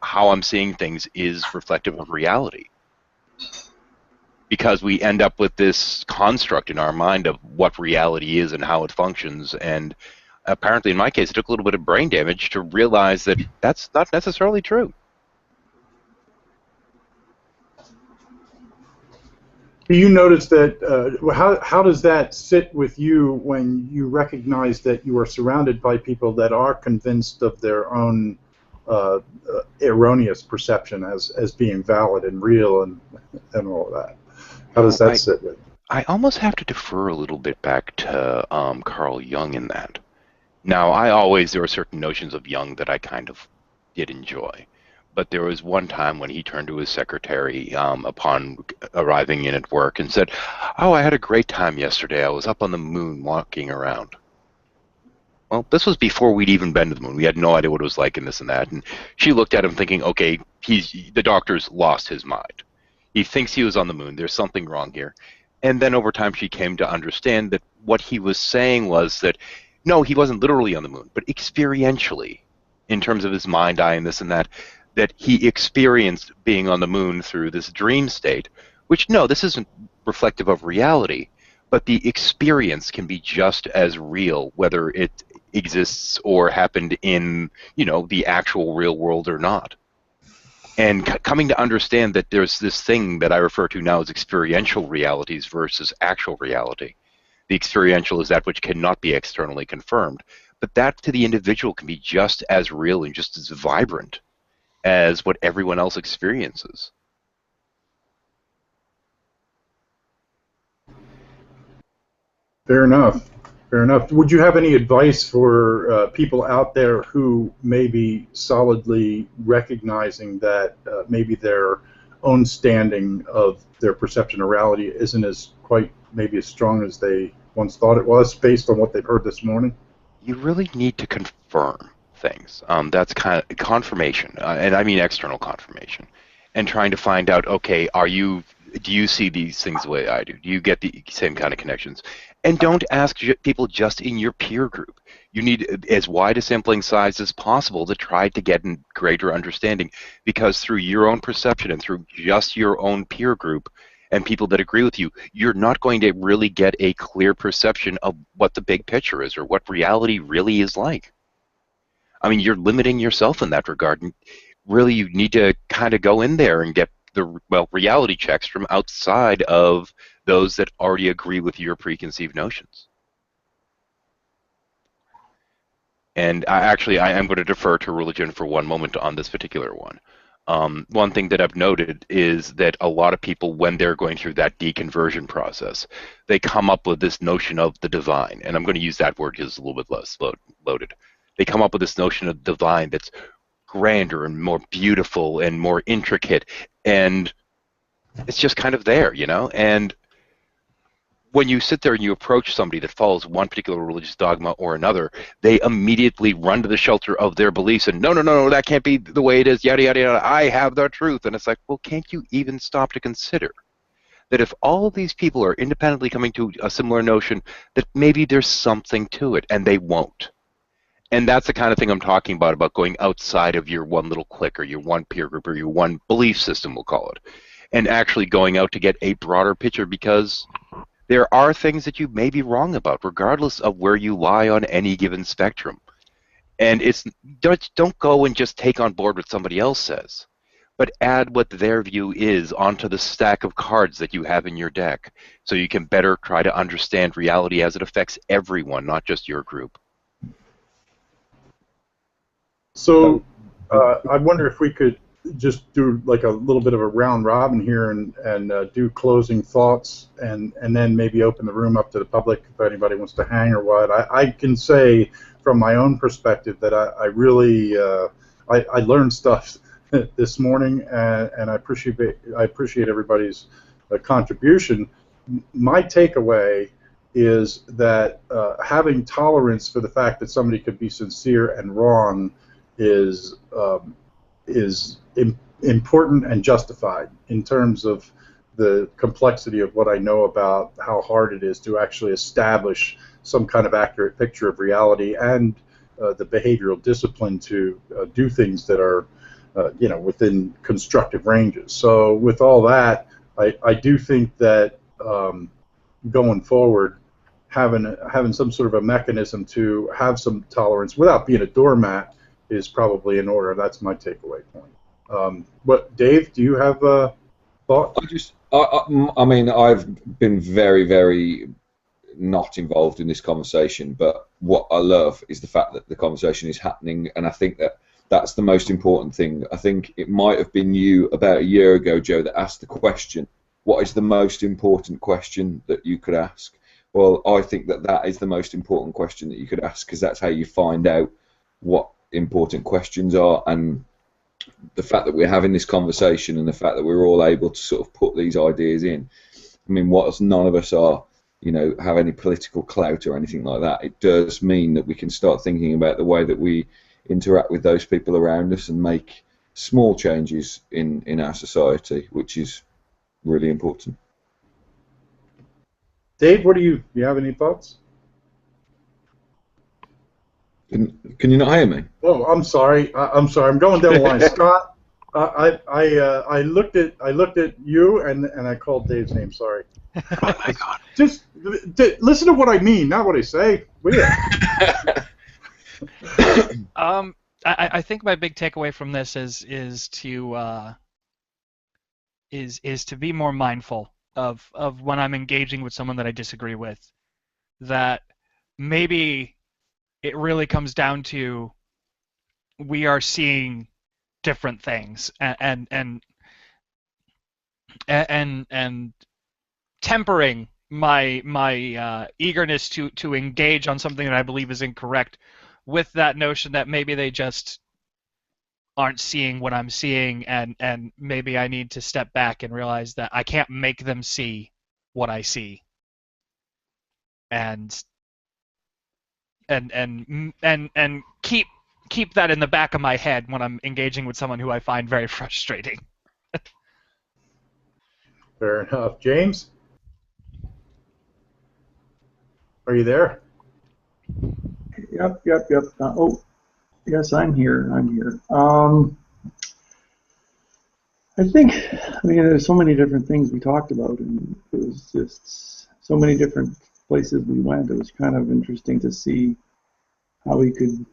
how I'm seeing things is reflective of reality. Because we end up with this construct in our mind of what reality is and how it functions, and apparently in my case it took a little bit of brain damage to realize that that's not necessarily true. Do you notice that, how does that sit with you when you recognize that you are surrounded by people that are convinced of their own erroneous perception as being valid and real and all of that? How does that sit with you? I almost have to defer a little bit back to Carl Jung in that. Now, there were certain notions of Jung that I kind of did enjoy. But there was one time when he turned to his secretary upon arriving in at work and said, "Oh, I had a great time yesterday. I was up on the moon walking around." Well, this was before we'd even been to the moon. We had no idea what it was like and this and that. And she looked at him thinking, okay, the doctor's lost his mind. He thinks he was on the moon. There's something wrong here. And then over time she came to understand that what he was saying was that, no, he wasn't literally on the moon, but experientially, in terms of his mind, eye, and this and that he experienced being on the moon through this dream state, which, no, this isn't reflective of reality, but the experience can be just as real, whether it exists or happened in, the actual real world or not. And coming to understand that there's this thing that I refer to now as experiential realities versus actual reality. The experiential is that which cannot be externally confirmed, but that to the individual can be just as real and just as vibrant as what everyone else experiences. Fair enough. Fair enough. Would you have any advice for people out there who may be solidly recognizing that maybe their own standing of their perception of reality isn't as quite maybe as strong as they once thought it was, based on what they've heard this morning? You really need to confirm things. That's kind of confirmation, and I mean external confirmation, and trying to find out, okay, do you see these things the way I do? Do you get the same kind of connections? And don't ask people just in your peer group. You need as wide a sampling size as possible to try to get a greater understanding, because through your own perception and through just your own peer group and people that agree with you, you're not going to really get a clear perception of what the big picture is or what reality really is like. I mean, you're limiting yourself in that regard. And really, you need to kind of go in there and get the reality checks from outside of those that already agree with your preconceived notions. And I am going to defer to religion for one moment on this particular one. One thing that I've noted is that a lot of people, when they're going through that deconversion process, they come up with this notion of the divine. And I'm going to use that word because it's a little bit less loaded. They come up with this notion of divine that's grander and more beautiful and more intricate, and it's just kind of there, you know? And when you sit there and you approach somebody that follows one particular religious dogma or another, they immediately run to the shelter of their beliefs and, no, that can't be the way it is, yada, yada, yada, I have the truth. And it's like, well, can't you even stop to consider that if all of these people are independently coming to a similar notion, that maybe there's something to it, and they won't. And that's the kind of thing I'm talking about going outside of your one little clique or your one peer group or your one belief system, we'll call it, and actually going out to get a broader picture, because there are things that you may be wrong about, regardless of where you lie on any given spectrum. And don't go and just take on board what somebody else says, but add what their view is onto the stack of cards that you have in your deck, so you can better try to understand reality as it affects everyone, not just your group. So I wonder if we could just do like a little bit of a round robin here and do closing thoughts, and then maybe open the room up to the public if anybody wants to hang or what. I can say from my own perspective that I really I learned stuff this morning, and I appreciate everybody's contribution. My takeaway is that having tolerance for the fact that somebody could be sincere and wrong is important and justified in terms of the complexity of what I know about how hard it is to actually establish some kind of accurate picture of reality, and the behavioral discipline to do things that are within constructive ranges. So with all that, I do think that going forward, having some sort of a mechanism to have some tolerance without being a doormat is probably in order. That's my takeaway point. But Dave, do you have a thought? I mean, I've been very, very not involved in this conversation, but what I love is the fact that the conversation is happening, and I think that that's the most important thing. I think it might have been you about a year ago, Joe, that asked the question, what is the most important question that you could ask? Well, I think that that is the most important question that you could ask, because that's how you find out what important questions are. And the fact that we're having this conversation and the fact that we're all able to sort of put these ideas in, I mean, whilst none of us are, have any political clout or anything like that, it does mean that we can start thinking about the way that we interact with those people around us and make small changes in our society, which is really important. Dave, what do you have any thoughts? Can you not hear me? Oh, I'm sorry. I'm sorry. I'm going down the line. Scott, I looked at you and I called Dave's name. Sorry. Oh my God. Just listen to what I mean, not what I say. Will you? I think my big takeaway from this is to be more mindful of when I'm engaging with someone that I disagree with. That maybe it really comes down to we are seeing different things, and tempering my eagerness to engage on something that I believe is incorrect with that notion that maybe they just aren't seeing what I'm seeing, and maybe I need to step back and realize that I can't make them see what I see, and keep that in the back of my head when I'm engaging with someone who I find very frustrating. Fair enough. James, are you there? Yep. Oh, yes, I'm here. I think, there's so many different things we talked about, and it was just so many different places we went. It was kind of interesting to see how we could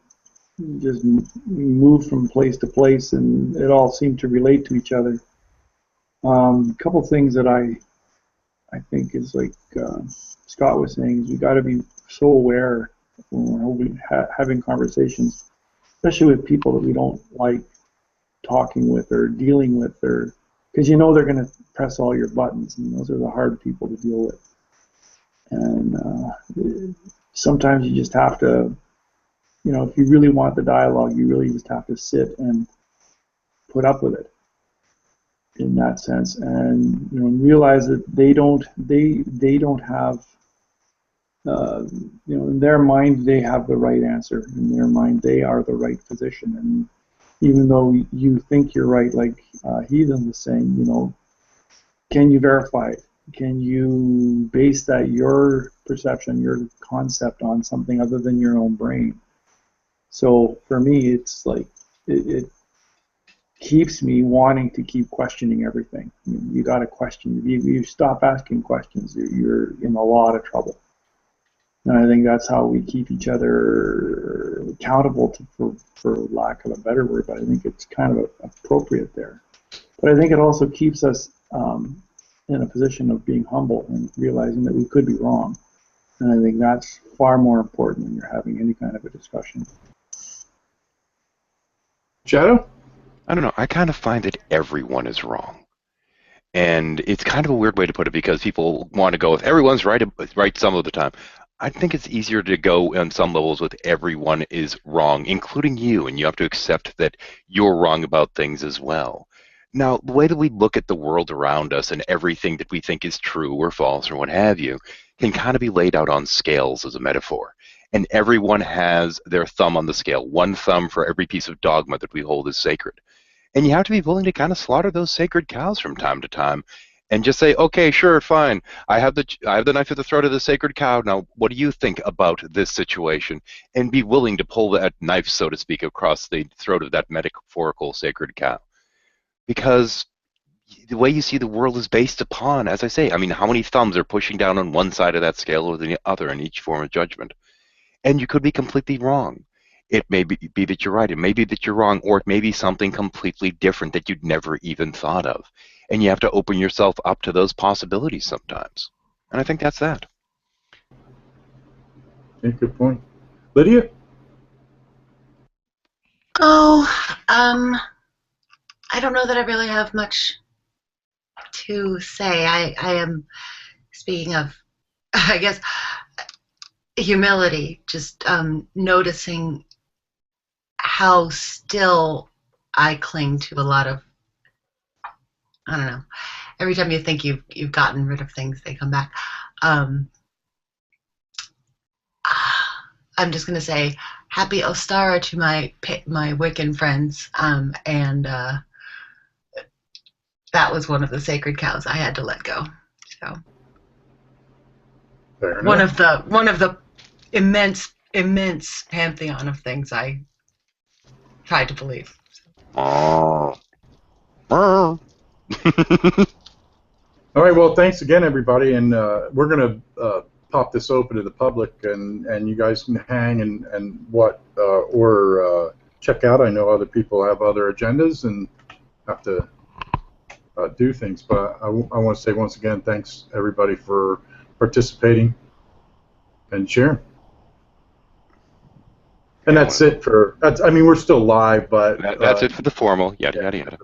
just move from place to place, and it all seemed to relate to each other. A couple things that I think is like Scott was saying is we got to be so aware when we're having conversations, especially with people that we don't like talking with or dealing with, or because you know they're going to press all your buttons, and those are the hard people to deal with. And sometimes you just have to, if you really want the dialogue, you really just have to sit and put up with it in that sense, and realize that they don't have, in their mind they have the right answer. In their mind, they are the right position, and even though you think you're right, like Heathen was saying, can you verify it? Can you base that your perception, your concept on something other than your own brain? So for me, it's like it keeps me wanting to keep questioning everything. You got to question. If you stop asking questions, you're in a lot of trouble. And I think that's how we keep each other accountable, for lack of a better word, but I think it's kind of appropriate there. But I think it also keeps us in a position of being humble and realizing that we could be wrong. And I think that's far more important when you're having any kind of a discussion. Shadow? I don't know. I kind of find that everyone is wrong. And it's kind of a weird way to put it because people want to go with everyone's right some of the time. I think it's easier to go on some levels with everyone is wrong, including you, and you have to accept that you're wrong about things as well. Now, the way that we look at the world around us and everything that we think is true or false or what have you can kind of be laid out on scales as a metaphor. And everyone has their thumb on the scale, one thumb for every piece of dogma that we hold as sacred. And you have to be willing to kind of slaughter those sacred cows from time to time and just say, okay, sure, fine. I have the knife at the throat of the sacred cow. Now, what do you think about this situation? And be willing to pull that knife, so to speak, across the throat of that metaphorical sacred cow. Because the way you see the world is based upon, as I say, how many thumbs are pushing down on one side of that scale or the other in each form of judgment? And you could be completely wrong. It may be that you're right, it may be that you're wrong, or it may be something completely different that you'd never even thought of. And you have to open yourself up to those possibilities sometimes. And I think that's that. Okay, good point. Lydia? Oh, I don't know that I really have much to say. I am, speaking of, I guess, humility, just noticing how still I cling to a lot of, I don't know, every time you think you've gotten rid of things, they come back. I'm just going to say happy Ostara to my Wiccan friends, and that was one of the sacred cows I had to let go. So one of the immense pantheon of things I tried to believe. Oh. All right, well, thanks again, everybody, and we're going to pop this open to the public, and you guys can hang and what or check out. I know other people have other agendas and have to do things, but I want to say once again, thanks everybody for participating and sharing. And that's it for. I mean, we're still live, but That's it for the formal. Yada yada yada.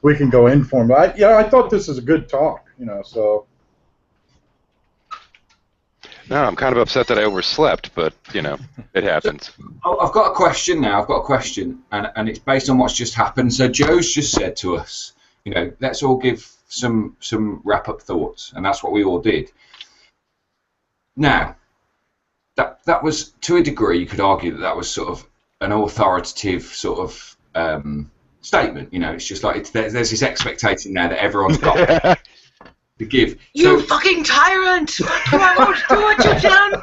We can go informal. I thought this was a good talk. So. No, I'm kind of upset that I overslept, but it happens. I've got a question now. I've got a question, and it's based on what's just happened. So Joe's just said to us, let's all give some wrap-up thoughts, and that's what we all did. Now, that was, to a degree, you could argue that was sort of an authoritative sort of statement. It's just like there's this expectation now that everyone's got to give. You fucking tyrant! Do what you've done.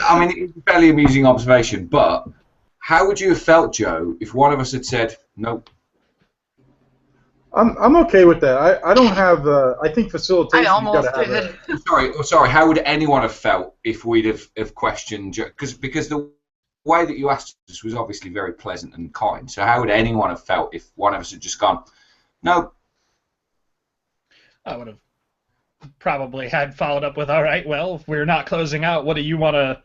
I mean, it's a fairly amusing observation, but how would you have felt, Joe, if one of us had said, nope? I'm okay with that. I don't have. I think facilitation. I almost did. Sorry. How would anyone have felt if we'd have questioned Joe? Because the way that you asked us was obviously very pleasant and kind. So how would anyone have felt if one of us had just gone, no? I would have probably had followed up with, all right, well, if we're not closing out, what do you want to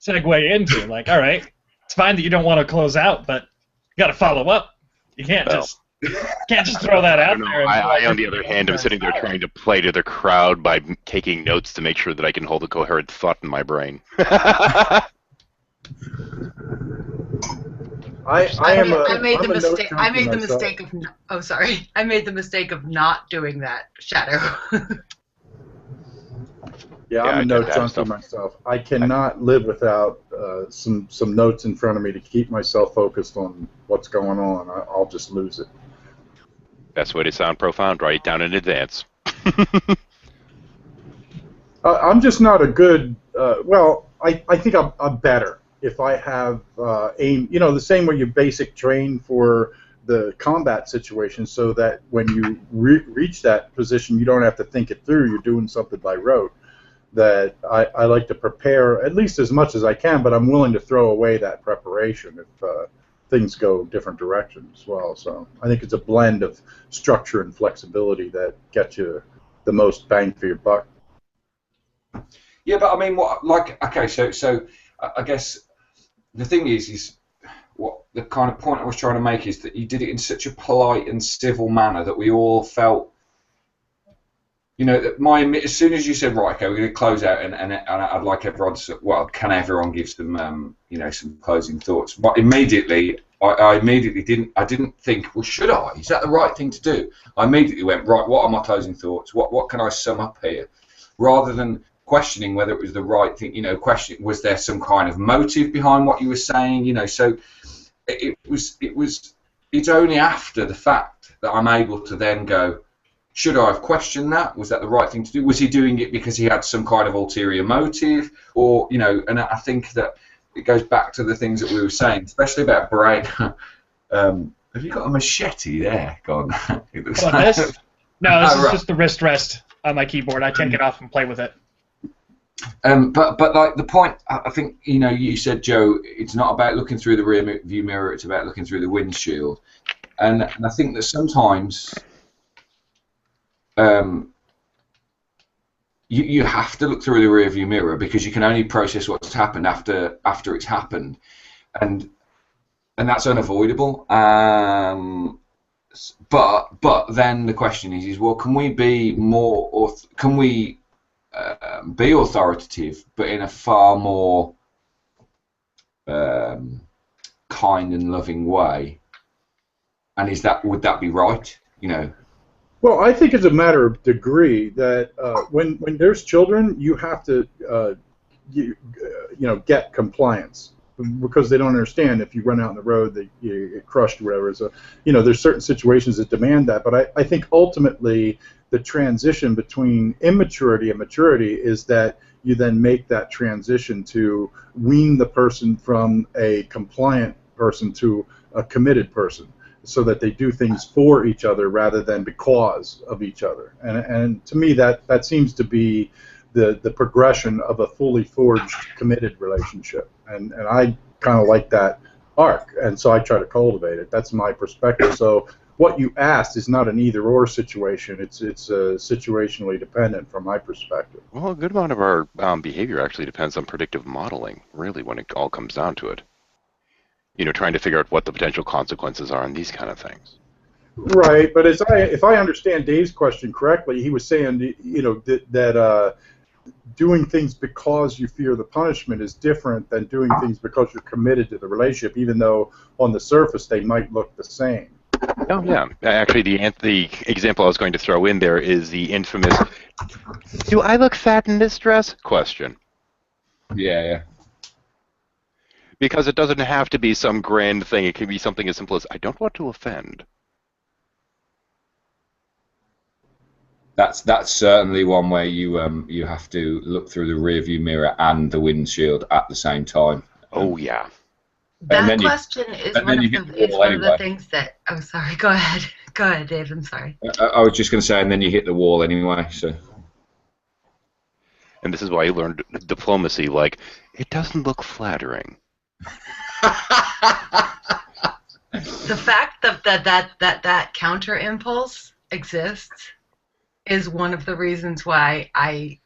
segue into? Like, all right, it's fine that you don't want to close out, but you got to follow up. You can't just throw that out there. I, on the other hand, am sitting there trying to play to the crowd by taking notes to make sure that I can hold a coherent thought in my brain. I made the mistake of not doing that, Shadow. I'm a note junkie myself. I cannot live without some notes in front of me to keep myself focused on what's going on. I'll just lose it. Best way to sound profound, write it down in advance. I'm just not a good. I think I'm better if I have aim. The same way you basic train for the combat situation, so that when you reach that position, you don't have to think it through. You're doing something by rote. That I like to prepare at least as much as I can, but I'm willing to throw away that preparation if things go different directions as well. So I think it's a blend of structure and flexibility that gets you the most bang for your buck. Yeah, but I mean, so I guess the thing is what the kind of point I was trying to make is that you did it in such a polite and civil manner that we all felt. That as soon as you said, right, okay, we're going to close out, and I'd like everyone to, well, can everyone give some, some closing thoughts? But immediately, I didn't think, well, should I? Is that the right thing to do? I immediately went, right, what are my closing thoughts? What can I sum up here? Rather than questioning whether it was the right thing, question, was there some kind of motive behind what you were saying? So it's only after the fact that I'm able to then go, should I have questioned that? Was that the right thing to do? Was he doing it because he had some kind of ulterior motive? Or, and I think that it goes back to the things that we were saying, especially about brain. Have you got a machete there? God. This? No, this is just the wrist rest on my keyboard. I take it off and play with it. But like the point, I think, you said, Joe, it's not about looking through the rear view mirror, it's about looking through the windshield. And I think that sometimes you have to look through the rearview mirror because you can only process what's happened after it's happened, and that's unavoidable. But then the question is well, can we be more, or can we be authoritative, but in a far more kind and loving way? And would that be right? Well, I think it's a matter of degree that when there's children, you have to get compliance because they don't understand. If you run out on the road, you get crushed or whatever. So there's certain situations that demand that. But I think ultimately the transition between immaturity and maturity is that you then make that transition to wean the person from a compliant person to a committed person, so that they do things for each other rather than because of each other. And to me, that seems to be the progression of a fully forged, committed relationship. And I kind of like that arc, and so I try to cultivate it. That's my perspective. So what you asked is not an either-or situation. It's situationally dependent from my perspective. Well, a good amount of our behavior actually depends on predictive modeling, really, when it all comes down to it. Trying to figure out what the potential consequences are and these kind of things. Right, but if I understand Dave's question correctly, he was saying, that doing things because you fear the punishment is different than doing things because you're committed to the relationship, even though on the surface they might look the same. Oh yeah, actually, the example I was going to throw in there is the infamous "Do I look fat in this dress?" question. Yeah. Because it doesn't have to be some grand thing. It can be something as simple as, I don't want to offend. That's certainly one where you have to look through the rearview mirror and the windshield at the same time. Oh yeah. That question is one of the things that. Oh, sorry. Go ahead. Go ahead, Dave. I'm sorry. I was just going to say, and then you hit the wall anyway. So. And this is why you learned diplomacy. Like, it doesn't look flattering. The fact that counter impulse exists is one of the reasons why I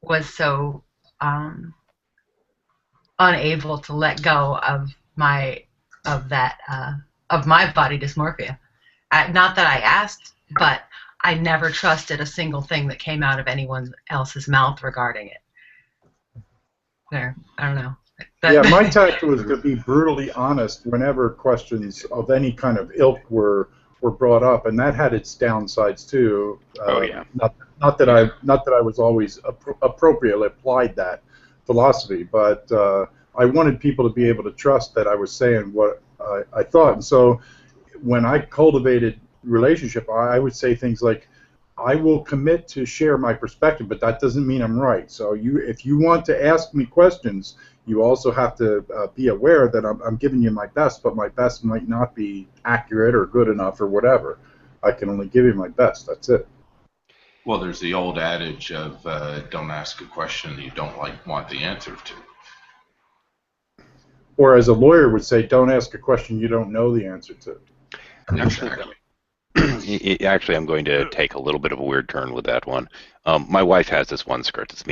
was so unable to let go of my body dysmorphia. Not that I asked, but I never trusted a single thing that came out of anyone else's mouth regarding it. There, I don't know. Yeah, my tact was to be brutally honest whenever questions of any kind of ilk were brought up, and that had its downsides too. Oh yeah. Not that I was always appropriately applied that philosophy, but I wanted people to be able to trust that I was saying what I thought, and so when I cultivated relationship, I would say things like, I will commit to share my perspective, but that doesn't mean I'm right. So if you want to ask me questions, you also have to be aware that I'm giving you my best, but my best might not be accurate or good enough or whatever. I can only give you my best. That's it. Well, there's the old adage of don't ask a question you don't want the answer to. Or as a lawyer would say, don't ask a question you don't know the answer to. Exactly. Actually, I'm going to take a little bit of a weird turn with that one. My wife has this one skirt that's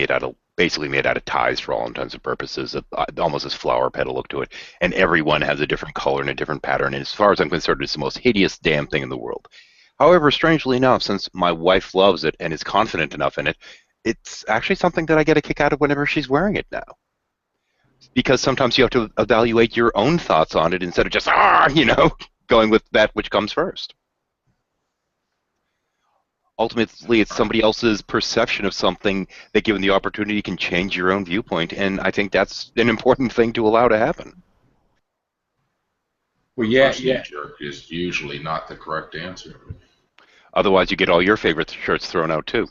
basically made out of ties for all intents and purposes, almost this flower petal look to it, and everyone has a different color and a different pattern, and as far as I'm concerned, it's the most hideous damn thing in the world. However, strangely enough, since my wife loves it and is confident enough in it, it's actually something that I get a kick out of whenever she's wearing it now. Because sometimes you have to evaluate your own thoughts on it instead of just, going with that which comes first. Ultimately, it's somebody else's perception of something that, given the opportunity, can change your own viewpoint, and I think that's an important thing to allow to happen. Well, yeah. Jerk is usually not the correct answer. Otherwise, you get all your favorite shirts thrown out too.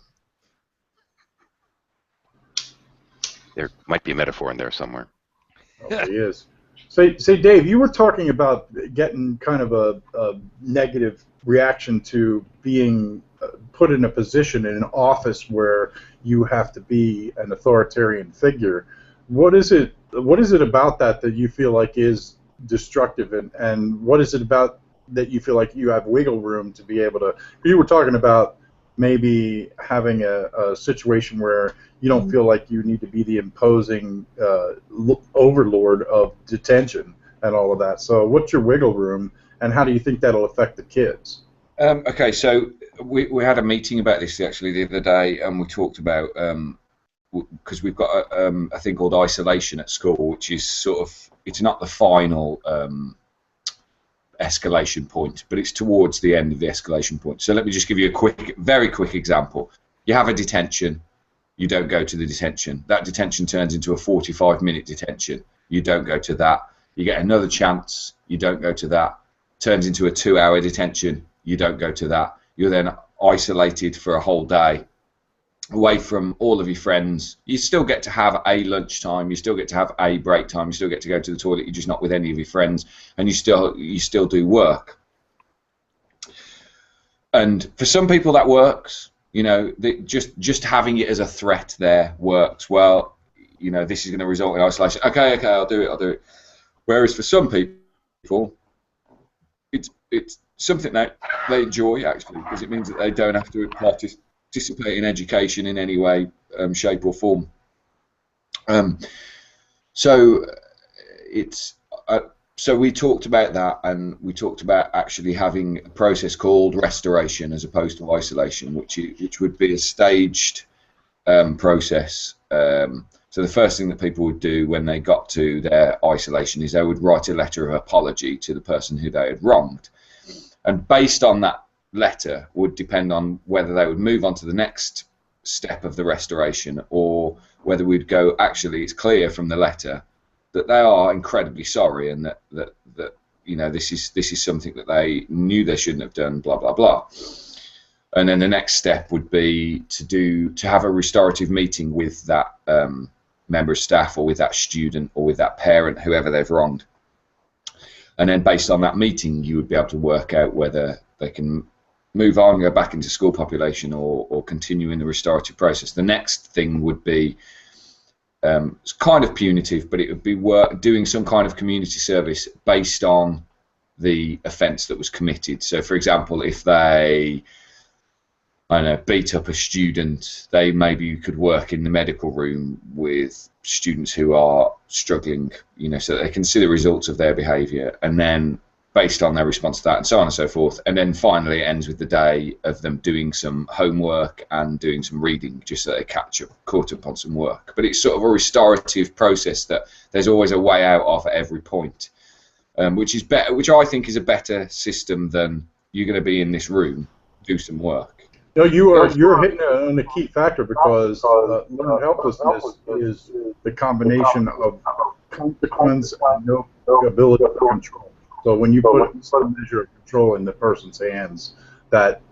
There might be a metaphor in there somewhere. Oh, it is. Say, Dave, you were talking about getting kind of a negative reaction to being put in a position in an office where you have to be an authoritarian figure. What is it about that you feel like is destructive, and what is it about that you feel like you have wiggle room to be able to? You were talking about maybe having a situation where you don't feel like you need to be the imposing overlord of detention and all of that. So what's your wiggle room, and how do you think that'll affect the kids? Okay, so we had a meeting about this actually the other day, and we talked about because we've got a thing called isolation at school, which is sort of, it's not the final escalation point, but it's towards the end of the escalation point. So let me just give you a very quick example. You have a detention, you don't go to the detention. That detention turns into a 45-minute detention. You don't go to that. You get another chance, you don't go to that. Turns into a 2-hour detention, you don't go to that. You're then isolated for a whole day, away from all of your friends. You still get to have a lunchtime, you still get to have a break time, you still get to go to the toilet, you're just not with any of your friends, and you still do work. And for some people that works, just having it as a threat there works. Well, this is going to result in isolation. Okay, I'll do it. Whereas for some people, people, it's something that they enjoy actually, because it means that they don't have to participate in education in any way, shape or form. So it's so we talked about that, and we talked about actually having a process called restoration as opposed to isolation, which would be a staged process. So the first thing that people would do when they got to their isolation is they would write a letter of apology to the person who they had wronged, and based on that letter would depend on whether they would move on to the next step of the restoration, or whether we'd go, actually it's clear from the letter that they are incredibly sorry, and that you know, this is something that they knew they shouldn't have done, blah blah blah. And then the next step would be to have a restorative meeting with that member of staff, or with that student, or with that parent, whoever they've wronged. And then based on that meeting, you would be able to work out whether they can move on, go back into school population, or continue in the restorative process. The next thing would be it's kind of punitive, but it would be doing some kind of community service based on the offence that was committed. So, for example, if they, I don't know, beat up a student, maybe you could work in the medical room with students who are struggling, you know, so that they can see the results of their behaviour, and then based on their response to that, and so on and so forth. And then finally it ends with the day of them doing some homework and doing some reading, just so they caught up on some work. But it's sort of a restorative process that there's always a way out of at every point, which is better, which I think is a better system than you're going to be in this room, do some work. You know, you're hitting on a key factor, because learned helplessness is the combination of consequence and no ability to control. So when you put some measure of control in the person's hands, that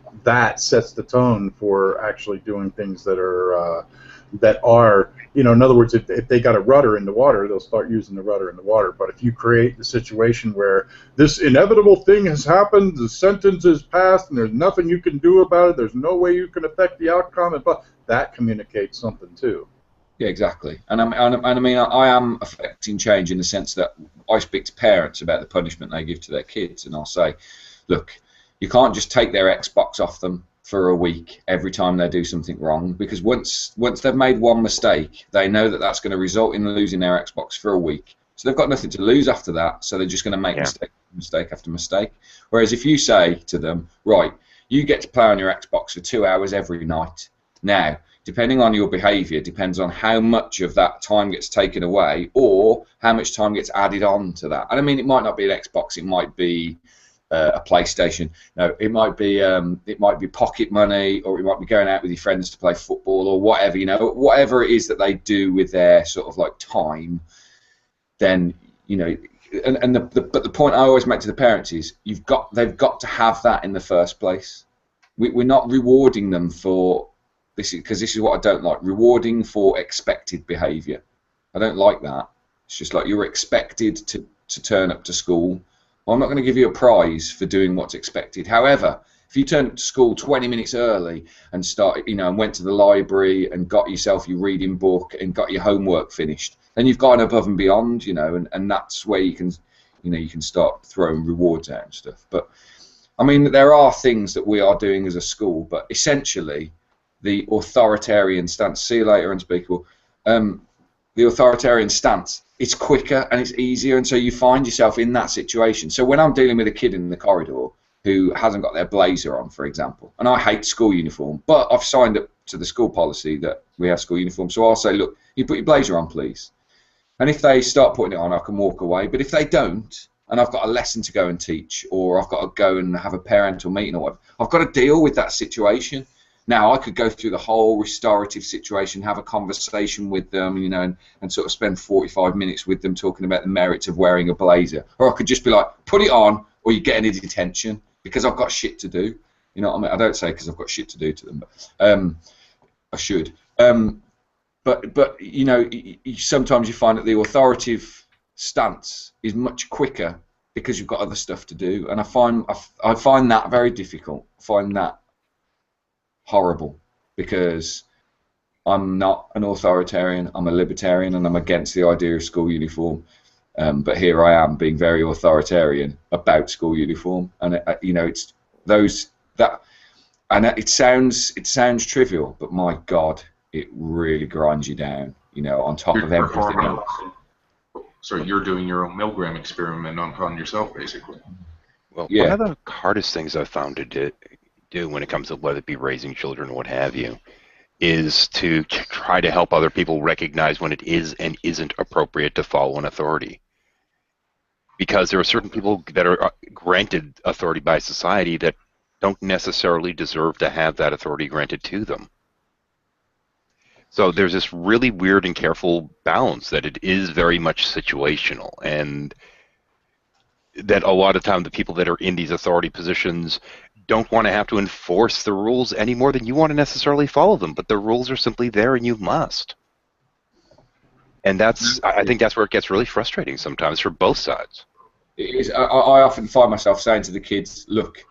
sets the tone for actually doing things that are, you know, in other words, if they got a rudder in the water, they'll start using the rudder in the water. But if you create the situation where this inevitable thing has happened, the sentence is passed, and there's nothing you can do about it, there's no way you can affect the outcome, and that communicates something too. Yeah, exactly. And I mean, I am affecting change in the sense that I speak to parents about the punishment they give to their kids, and I'll say, look, you can't just take their Xbox off them for a week every time they do something wrong, because once they've made one mistake, they know that that's going to result in losing their Xbox for a week. So they've got nothing to lose after that, so they're just going to make mistake after mistake. Whereas if you say to them, right, you get to play on your Xbox for 2 hours every night. Now, depending on your behaviour, depends on how much of that time gets taken away, or how much time gets added on to that. And I mean, it might not be an Xbox, it might be a PlayStation. No, it might be pocket money, or it might be going out with your friends to play football, or whatever. You know, whatever it is that they do with their sort of like time. Then, you know, but the point I always make to the parents is they've got to have that in the first place. We're not rewarding them for this, because this is what I don't like, rewarding for expected behaviour. I don't like that. It's just like, you're expected to turn up to school. Well, I'm not going to give you a prize for doing what's expected. However, if you turn up to school 20 minutes early and and went to the library and got yourself your reading book and got your homework finished, then you've gone above and beyond, you know, and that's where you can start throwing rewards out and stuff. But I mean, there are things that we are doing as a school, but essentially the authoritarian stance, see you later, unspeakable, the authoritarian stance, it's quicker and it's easier, and so you find yourself in that situation. So when I'm dealing with a kid in the corridor who hasn't got their blazer on, for example, and I hate school uniform, but I've signed up to the school policy that we have school uniform, so I'll say, look, you put your blazer on, please. And if they start putting it on, I can walk away. But if they don't, and I've got a lesson to go and teach, or I've got to go and have a parental meeting or whatever, I've got to deal with that situation. Now, I could go through the whole restorative situation, have a conversation with them, you know, and sort of spend 45 minutes with them talking about the merits of wearing a blazer. Or I could just be like, put it on, or you're getting a detention, because I've got shit to do. You know what I mean? I don't say because I've got shit to do to them, but I should. But you know, sometimes you find that the authoritative stance is much quicker because you've got other stuff to do, and I find that very difficult. I find that horrible, because I'm not an authoritarian, I'm a libertarian, and I'm against the idea of school uniform. But here I am being very authoritarian about school uniform, and it's those that, and it sounds trivial, but my God, it really grinds you down. On top of everything else. So you're doing your own Milgram experiment on yourself, basically. Well, Yeah. one of the hardest things I've found to do when it comes to whether it be raising children or what have you, is to try to help other people recognize when it is and isn't appropriate to follow an authority. Because there are certain people that are granted authority by society that don't necessarily deserve to have that authority granted to them. So there's this really weird and careful balance that it is very much situational, and that a lot of time the people that are in these authority positions don't want to have to enforce the rules any more than you want to necessarily follow them, but the rules are simply there and you must. And I think that's where it gets really frustrating sometimes for both sides. It is. I often find myself saying to the kids, look,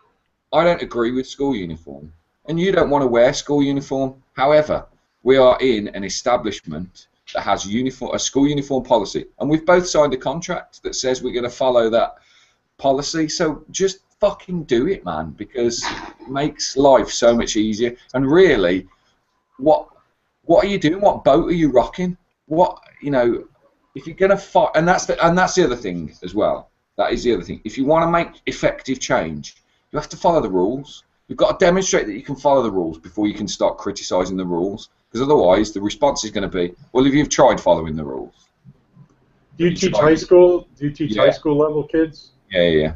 I don't agree with school uniform, and you don't want to wear school uniform. However, we are in an establishment that has a school uniform policy, and we've both signed a contract that says we're going to follow that policy. So just fucking do it, man, because it makes life so much easier. And really, what are you doing? What boat are you rocking? If you're going to fight, and that's the other thing as well. That is the other thing. If you want to make effective change, you have to follow the rules. You've got to demonstrate that you can follow the rules before you can start criticising the rules. Because otherwise, the response is going to be, well, if you've tried following the rules. Do you teach high school? Do you teach Yeah. high school level kids? Yeah.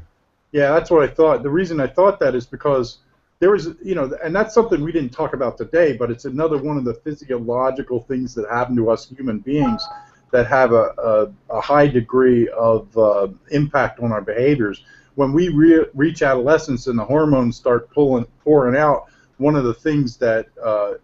Yeah, that's what I thought. The reason I thought that is because there was, and that's something we didn't talk about today, but it's another one of the physiological things that happen to us human beings that have a high degree of impact on our behaviors. When we reach adolescence and the hormones start pouring out, one of the things that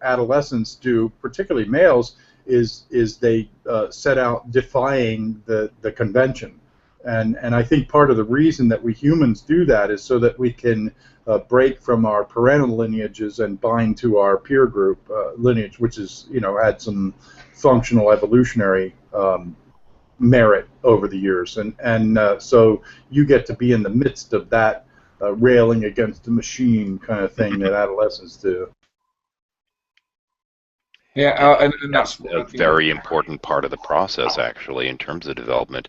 adolescents do, particularly males, is they set out defying the convention. And I think part of the reason that we humans do that is so that we can break from our parental lineages and bind to our peer group lineage, which is, had some functional evolutionary merit over the years. And so you get to be in the midst of that railing against the machine kind of thing that adolescents do. Yeah, and That's a very important part of the process, actually, in terms of development.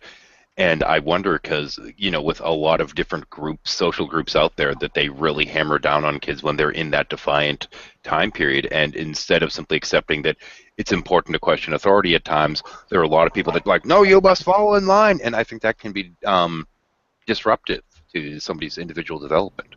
And I wonder because, with a lot of different social groups out there, that they really hammer down on kids when they're in that defiant time period. And instead of simply accepting that it's important to question authority at times, there are a lot of people that are like, no, you must follow in line. And I think that can be disruptive to somebody's individual development.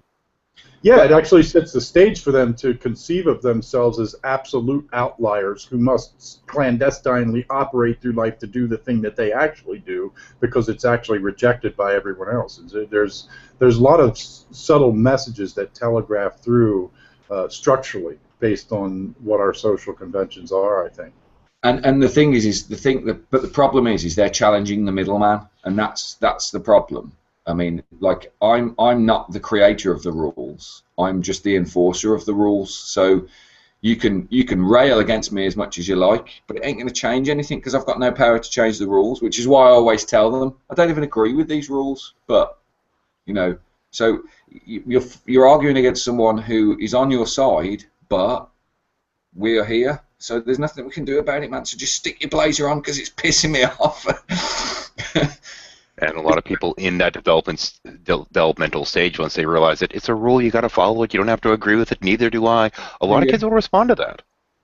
Yeah, it actually sets the stage for them to conceive of themselves as absolute outliers who must clandestinely operate through life to do the thing that they actually do because it's actually rejected by everyone else. There's a lot of subtle messages that telegraph through structurally based on what our social conventions are, I think. And the thing but the problem is they're challenging the middleman, and that's the problem. I mean, like, I'm not the creator of the rules. I'm just the enforcer of the rules. So you can rail against me as much as you like, but it ain't going to change anything because I've got no power to change the rules, which is why I always tell them I don't even agree with these rules. But, so you're arguing against someone who is on your side, but we're here. So there's nothing we can do about it, man. So just stick your blazer on because it's pissing me off. And a lot of people in that developmental stage, once they realize that it's a rule, you got to follow it. You don't have to agree with it. Neither do I. A lot of kids will respond to that.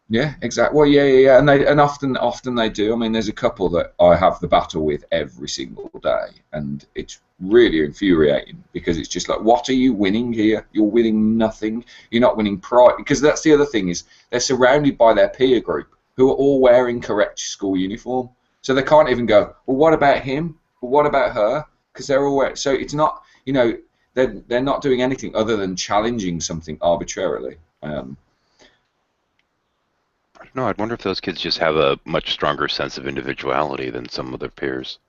Yeah, exactly. Well, yeah, and often they do. I mean, there's a couple that I have the battle with every single day, and it's really infuriating because it's just like, what are you winning here? You're winning nothing. You're not winning pride, because that's the other thing is they're surrounded by their peer group who are all wearing correct school uniform, so they can't even go, well, what about him? Well, what about her? Because they're all wearing. So it's not, they're not doing anything other than challenging something arbitrarily. No, I'd wonder if those kids just have a much stronger sense of individuality than some of their peers.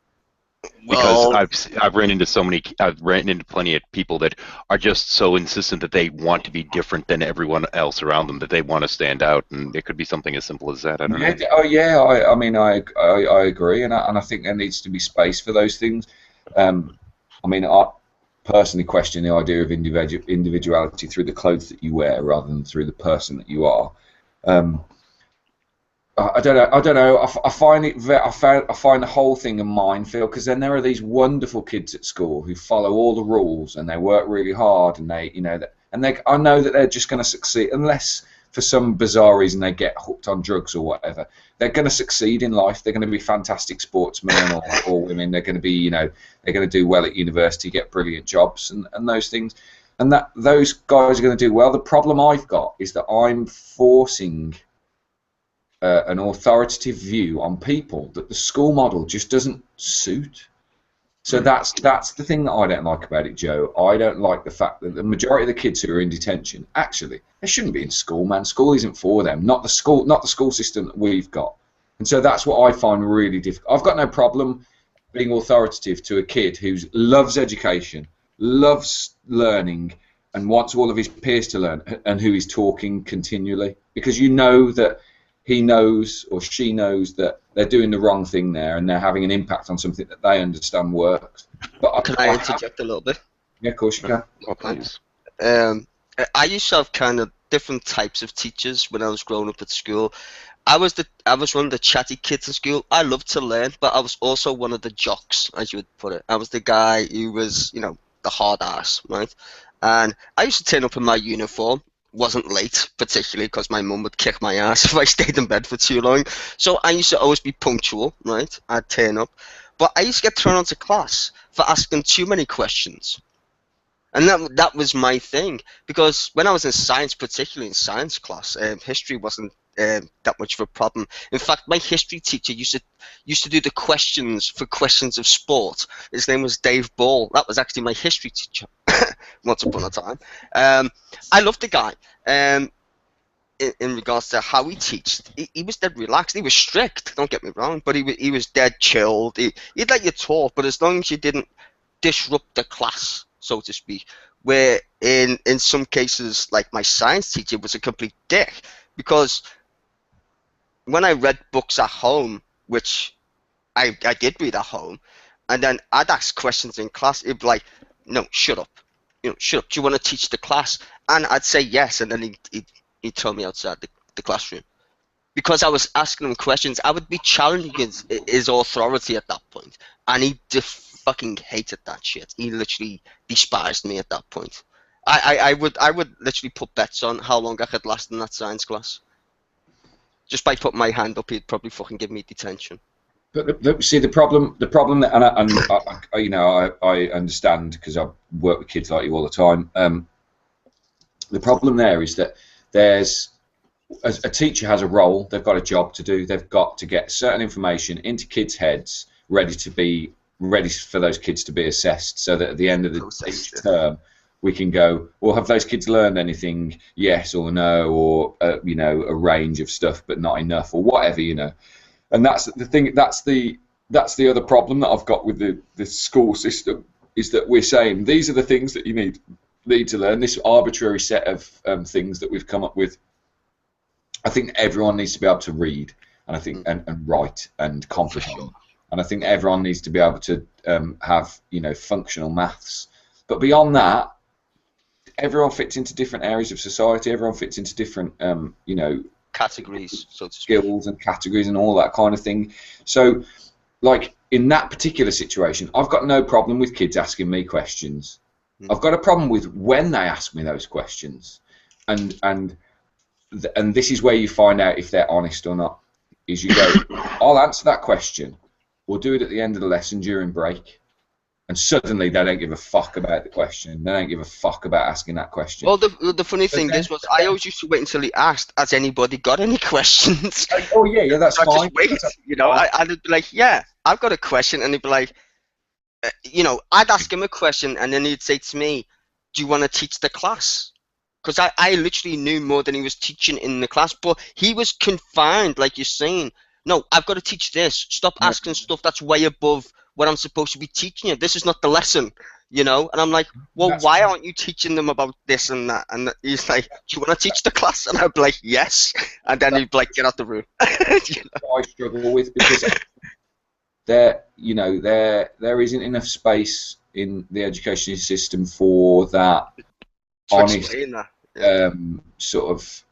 Because Well, I've ran into plenty of people that are just so insistent that they want to be different than everyone else around them, that they want to stand out, and it could be something as simple as that. I don't know. Oh yeah, I mean I agree, and I think there needs to be space for those things. I mean, I personally question the idea of individuality through the clothes that you wear rather than through the person that you are. I don't know. I don't know. I find it. I find the whole thing a minefield, because then there are these wonderful kids at school who follow all the rules and they work really hard, and they, you know, I know that they're just going to succeed unless for some bizarre reason they get hooked on drugs or whatever. They're going to succeed in life. They're going to be fantastic sportsmen or women. They're going to be, you know, they're going to do well at university, get brilliant jobs, and those things. And that those guys are going to do well. The problem I've got is that I'm forcing an authoritative view on people that the school model just doesn't suit. So that's the thing that I don't like about it, Joe. I don't like the fact that the majority of the kids who are in detention, actually, they shouldn't be in school, man. School isn't for them. Not the school system that we've got. And so that's what I find really difficult. I've got no problem being authoritative to a kid who loves education, loves learning, and wants all of his peers to learn, and who is talking continually, because you know that he knows or she knows that they're doing the wrong thing there, and they're having an impact on something that they understand works. But can I interject a little bit? Yeah, of course you can. Oh, please. I used to have kind of different types of teachers when I was growing up at school. I was one of the chatty kids in school. I loved to learn, but I was also one of the jocks, as you would put it. I was the guy who was, you know, the hard ass, right? And I used to turn up in my uniform. Wasn't late, particularly because my mum would kick my ass if I stayed in bed for too long. So I used to always be punctual, right? I'd turn up. But I used to get thrown onto class for asking too many questions. And that was my thing, because when I was in science, particularly in science class, history wasn't that much of a problem. In fact, my history teacher used to do the questions for questions of sport. His name was Dave Ball. That was actually my history teacher once upon a time. I loved the guy. In regards to how he taught, he was dead relaxed. He was strict, don't get me wrong, but he was dead chilled. He'd let you talk, but as long as you didn't disrupt the class, so to speak. Where in some cases, like my science teacher was a complete dick, because when I read books at home, which I did read at home, and then I'd ask questions in class, it'd be like, no, shut up. You know, shut up. Do you want to teach the class? And I'd say yes, and then he'd throw me outside the classroom. Because I was asking him questions, I would be challenging his authority at that point. And he fucking hated that shit. He literally despised me at that point. I would literally put bets on how long I could last in that science class. Just by putting my hand up, he'd probably fucking give me detention. But see, the problem that, and you know, I understand because I work with kids like you all the time. The problem there is that there's a teacher has a role. They've got a job to do. They've got to get certain information into kids' heads, ready for those kids to be assessed, so that at the end of each term we can go, well, have those kids learned anything? Yes or no, or you know, a range of stuff, but not enough, or whatever, you know. And that's the thing. That's the other problem that I've got with the school system, is that we're saying these are the things that you need to learn. This arbitrary set of things that we've come up with. I think everyone needs to be able to read, and I think and write and comprehend. And I think everyone needs to be able to have, you know, functional maths. But beyond that, everyone fits into different areas of society. Everyone fits into different, you know, categories, so to speak. Skills and categories and all that kind of thing. So, like in that particular situation, I've got no problem with kids asking me questions. I've got a problem with when they ask me those questions, and this is where you find out if they're honest or not. Is you go, I'll answer that question. We'll do it at the end of the lesson during break. And suddenly they don't give a fuck about the question. They don't give a fuck about asking that question. Well, the funny thing is, I always used to wait until he asked, has anybody got any questions? Oh, yeah, that's fine. Just wait, you know, I'd be like, yeah, I've got a question. And he'd be like, you know, I'd ask him a question, and then he'd say to me, do you want to teach the class? Because I literally knew more than he was teaching in the class. But he was confined, like you're saying. No, I've got to teach this. Stop asking stuff that's way above what I'm supposed to be teaching you. This is not the lesson, you know. And I'm like, well, why aren't you teaching them about this and that? And he's like, do you want to teach the class? And I'd be like, yes. And then he'd be like, get out the room. You know? What I struggle with, because there isn't enough space in the education system for that honest sort of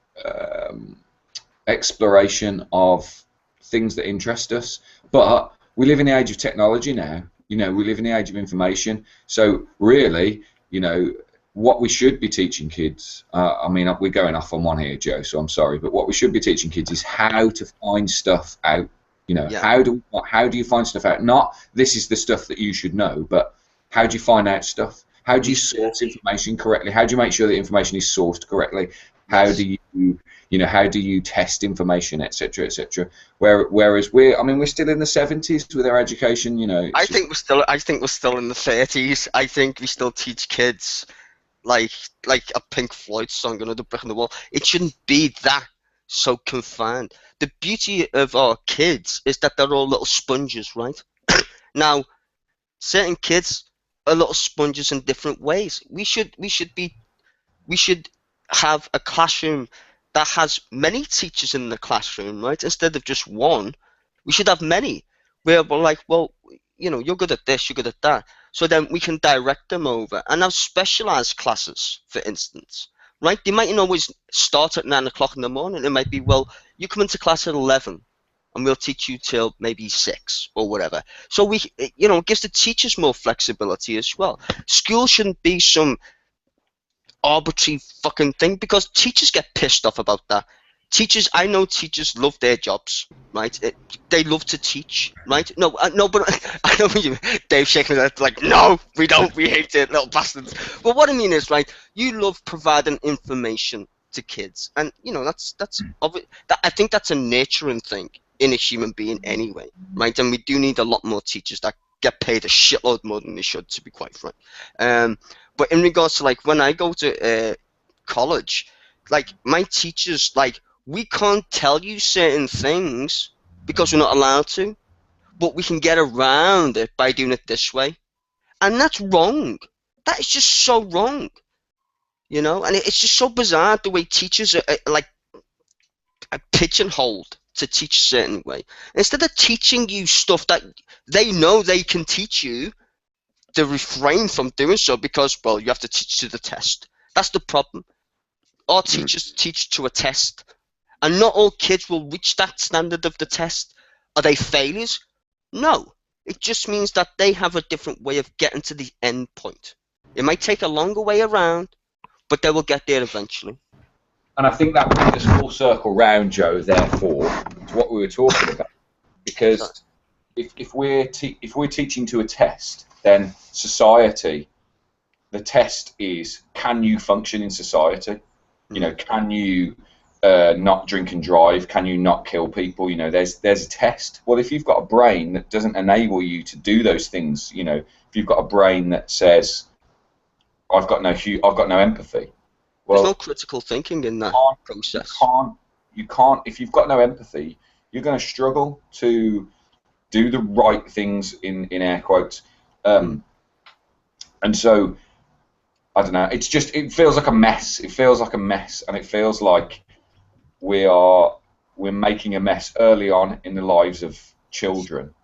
exploration of things that interest us. But we live in the age of technology now. You know, we live in the age of information. So really, you know, what we should be teaching kids, I mean, we're going off on one here, Joe, so I'm sorry, but what we should be teaching kids is how to find stuff out. You know, how do you find stuff out? Not this is the stuff that you should know, but how do you find out stuff? How do you source information correctly? How do you make sure that information is sourced correctly? How do you test information, etc., etc. Whereas we're still in the 70s with our education. You know, I think we're still in the 30s. I think we still teach kids like a Pink Floyd song, Another Brick in the Wall. It shouldn't be that so confined. The beauty of our kids is that they're all little sponges, right? Now, certain kids are little sponges in different ways. We should have a classroom that has many teachers in the classroom, right? Instead of just one, we should have many. Where we're like, well, you know, you're good at this, you're good at that. So then we can direct them over and have specialized classes, for instance. Right? They mightn't always start at 9 o'clock in the morning. It might be, well, you come into class at 11 and we'll teach you till maybe 6 or whatever. So it gives the teachers more flexibility as well. School shouldn't be some arbitrary fucking thing, because teachers get pissed off about that. I know teachers love their jobs, right? They love to teach, right? No, but I don't mean Dave shaking his head like, no, we don't, we hate it, little bastards. But what I mean is, right, you love providing information to kids, and you know I think that's a nurturing thing in a human being anyway, right? And we do need a lot more teachers that get paid a shitload more than they should, to be quite frank. But in regards to like when I go to college, like my teachers, like, we can't tell you certain things because we're not allowed to, but we can get around it by doing it this way. And that's wrong. That is just so wrong. You know? And it's just so bizarre the way teachers are like pigeonholed to teach a certain way. Instead of teaching you stuff that they know they can teach you, they refrain from doing so because, well, you have to teach to the test. That's the problem. Our teachers teach to a test. And not all kids will reach that standard of the test. Are they failures? No. It just means that they have a different way of getting to the end point. It might take a longer way around, but they will get there eventually. And I think that brings us full circle round, Joe, therefore, to what we were talking about. Because if we're teaching to a test, then society, the test is, can you function in society? You know, can you not drink and drive? Can you not kill people? You know, there's a test. Well, if you've got a brain that doesn't enable you to do those things, you know, if you've got a brain that says, I've got no empathy. Well, there's no critical thinking in that process. You can't. If you've got no empathy, you're going to struggle to do the right things in air quotes. And so, I don't know. It's just, it feels like a mess. It feels like a mess, and it feels like we're making a mess early on in the lives of children,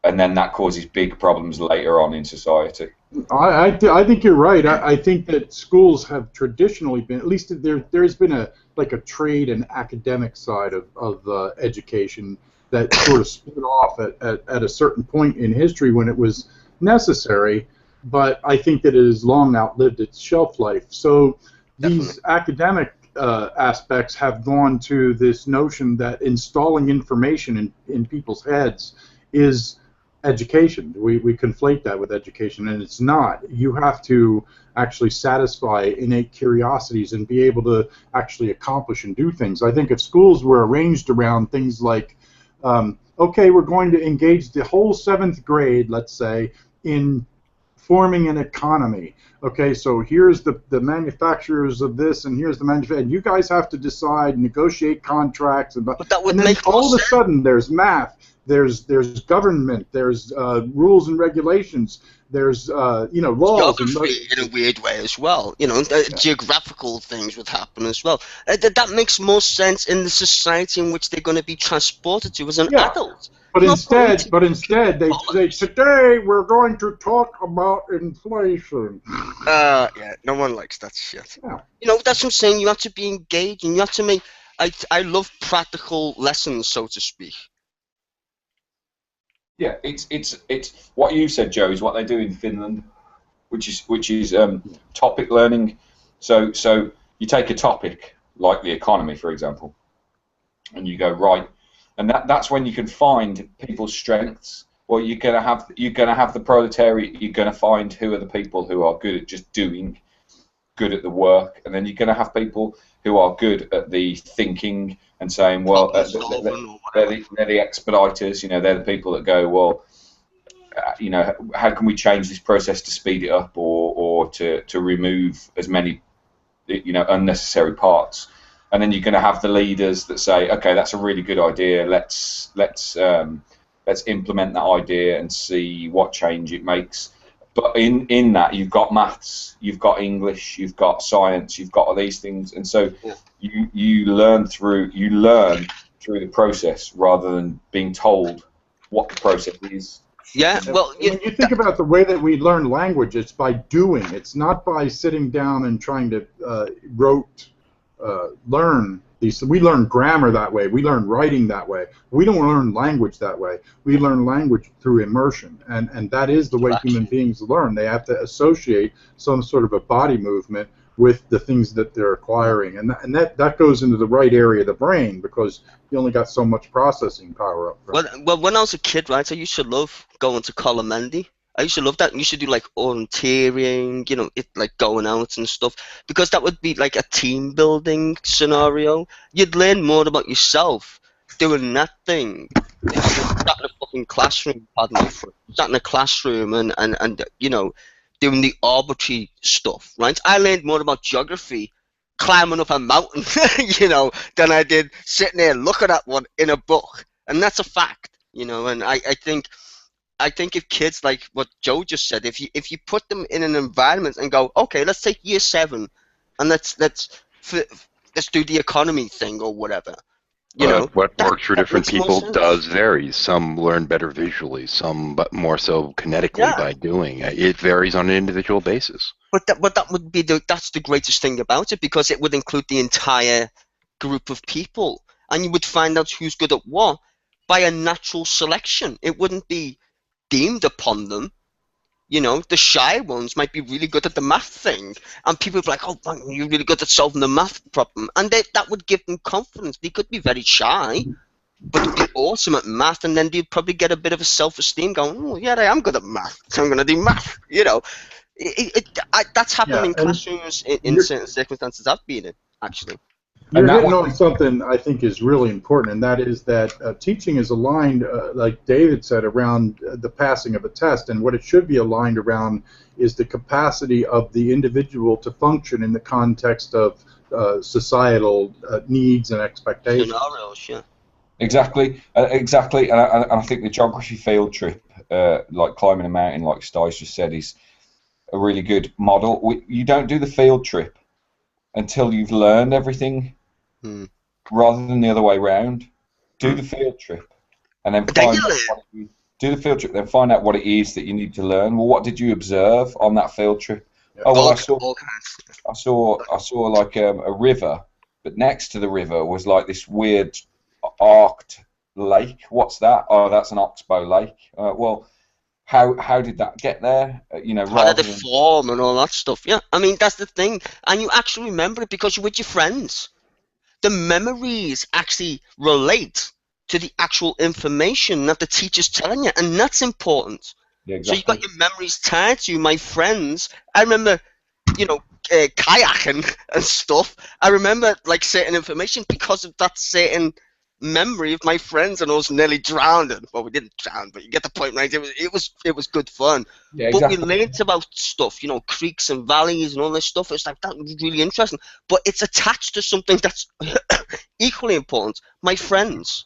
and then that causes big problems later on in society. I think you're right. I think that schools have traditionally been, at least there's been a trade and academic side of education that sort of split off at a certain point in history when it was necessary, but I think that it has long outlived its shelf life. So these academic aspects have gone to this notion that installing information in people's heads is education. We conflate that with education, and it's not. You have to actually satisfy innate curiosities and be able to actually accomplish and do things. I think if schools were arranged around things like, okay, we're going to engage the whole 7th grade, let's say, in forming an economy. Okay, so here's the manufacturers of this, and here's the manufacturer, and you guys have to decide, negotiate contracts, but that would make all of a sudden there's math, there's government, there's rules and regulations, there's laws Geography in a weird way as well. Geographical things would happen as well. That makes more sense in the society in which they're going to be transported to as an adult. But instead, they say, today we're going to talk about inflation. Yeah, no one likes that shit. Yeah. That's what I'm saying. You have to be engaged, and you have to make. I love practical lessons, so to speak. Yeah, it's what you said, Joe, is what they do in Finland, which is topic learning. So you take a topic like the economy, for example, and you go right, and that's when you can find people's strengths. Well, you're gonna have the proletariat. You're gonna find who are the people who are good at just doing, good at the work, and then you're gonna have people who are good at the thinking and saying, well, they're the expediters. They're the people that go, well, how can we change this process to speed it up or to remove as many, unnecessary parts. And then you're going to have the leaders that say, okay, that's a really good idea. Let's implement that idea and see what change it makes. But in that, you've got maths, you've got English, you've got science, you've got all these things, and so you learn through the process rather than being told what the process is. Yeah, well, when you think about the way that we learn language, it's by doing. It's not by sitting down and trying to learn these. We learn grammar that way. We learn writing that way. We don't learn language that way. We learn language through immersion, and that is the way human beings learn. They have to associate some sort of a body movement with the things that they're acquiring, and that goes into the right area of the brain because you only got so much processing power up front. Well, when I was a kid, right, I used to love going to Colomendy. I used to love that. And you used to do like orienteering, like going out and stuff, because that would be like a team building scenario. You'd learn more about yourself doing that thing. Sat in a fucking classroom, pardon me, sat in a classroom and doing the arbitrary stuff, right? I learned more about geography climbing up a mountain, than I did sitting there looking at one in a book, and that's a fact, And I think if kids, like what Joe just said, if you put them in an environment and go, okay, let's take year 7, and let's do the economy thing or whatever. What works for different people does vary. Some learn better visually, some but more so kinetically by doing. It varies on an individual basis. But that would be that's the greatest thing about it, because it would include the entire group of people, and you would find out who's good at what by a natural selection. It wouldn't be deemed upon them. The shy ones might be really good at the math thing, and people would be like, oh, man, you're really good at solving the math problem, and that would give them confidence. They could be very shy, but be awesome at math, and then they'd probably get a bit of a self-esteem going, oh, yeah, I am good at math, so I'm going to do math, That's happened in classrooms in certain circumstances I've been in, actually. You're hitting on something I think is really important, and that is that teaching is aligned, like David said, around the passing of a test, and what it should be aligned around is the capacity of the individual to function in the context of societal needs and expectations. Exactly, and I think the geography field trip, like climbing a mountain, like Stice just said, is a really good model. You don't do the field trip until you've learned everything, rather than the other way around. Do the field trip, and then do the field trip. Then find out what it is that you need to learn. Well, what did you observe on that field trip? Yeah. Oh, well, I saw like a river, but next to the river was like this weird arced lake. What's that? Oh, that's an oxbow lake. Well, how did that get there? How did it form and all that stuff? Yeah, I mean, that's the thing, and you actually remember it because you're with your friends. The memories actually relate to the actual information that the teacher's telling you, and that's important. Yeah, exactly. So you've got your memories tied to my friends. I remember, kayaking and stuff. I remember like certain information because of that certain memory of my friends and us nearly drowning. Well, we didn't drown, but you get the point, right? It was good fun. Yeah, exactly. But we learned about stuff, creeks and valleys and all this stuff. It's like, that was really interesting. But it's attached to something that's equally important. My friends.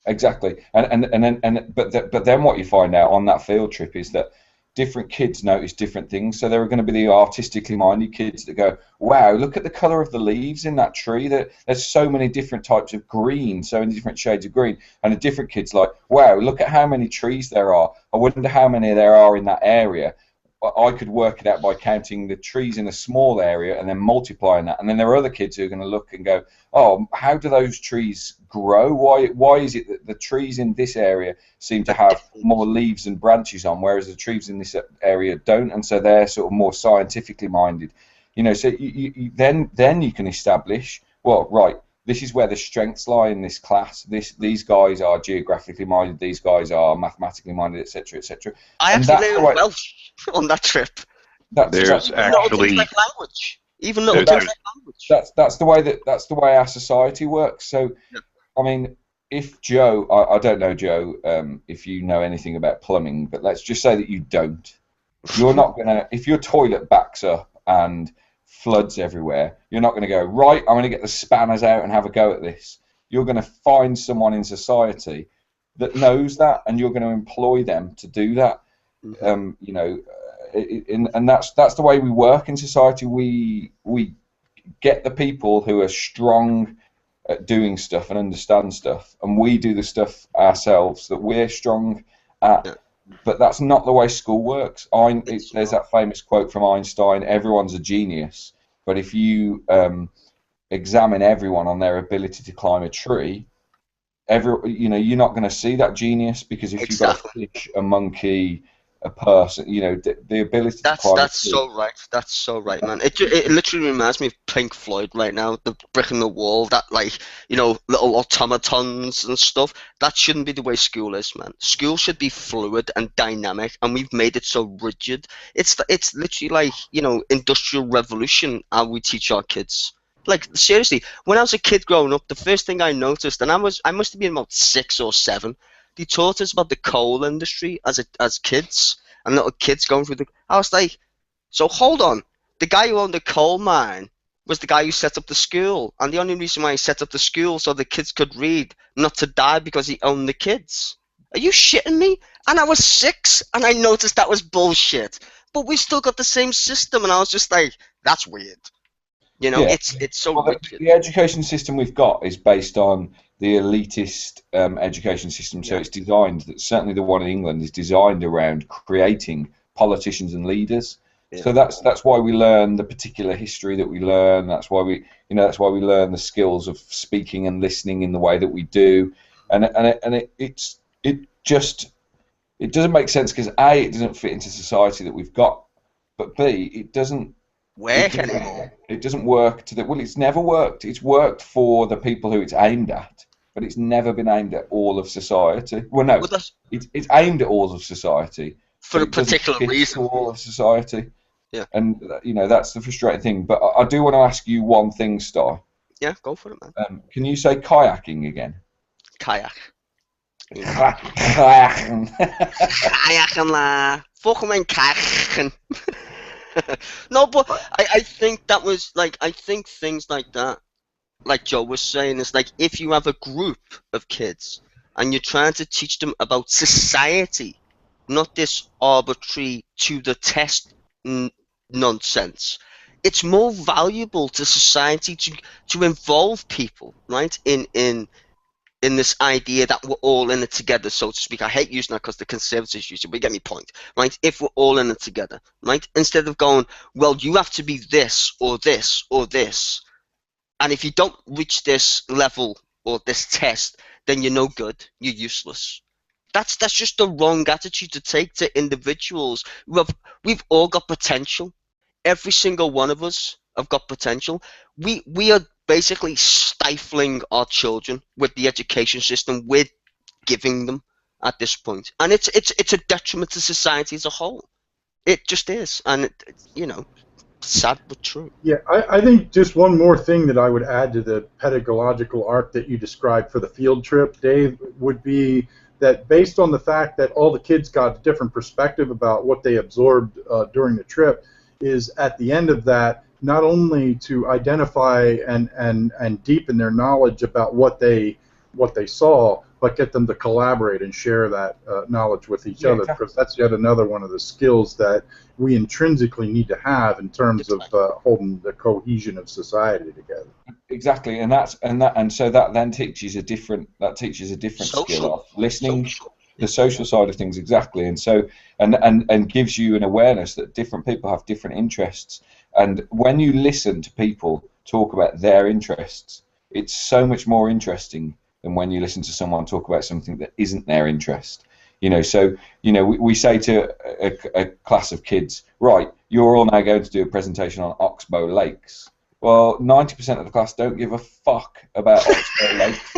Exactly, but then what you find out on that field trip is that different kids notice different things. So there are going to be the artistically minded kids that go, "Wow, look at the colour of the leaves in that tree. There's so many different types of green, so many different shades of green." And the different kids like, "Wow, look at how many trees there are. I wonder how many there are in that area. I could work it out by counting the trees in a small area and then multiplying that." And then there are other kids who are going to look and go, "Oh, how do those trees grow? Why is it that the trees in this area seem to have more leaves and branches on, whereas the trees in this area don't?" And so they're sort of more scientifically minded. So then you can establish, well, right, this is where the strengths lie in this class. These guys are geographically minded. These guys are mathematically minded, etc., etc. I actually learned Welsh on that trip. There's actually like language. Even little things like language. That's the way our society works. So, Yeah. I mean, if Joe, I don't know, Joe, if you know anything about plumbing, but let's just say that you don't. You're not gonna, if your toilet backs up and floods everywhere, you're not gonna go, right, I'm gonna get the spanners out and have a go at this. You're gonna find someone in society that knows that, and you're gonna employ them to do that. And that's the way we work in society. We get the people who are strong at doing stuff and understand stuff, and we do the stuff ourselves that we're strong at. Yeah. But that's not the way school works. There's that famous quote from Einstein: "Everyone's a genius, but if you examine everyone on their ability to climb a tree, you're not going to see that genius, because if you've got a fish, a monkey, a person, the ability to climb a tree." So right. That's so right, man. It literally reminds me of Pink Floyd right now. The brick in the wall, that little automatons and stuff. That shouldn't be the way school is, man. School should be fluid and dynamic, and we've made it so rigid. It's literally like industrial revolution how we teach our kids. Like, seriously, when I was a kid growing up, the first thing I noticed, and I must have been about 6 or 7. They taught us about the coal industry as kids, and little kids going through I was like, so hold on, the guy who owned the coal mine was the guy who set up the school, and the only reason why he set up the school so the kids could read, not to die because he owned the kids. Are you shitting me? And I was 6, and I noticed that was bullshit. But we still got the same system, and I was just like, that's weird. It's so rigid. The education system we've got is based on the elitist education system. So it's designed, certainly the one in England is designed around creating politicians and leaders. Yeah. So that's why we learn the particular history that we learn. That's why we learn the skills of speaking and listening in the way that we do. And it doesn't make sense, because A, it doesn't fit into society that we've got, but B, it doesn't work anymore. It doesn't work it's never worked. It's worked for the people who it's aimed at, but it's never been aimed at all of society. Well, no, it's aimed at all of society for a particular reason. All of society. Yeah. And that's the frustrating thing. But I do want to ask you one thing, Sty. Yeah, go for it, man. Can you say kayaking again? Kayak. Kayaking. Kayaking la. Fucking kayaking. No, but I think that was I think things like that, like Joe was saying, is like, if you have a group of kids and you're trying to teach them about society, not this arbitrary to the test nonsense, it's more valuable to society to involve people, right, in this idea that we're all in it together, so to speak. I hate using that because the Conservatives use it, but you get me point, right? If we're all in it together, right? Instead of going, well, you have to be this or this or this, and if you don't reach this level or this test, then you're no good, you're useless. That's just the wrong attitude to take to individuals. We've all got potential. Every single one of us have got potential. We are basically stifling our children with the education system we're giving them at this point, and it's a detriment to society as a whole. It just is, and sad but true. Yeah, I think just one more thing that I would add to the pedagogical arc that you described for the field trip, Dave, would be that based on the fact that all the kids got a different perspective about what they absorbed during the trip, is at the end of that, not only to identify and deepen their knowledge about what they saw, but get them to collaborate and share that knowledge with each other, exactly. because that's yet another one of the skills that we intrinsically need to have in terms of holding the cohesion of society together. Exactly, and so that then teaches a different skill of listening, the social side of things, exactly, and so and gives you an awareness that different people have different interests, and when you listen to people talk about their interests, it's so much more interesting than when you listen to someone talk about something that isn't their interest. So we say to a class of kids, right, you're all now going to do a presentation on Oxbow Lakes. Well, 90% of the class don't give a fuck about Oxbow Lakes.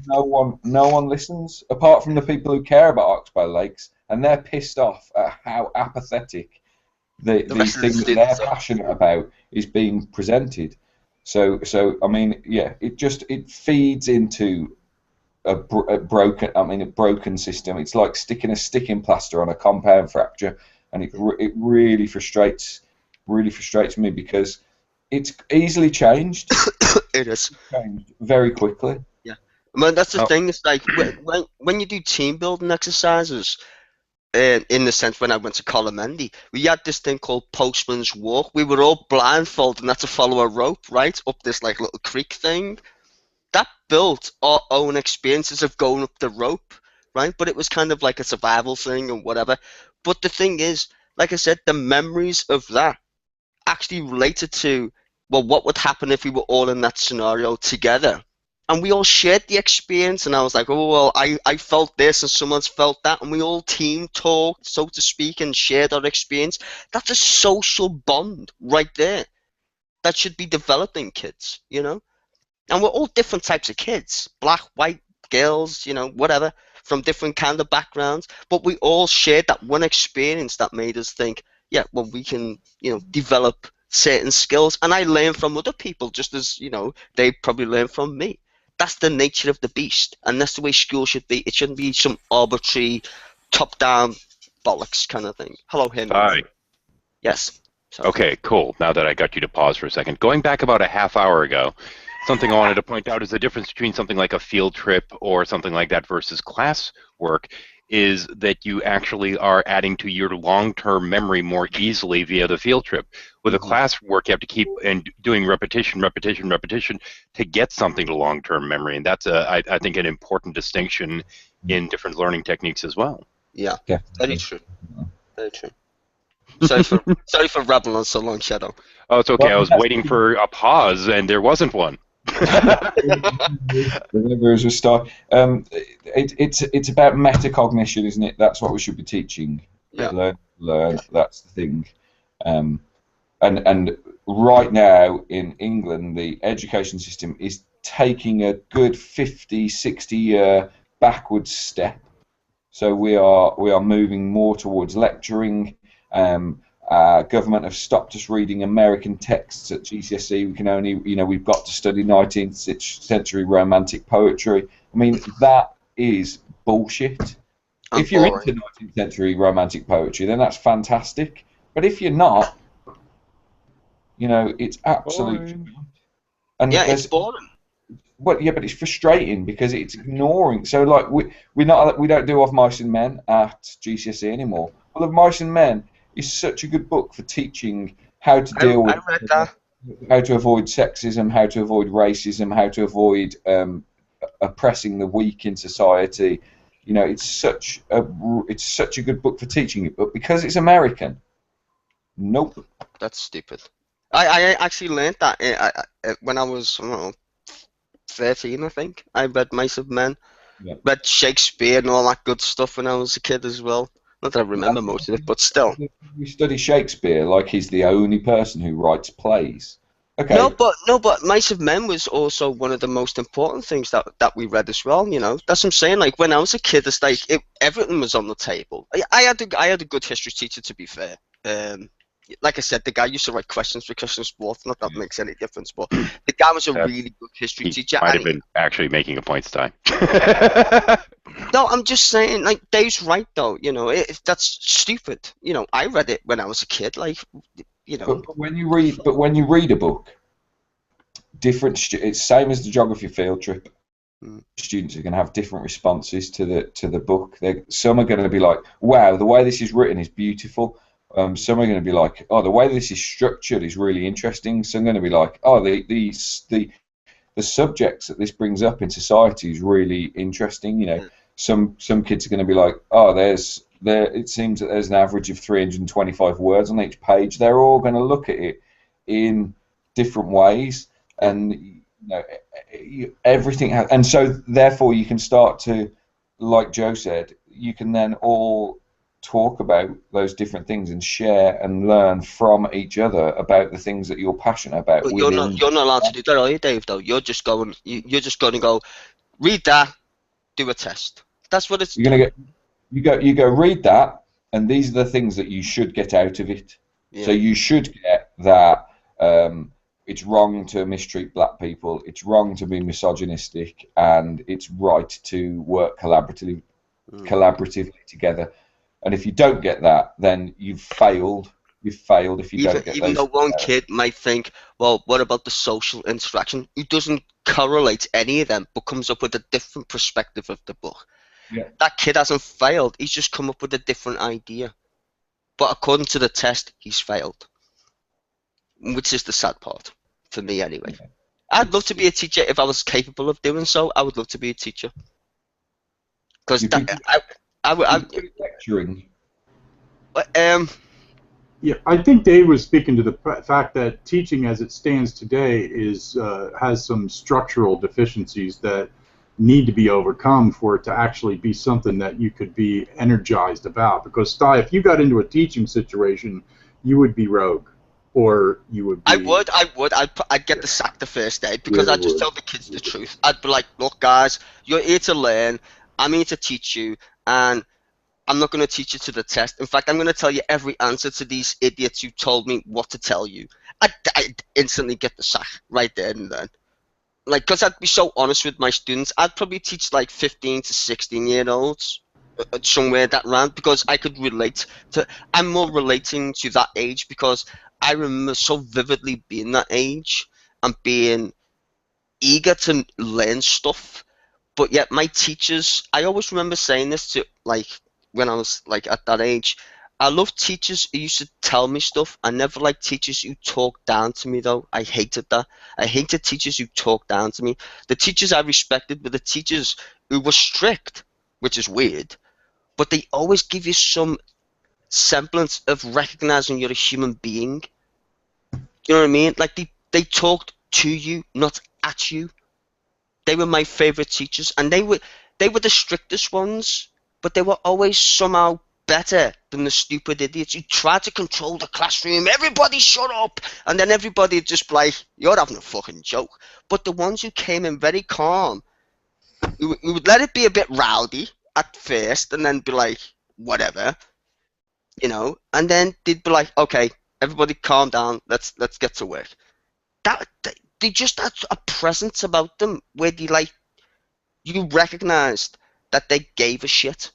No one listens, apart from the people who care about Oxbow Lakes, and they're pissed off at how apathetic the thing that they're passionate about is being presented. So I mean, yeah, it feeds into a broken system. It's like sticking a sticking plaster on a compound fracture, and it really frustrates me because it's easily changed. It is changed very quickly. Yeah, I mean that's the thing. It's like when you do team building exercises. In the sense, when I went to Colomendy, we had this thing called Postman's Walk. We were all blindfolded and had to follow a rope, right, up this like little creek thing. That built our own experiences of going up the rope, right? But it was kind of like a survival thing and whatever. But the thing is, like I said, the memories of that actually related to, well, what would happen if we were all in that scenario together? And we all shared the experience, and I was like, oh, well, I felt this, and someone's felt that, and we all team talked, so to speak, and shared our experience. That's a social bond right there that should be developing kids, And we're all different types of kids, black, white, girls, whatever, from different kind of backgrounds, but we all shared that one experience that made us think, yeah, well, we can, develop certain skills, and I learn from other people just as, they probably learn from me. That's the nature of the beast, and that's the way school should be. It shouldn't be some arbitrary, top-down bollocks kind of thing. Hello, Henry. Hi. Yes. Sorry. Okay, cool. Now that I got you to pause for a second. Going back about a half hour ago, something I wanted to point out is the difference between something like a field trip or something like that versus class work is that you actually are adding to your long-term memory more easily via the field trip. With a class work, you have to keep and doing repetition to get something to long-term memory, and that's I think an important distinction in different learning techniques as well. Yeah, very true. Very true. Sorry for rambling on so long, Shadow. Oh, it's okay. I was waiting for a pause, and there wasn't one. It's about metacognition, isn't it? That's what we should be teaching. Yeah. Learn. That's the thing. And right now in England, the education system is taking a good 50, 60 year backwards step. So we are moving more towards lecturing. Government have stopped us reading American texts at GCSE. We can only, we've got to study 19th century romantic poetry. I mean, that is bullshit. If you're into 19th century romantic poetry, then that's fantastic. But if you're not, it's absolute. And yeah, it's boring. Well, yeah, but it's frustrating because it's ignoring. So, like, we don't do Of Mice and Men at GCSE anymore. Well, Of Mice and Men is such a good book for teaching how to deal with, how to avoid sexism, how to avoid racism, how to avoid oppressing the weak in society. It's such a good book for teaching it, but because it's American, nope. That's stupid. I actually learned that when I was 13, I think. I read Mice and Men, read Shakespeare and all that good stuff when I was a kid as well. Not that I remember most of it, but still. We study Shakespeare like he's the only person who writes plays. Okay. No, but Mice and Men was also one of the most important things that we read as well. That's what I'm saying. Like when I was a kid, it's like everything was on the table. I had a good history teacher, to be fair. Like I said, the guy used to write questions for Christmas Sport. Not that makes any difference, but the guy was a really good history teacher. Might have been actually making a point, Stein. No, I'm just saying, like, Dave's right, though. That's stupid. I read it when I was a kid, like, But when you read a book, it's same as the geography field trip. students are going to have different responses to the book. Some are going to be like, wow, the way this is written is beautiful. Some are going to be like, oh, the way this is structured is really interesting. Some are going to be like, oh, the subjects that this brings up in society is really interesting. You know, some kids are going to be like, oh, it seems that there's an average of 325 words on each page. They're all going to look at it in different ways, and you know, everything has, and so therefore you can start to, like Joe said, you can then all talk about those different things and share and learn from each other about the things that you're passionate about. But you're not allowed to do that, are you, Dave? Though you're just going to go read that, do a test. That's what it's. You're going to you go read that, and these are the things that you should get out of it. Yeah. So you should get that. It's wrong to mistreat black people. It's wrong to be misogynistic, and it's right to work collaboratively together. And if you don't get that, then you've failed. You've failed if you don't get even though one kid might think, well, what about the social interaction? Who doesn't correlate any of them, but comes up with a different perspective of the book. Yeah. That kid hasn't failed. He's just come up with a different idea. But according to the test, he's failed. Which is the sad part, for me anyway. Yeah. I'd love to be a teacher if I was capable of doing so. I would love to be a teacher. Because I would lecturing. Yeah, I think Dave was speaking to the fact that teaching as it stands today has some structural deficiencies that need to be overcome for it to actually be something that you could be energized about. Because, Sty, if you got into a teaching situation, you would be rogue. Or you would be... I'd get the sack the first day because I'd just tell the kids the truth. I'd be like, look, guys, you're here to learn. I'm here to teach you, and I'm not going to teach you to the test. In fact, I'm going to tell you every answer to these idiots who told me what to tell you. I'd instantly get the sack right there and then. Like, because I'd be so honest with my students, I'd probably teach like 15 to 16-year-olds. Somewhere that round, because I could relate to. I'm more relating to that age because I remember so vividly being that age and being eager to learn stuff. But yet my teachers, I always remember saying this to, like, when I was like at that age, I love teachers who used to tell me stuff. I never liked teachers who talked down to me, though. I hated that. I hated teachers who talked down to me. The teachers I respected were the teachers who were strict, which is weird. But they always give you some semblance of recognizing you're a human being. You know what I mean? Like they talked to you, not at you. They were my favorite teachers, and they were the strictest ones, but they were always somehow better than the stupid idiots who tried to control the classroom. Everybody shut up, and then everybody would just be like, you're having a fucking joke. But the ones who came in very calm, who would let it be a bit rowdy at first, and then be like, whatever, you know, and then they'd be like, okay, everybody calm down, let's get to work. They just had a presence about them where you recognized that they gave a shit.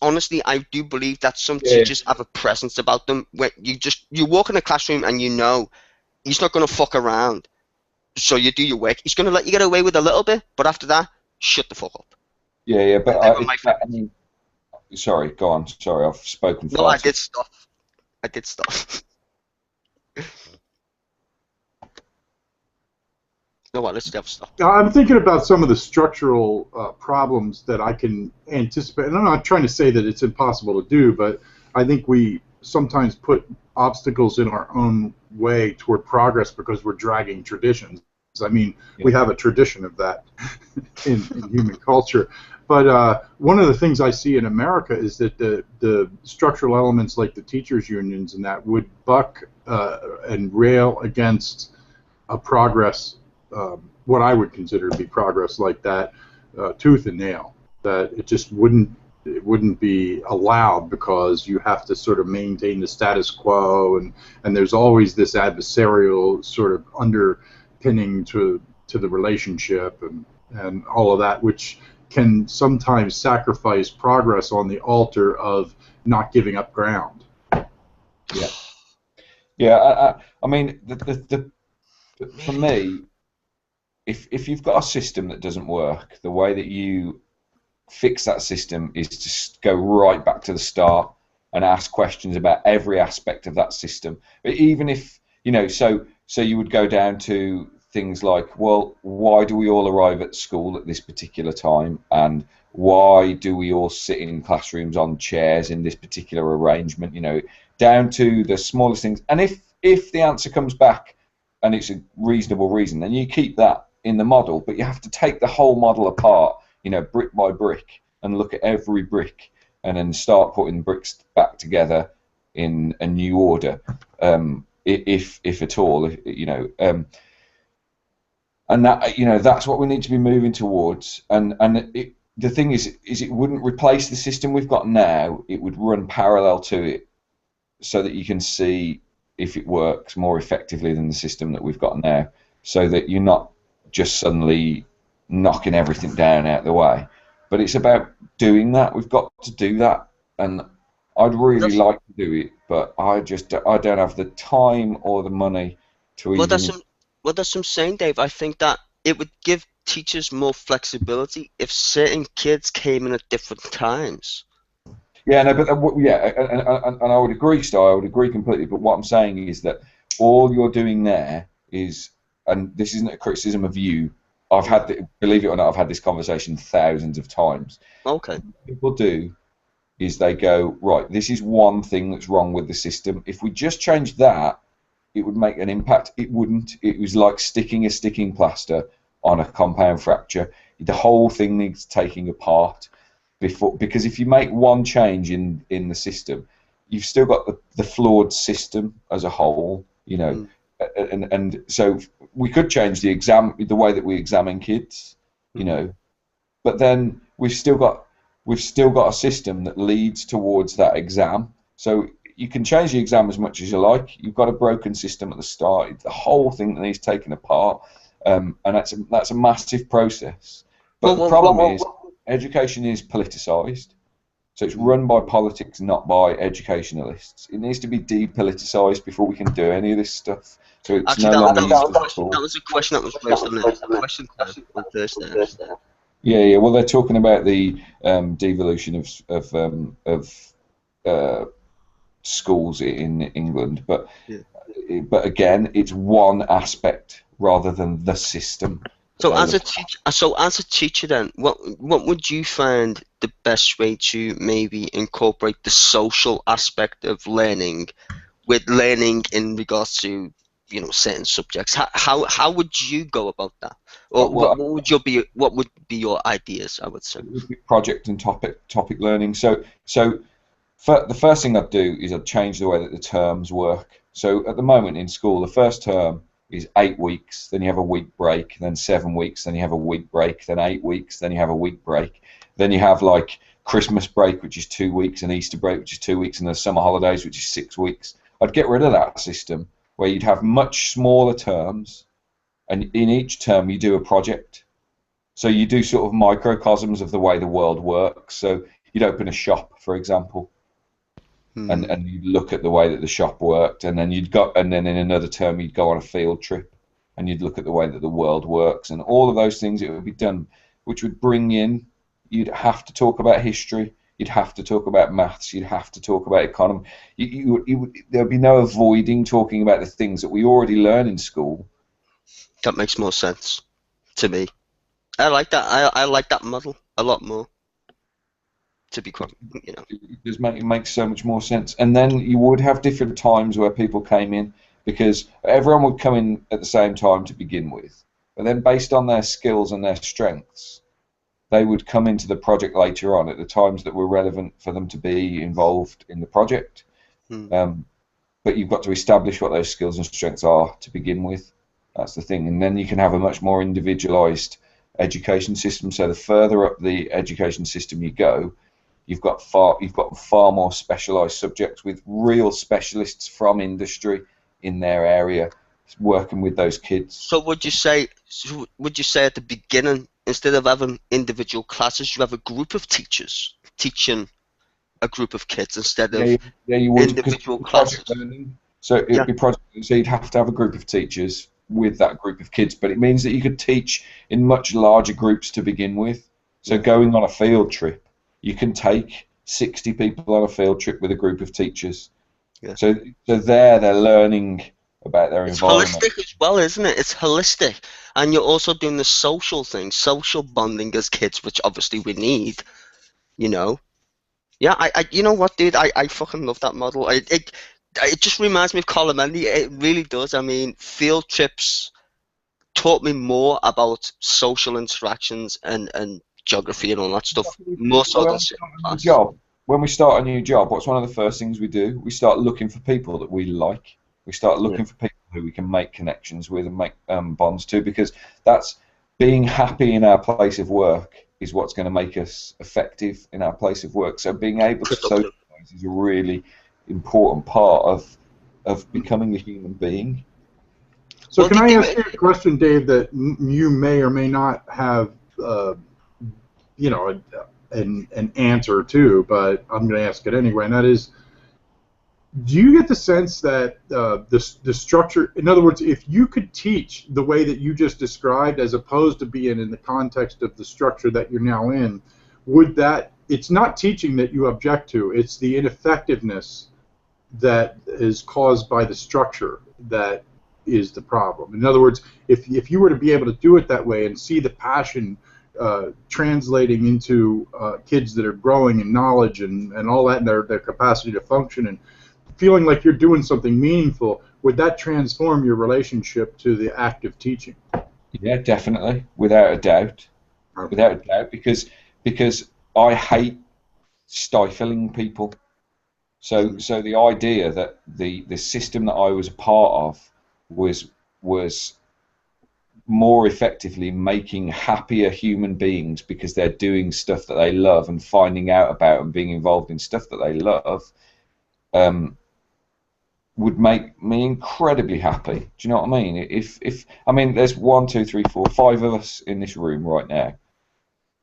Honestly, I do believe that some teachers have a presence about them where you walk in a classroom and you know he's not going to fuck around, so you do your work. He's going to let you get away with a little bit, but after that, shut the fuck up. Yeah, but I mean, sorry, go on. Sorry, I've spoken far. No, I did stop. No, what? Let's have stuff. I'm thinking about some of the structural problems that I can anticipate. And I'm not trying to say that it's impossible to do, but I think we sometimes put obstacles in our own way toward progress because we're dragging traditions. I mean, we have a tradition of that in human culture. But one of the things I see in America is that the structural elements like the teachers' unions and that would buck and rail against a progress, what I would consider to be progress like that, tooth and nail. That it just wouldn't be allowed because you have to sort of maintain the status quo, and there's always this adversarial sort of underpinning to the relationship and all of that, which can sometimes sacrifice progress on the altar of not giving up ground. Yeah. I mean, for me, if you've got a system that doesn't work, the way that you fix that system is to go right back to the start and ask questions about every aspect of that system. But even if, so you would go down to things like, well, why do we all arrive at school at this particular time, and why do we all sit in classrooms on chairs in this particular arrangement, down to the smallest things. And if the answer comes back and it's a reasonable reason, then you keep that in the model, but you have to take the whole model apart, brick by brick, and look at every brick, and then start putting bricks back together in a new order, if at all, and that, that's what we need to be moving towards. And the thing is it wouldn't replace the system we've got now. It would run parallel to it, so that you can see if it works more effectively than the system that we've got now, so that you're not just suddenly knocking everything down out the way. But it's about doing that. We've got to do that, and I'd really like to do it, but I don't have the time or the money to even. Well, that's what I'm saying, Dave. I think that it would give teachers more flexibility if certain kids came in at different times. Yeah, no, but and I would agree, I would agree completely. But what I'm saying is that all you're doing there is, and this isn't a criticism of you. Believe it or not, I've had this conversation thousands of times. Okay. What people do is they go, right, this is one thing that's wrong with the system. If we just change that, it would make an impact. It wouldn't. It was like sticking a sticking plaster on a compound fracture. The whole thing needs taking apart because if you make one change in the system, you've still got the flawed system as a whole, and so we could change the way that we examine kids, but then we've still got a system that leads towards that exam. So you can change the exam as much as you like. You've got a broken system at the start. It's the whole thing that needs taken apart, and that's a massive process. But the problem is education is politicized. So it's run by politics, not by educationalists. It needs to be depoliticized before we can do any of this stuff. So it's Actually, no longer that was a question that was raised on the question time on Thursday. Yeah. Well, they're talking about the devolution of schools in England, but again, it's one aspect rather than the system. So as a teacher, then, what would you find the best way to maybe incorporate the social aspect of learning, with learning in regards to certain subjects? How would you go about that, or what would be your ideas? I would say project and topic learning. So the first thing I'd do is I'd change the way that the terms work. So at the moment in school, the first term is 8 weeks, then you have a week break, then 7 weeks, then you have a week break, then 8 weeks, then you have a week break, then you have like Christmas break, which is 2 weeks, and Easter break, which is 2 weeks, and the summer holidays, which is 6 weeks. I'd get rid of that system where you'd have much smaller terms, and in each term you do a project. So you do sort of microcosms of the way the world works. So you'd open a shop, for example, and you'd look at the way that the shop worked, and then in another term you'd go on a field trip, and you'd look at the way that the world works, and all of those things. It would be done, which would bring in. You'd have to talk about history. You'd have to talk about maths. You'd have to talk about economy. There'd be no avoiding talking about the things that we already learn in school. That makes more sense to me. I like that. I like that model a lot more. To be quite, It makes so much more sense. And then you would have different times where people came in, because everyone would come in at the same time to begin with. But then based on their skills and their strengths, they would come into the project later on at the times that were relevant for them to be involved in the project. But you've got to establish what those skills and strengths are to begin with. That's the thing. And then you can have a much more individualized education system. So the further up the education system you go, you've got far more specialized subjects with real specialists from industry in their area working with those kids. So would you say at the beginning, instead of having individual classes, you have a group of teachers teaching a group of kids instead of you would, individual classes? So it'd be project. So you'd have to have a group of teachers with that group of kids, but it means that you could teach in much larger groups to begin with. So going on a field trip, you can take 60 people on a field trip with a group of teachers. Yeah. So they're learning about their environment. It's holistic as well, isn't it? It's holistic, and you're also doing the social thing, social bonding as kids, which obviously we need. You know. Yeah, you know what, dude? I fucking love that model. It just reminds me of Colomendi. It really does. I mean, field trips taught me more about social interactions and geography and all that stuff, more so than class. When we start a new job, what's one of the first things we do? We start looking for people that we like. We start looking for people who we can make connections with and make bonds to, because that's being happy in our place of work is what's going to make us effective in our place of work. So being able to socialize is a really important part of becoming a human being. So can I ask you a question, Dave, that you may or may not have, you know, an answer to, but I'm going to ask it anyway, and that is, do you get the sense that the structure, in other words, if you could teach the way that you just described as opposed to being in the context of the structure that you're now in, would that, it's not teaching that you object to, it's the ineffectiveness that is caused by the structure that is the problem. In other words, if you were to be able to do it that way and see the passion translating into kids that are growing in knowledge and all that, and their capacity to function and feeling like you're doing something meaningful, would that transform your relationship to the act of teaching? Yeah, definitely, without a doubt, because I hate stifling people. So the idea that the system that I was a part of was more effectively making happier human beings because they're doing stuff that they love and finding out about and being involved in stuff that they love, would make me incredibly happy. Do you know what I mean? If I mean, there's 1, 2, 3, 4, 5 of us in this room right now,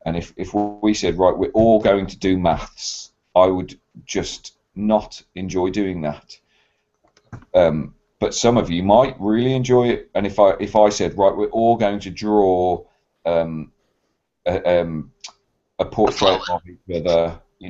and if we said, right, we're all going to do maths, I would just not enjoy doing that. But some of you might really enjoy it, and if I said, right, we're all going to draw a portrait of each other, you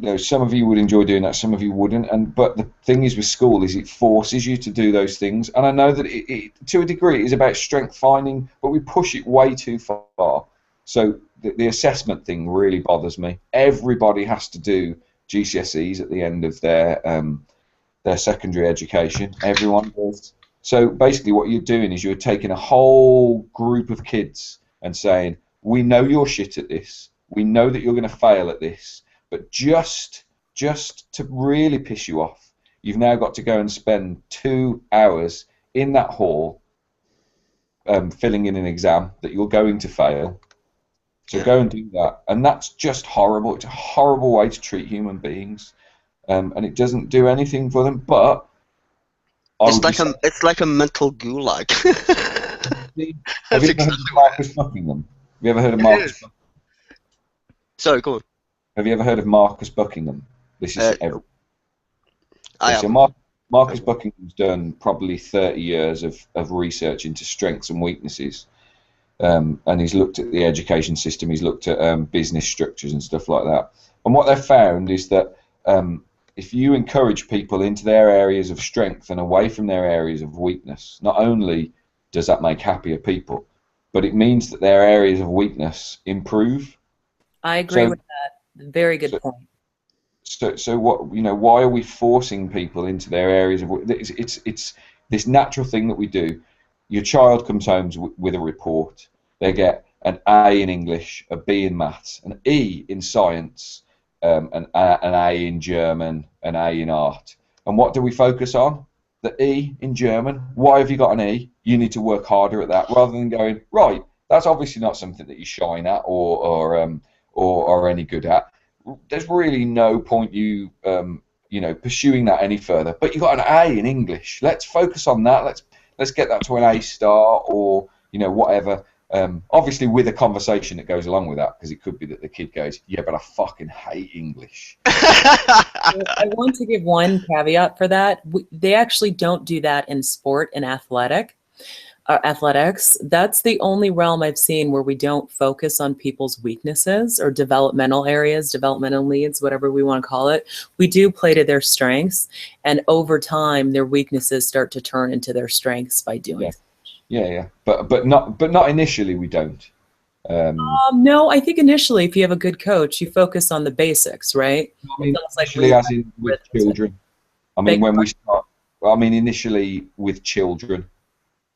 know, some of you would enjoy doing that, some of you wouldn't. But the thing is with school is it forces you to do those things, and I know that it to a degree it is about strength finding, but we push it way too far. So the assessment thing really bothers me. Everybody has to do GCSEs at the end of their secondary education. Everyone does. So basically what you're doing is you're taking a whole group of kids and saying, we know you're shit at this, we know that you're going to fail at this, but just to really piss you off, you've now got to go and spend 2 hours in that hall filling in an exam that you're going to fail. So go and do that. And that's just horrible. It's a horrible way to treat human beings. And it doesn't do anything for them, but it's like a mental gulag. Have you ever heard of Marcus Buckingham? Have you ever heard of Marcus? Sorry, go on. Have you ever heard of Marcus Buckingham? This is Marcus Buckingham's done probably 30 years of research into strengths and weaknesses, and he's looked at the education system. He's looked at business structures and stuff like that. And what they've found is that if you encourage people into their areas of strength and away from their areas of weakness, not only does that make happier people, but it means that their areas of weakness improve. I agree with that. Very good point. So what, you know, why are we forcing people into their areas of it's this natural thing that we do. Your child comes home with a report. They get an A in English, a B in maths, an E in science, an A in German, an A in art. And what do we focus on? The E in German. Why have you got an E? You need to work harder at that, rather than going, right, that's obviously not something that you shine at or any good at. There's really no point you pursuing that any further. But you got an A in English. Let's focus on that. Let's get that to an A star, or whatever. Obviously with a conversation that goes along with that, because it could be that the kid goes, yeah, but I fucking hate English. I want to give one caveat for that. They actually don't do that in sport and athletics. That's the only realm I've seen where we don't focus on people's weaknesses or developmental areas, developmental needs, whatever we want to call it. We do play to their strengths, and over time, their weaknesses start to turn into their strengths by doing. Yeah. But not initially. We don't. No, I think initially, if you have a good coach, you focus on the basics, right? I mean, It's almost initially, as in with children. I mean, when we start. I mean, initially with children.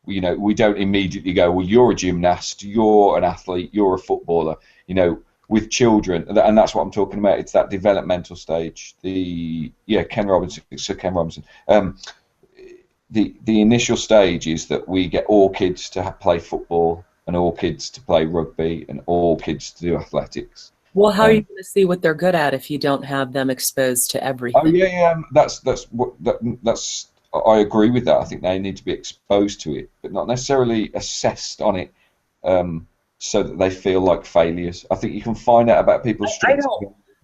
You know, we don't immediately go, well, you're a gymnast, you're an athlete, you're a footballer. You know, with children, and that's what I'm talking about. It's that developmental stage. Ken Robinson, Sir Ken Robinson. The initial stage is that we get all kids to play football and all kids to play rugby and all kids to do athletics. Well, how are you going to see what they're good at if you don't have them exposed to everything? Oh yeah. That's. I agree with that. I think they need to be exposed to it, but not necessarily assessed on it, so that they feel like failures. I think you can find out about people's strengths.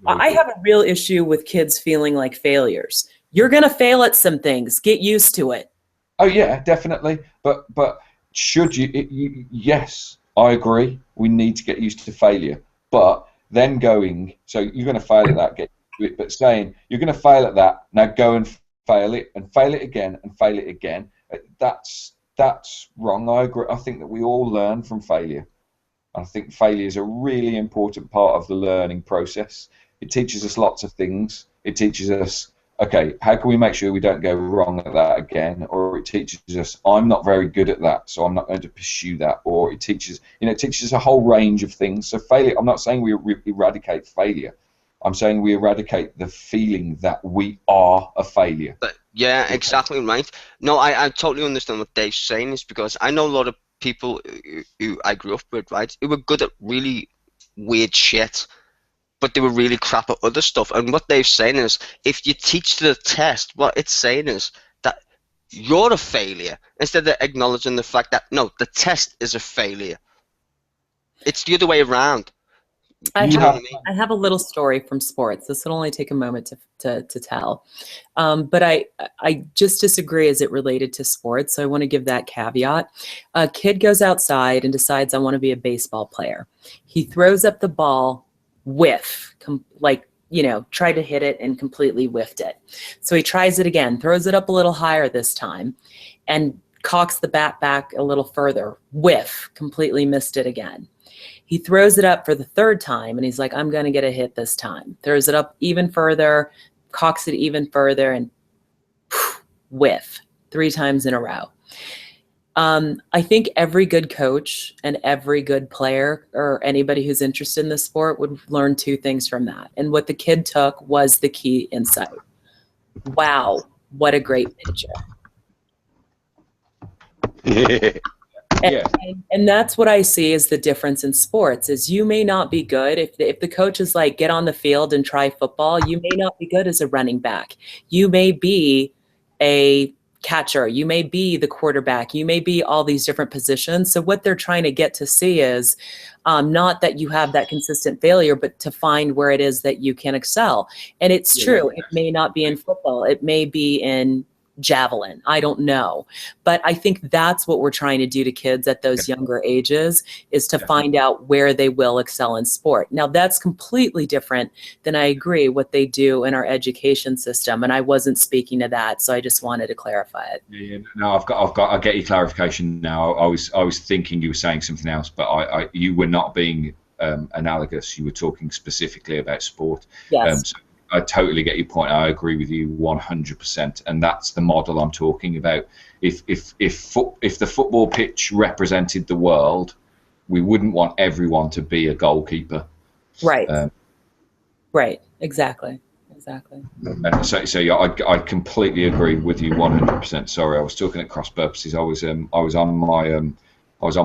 I have a real issue with kids feeling like failures. You're going to fail at some things. Get used to it. Oh yeah, definitely. But should you? Yes, I agree. We need to get used to failure. But then going, so you're going to fail at that, get used to it. But saying you're going to fail at that, now go and fail it and fail it again and fail it again. That's wrong. I agree. I think that we all learn from failure. I think failure is a really important part of the learning process. It teaches us lots of things. It teaches us, okay, how can we make sure we don't go wrong at that again? Or it teaches us, I'm not very good at that, so I'm not going to pursue that. Or it teaches us a whole range of things. So failure, I'm not saying we eradicate failure. I'm saying we eradicate the feeling that we are a failure. Yeah, exactly right. No, I totally understand what Dave's saying, is because I know a lot of people who I grew up with, right, who were good at really weird shit, but they were really crap at other stuff. And what Dave's saying is, if you teach to the test, what it's saying is that you're a failure, instead of acknowledging the fact that, no, the test is a failure. It's the other way around. I have a little story from sports. This will only take a moment to tell. But I just disagree as it related to sports, so I want to give that caveat. A kid goes outside and decides, I want to be a baseball player. He throws up the ball, tried to hit it and completely whiffed it. So he tries it again, throws it up a little higher this time, and cocks the bat back a little further. Whiff, completely missed it again. He throws it up for the third time, and he's like, I'm going to get a hit this time. Throws it up even further, cocks it even further, and whiff 3 times in a row. I think every good coach and every good player or anybody who's interested in the sport would learn 2 things from that. And what the kid took was the key insight. Wow, what a great pitcher. And that's what I see as the difference in sports, is you may not be good. If the coach is like, get on the field and try football, you may not be good as a running back. You may be a catcher. You may be the quarterback. You may be all these different positions. So what they're trying to get to see is not that you have that consistent failure, but to find where it is that you can excel. And it's true. It may not be in football. It may be in javelin. I don't know. But I think that's what we're trying to do to kids at those younger ages, is to find out where they will excel in sport. Now, that's completely different than, I agree, what they do in our education system. And I wasn't speaking to that, so I just wanted to clarify it. Yeah, no, I get your clarification now. I was thinking you were saying something else, but you were not being analogous. You were talking specifically about sport. Yes. So I totally get your point. I agree with you 100%, and that's the model I'm talking about. If the football pitch represented the world, we wouldn't want everyone to be a goalkeeper. Right. Right. Exactly. So I completely agree with you 100%. Sorry, I was talking at cross purposes. I was on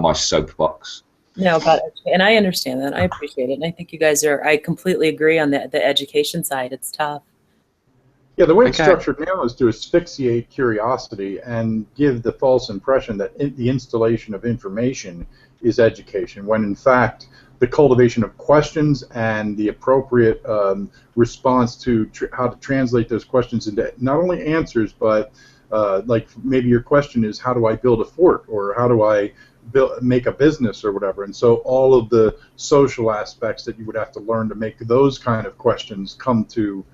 my soapbox. No, and I understand that. I appreciate it. And I think you guys I completely agree on the education side. It's tough. Yeah, the way it's structured now is to asphyxiate curiosity and give the false impression that the installation of information is education, when in fact the cultivation of questions and the appropriate response to how to translate those questions into not only answers, but like maybe your question is, how do I build a fort, or how do I make a business, or whatever. And so all of the social aspects that you would have to learn to make those kind of questions come to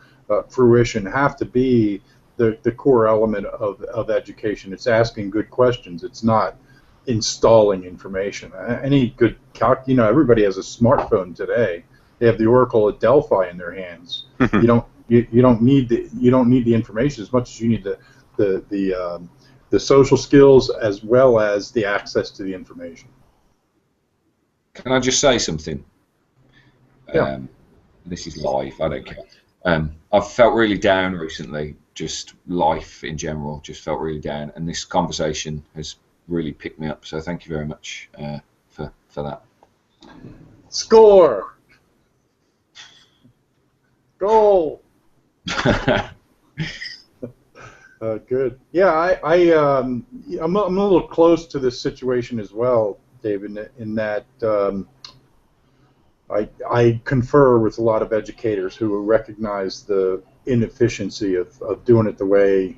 fruition have to be the core element of education. It's asking good questions. It's not installing information. Any good everybody has a smartphone today. They have the Oracle at Delphi in their hands. You don't need the information as much as you need the social skills as well as the access to the information. Can I just say something? Yeah. This is live. I don't care. I've felt really down recently. Just life in general just felt really down, and this conversation has really picked me up. So thank you very much for that. Score. Goal. Good. Yeah, I'm a little close to this situation as well, David, in that I confer with a lot of educators who recognize the inefficiency of doing it the way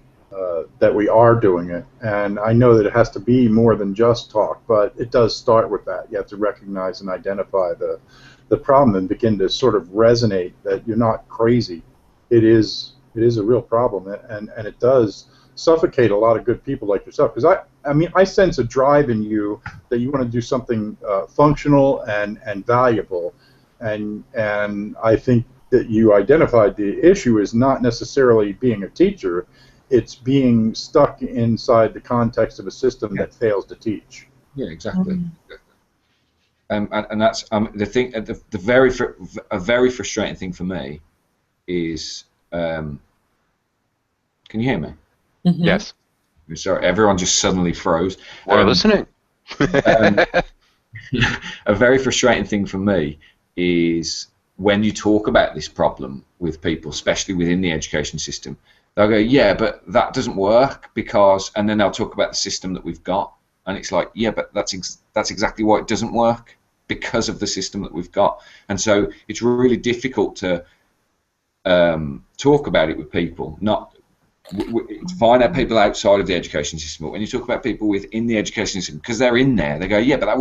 that we are doing it. And I know that it has to be more than just talk, but it does start with that. You have to recognize and identify the problem and begin to sort of resonate that you're not crazy. It is a real problem, and it does suffocate a lot of good people like yourself. Because I sense a drive in you that you want to do something functional and valuable, and I think that you identified the issue is not necessarily being a teacher, it's being stuck inside the context of a system that fails to teach. Yeah, exactly. And that's the thing. A very frustrating thing for me is. Can you hear me? Mm-hmm. Yes. I'm sorry, everyone just suddenly froze. We're listening. A very frustrating thing for me is when you talk about this problem with people, especially within the education system, they'll go, yeah, but that doesn't work because, and then they'll talk about the system that we've got, and it's like, yeah, but that's exactly why it doesn't work, because of the system that we've got. And so it's really difficult to talk about it with people, not find out people outside of the education system. But when you talk about people within the education system, because they're in there, they go, yeah, but that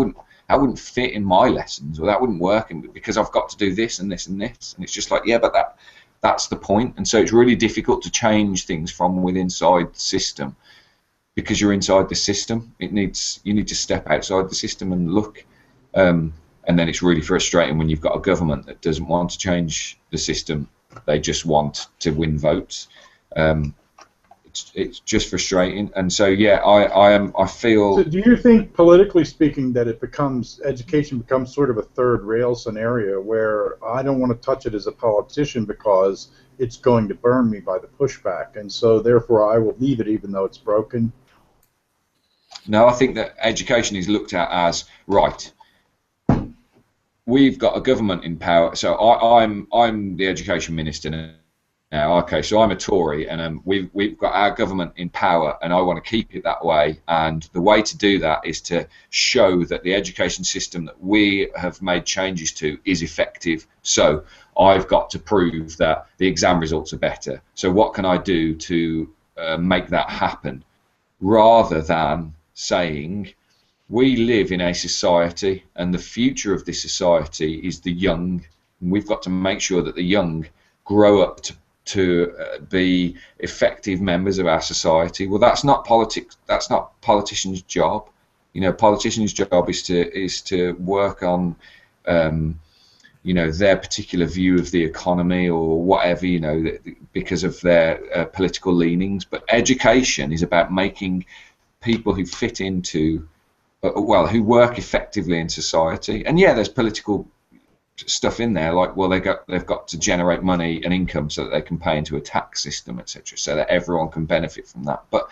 wouldn't fit in my lessons, or that wouldn't work because I've got to do this and this and this. And it's just like, yeah, but that's the point. And so it's really difficult to change things from within inside the system, because you're inside the system. You need to step outside the system and look. And then it's really frustrating when you've got a government that doesn't want to change the system. They just want to win votes. It's just frustrating, and so yeah, I feel. So do you think, politically speaking, that education becomes sort of a third rail scenario where I don't want to touch it as a politician because it's going to burn me by the pushback, and so therefore I will leave it even though it's broken? No, I think that education is looked at as right. We've got a government in power, so I'm the education minister now. Okay, so I'm a Tory, and we've got our government in power, and I want to keep it that way. And the way to do that is to show that the education system that we have made changes to is effective. So I've got to prove that the exam results are better. So what can I do to make that happen, rather than saying, we live in a society, and the future of this society is the young. And we've got to make sure that the young grow up to be effective members of our society. Well, that's not politics. That's not politicians' job. You know, politicians' job is to work on, their particular view of the economy or whatever, because of their political leanings. But education is about making people who fit into who work effectively in society. And yeah, there's political stuff in there, like, well, they've got to generate money and income so that they can pay into a tax system, etc., so that everyone can benefit from that. But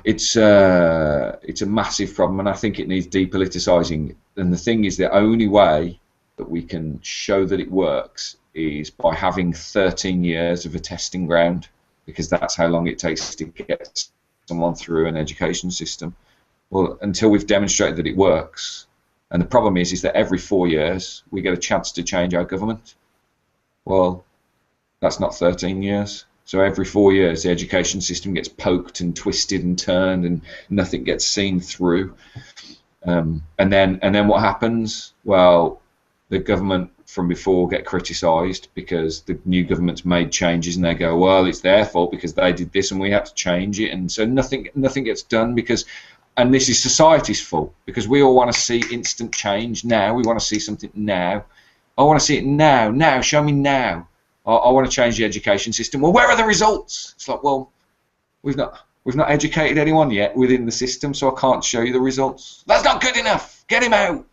it's a massive problem, and I think it needs depoliticizing. And the thing is, the only way that we can show that it works is by having 13 years of a testing ground, because that's how long it takes to get someone through an education system. Well, until we've demonstrated that it works, and the problem is that every 4 years we get a chance to change our government. Well, that's not 13 years. So every 4 years the education system gets poked and twisted and turned, and nothing gets seen through. And then what happens? Well, the government from before get criticised because the new government's made changes, and they go, well, it's their fault because they did this and we had to change it, and so nothing gets done because, and this is society's fault because we all want to see instant change now. We want to see something now. I want to see it now. Now, show me now. I want to change the education system. Well, where are the results? It's like, well, we've not educated anyone yet within the system, so I can't show you the results. That's not good enough. Get him out.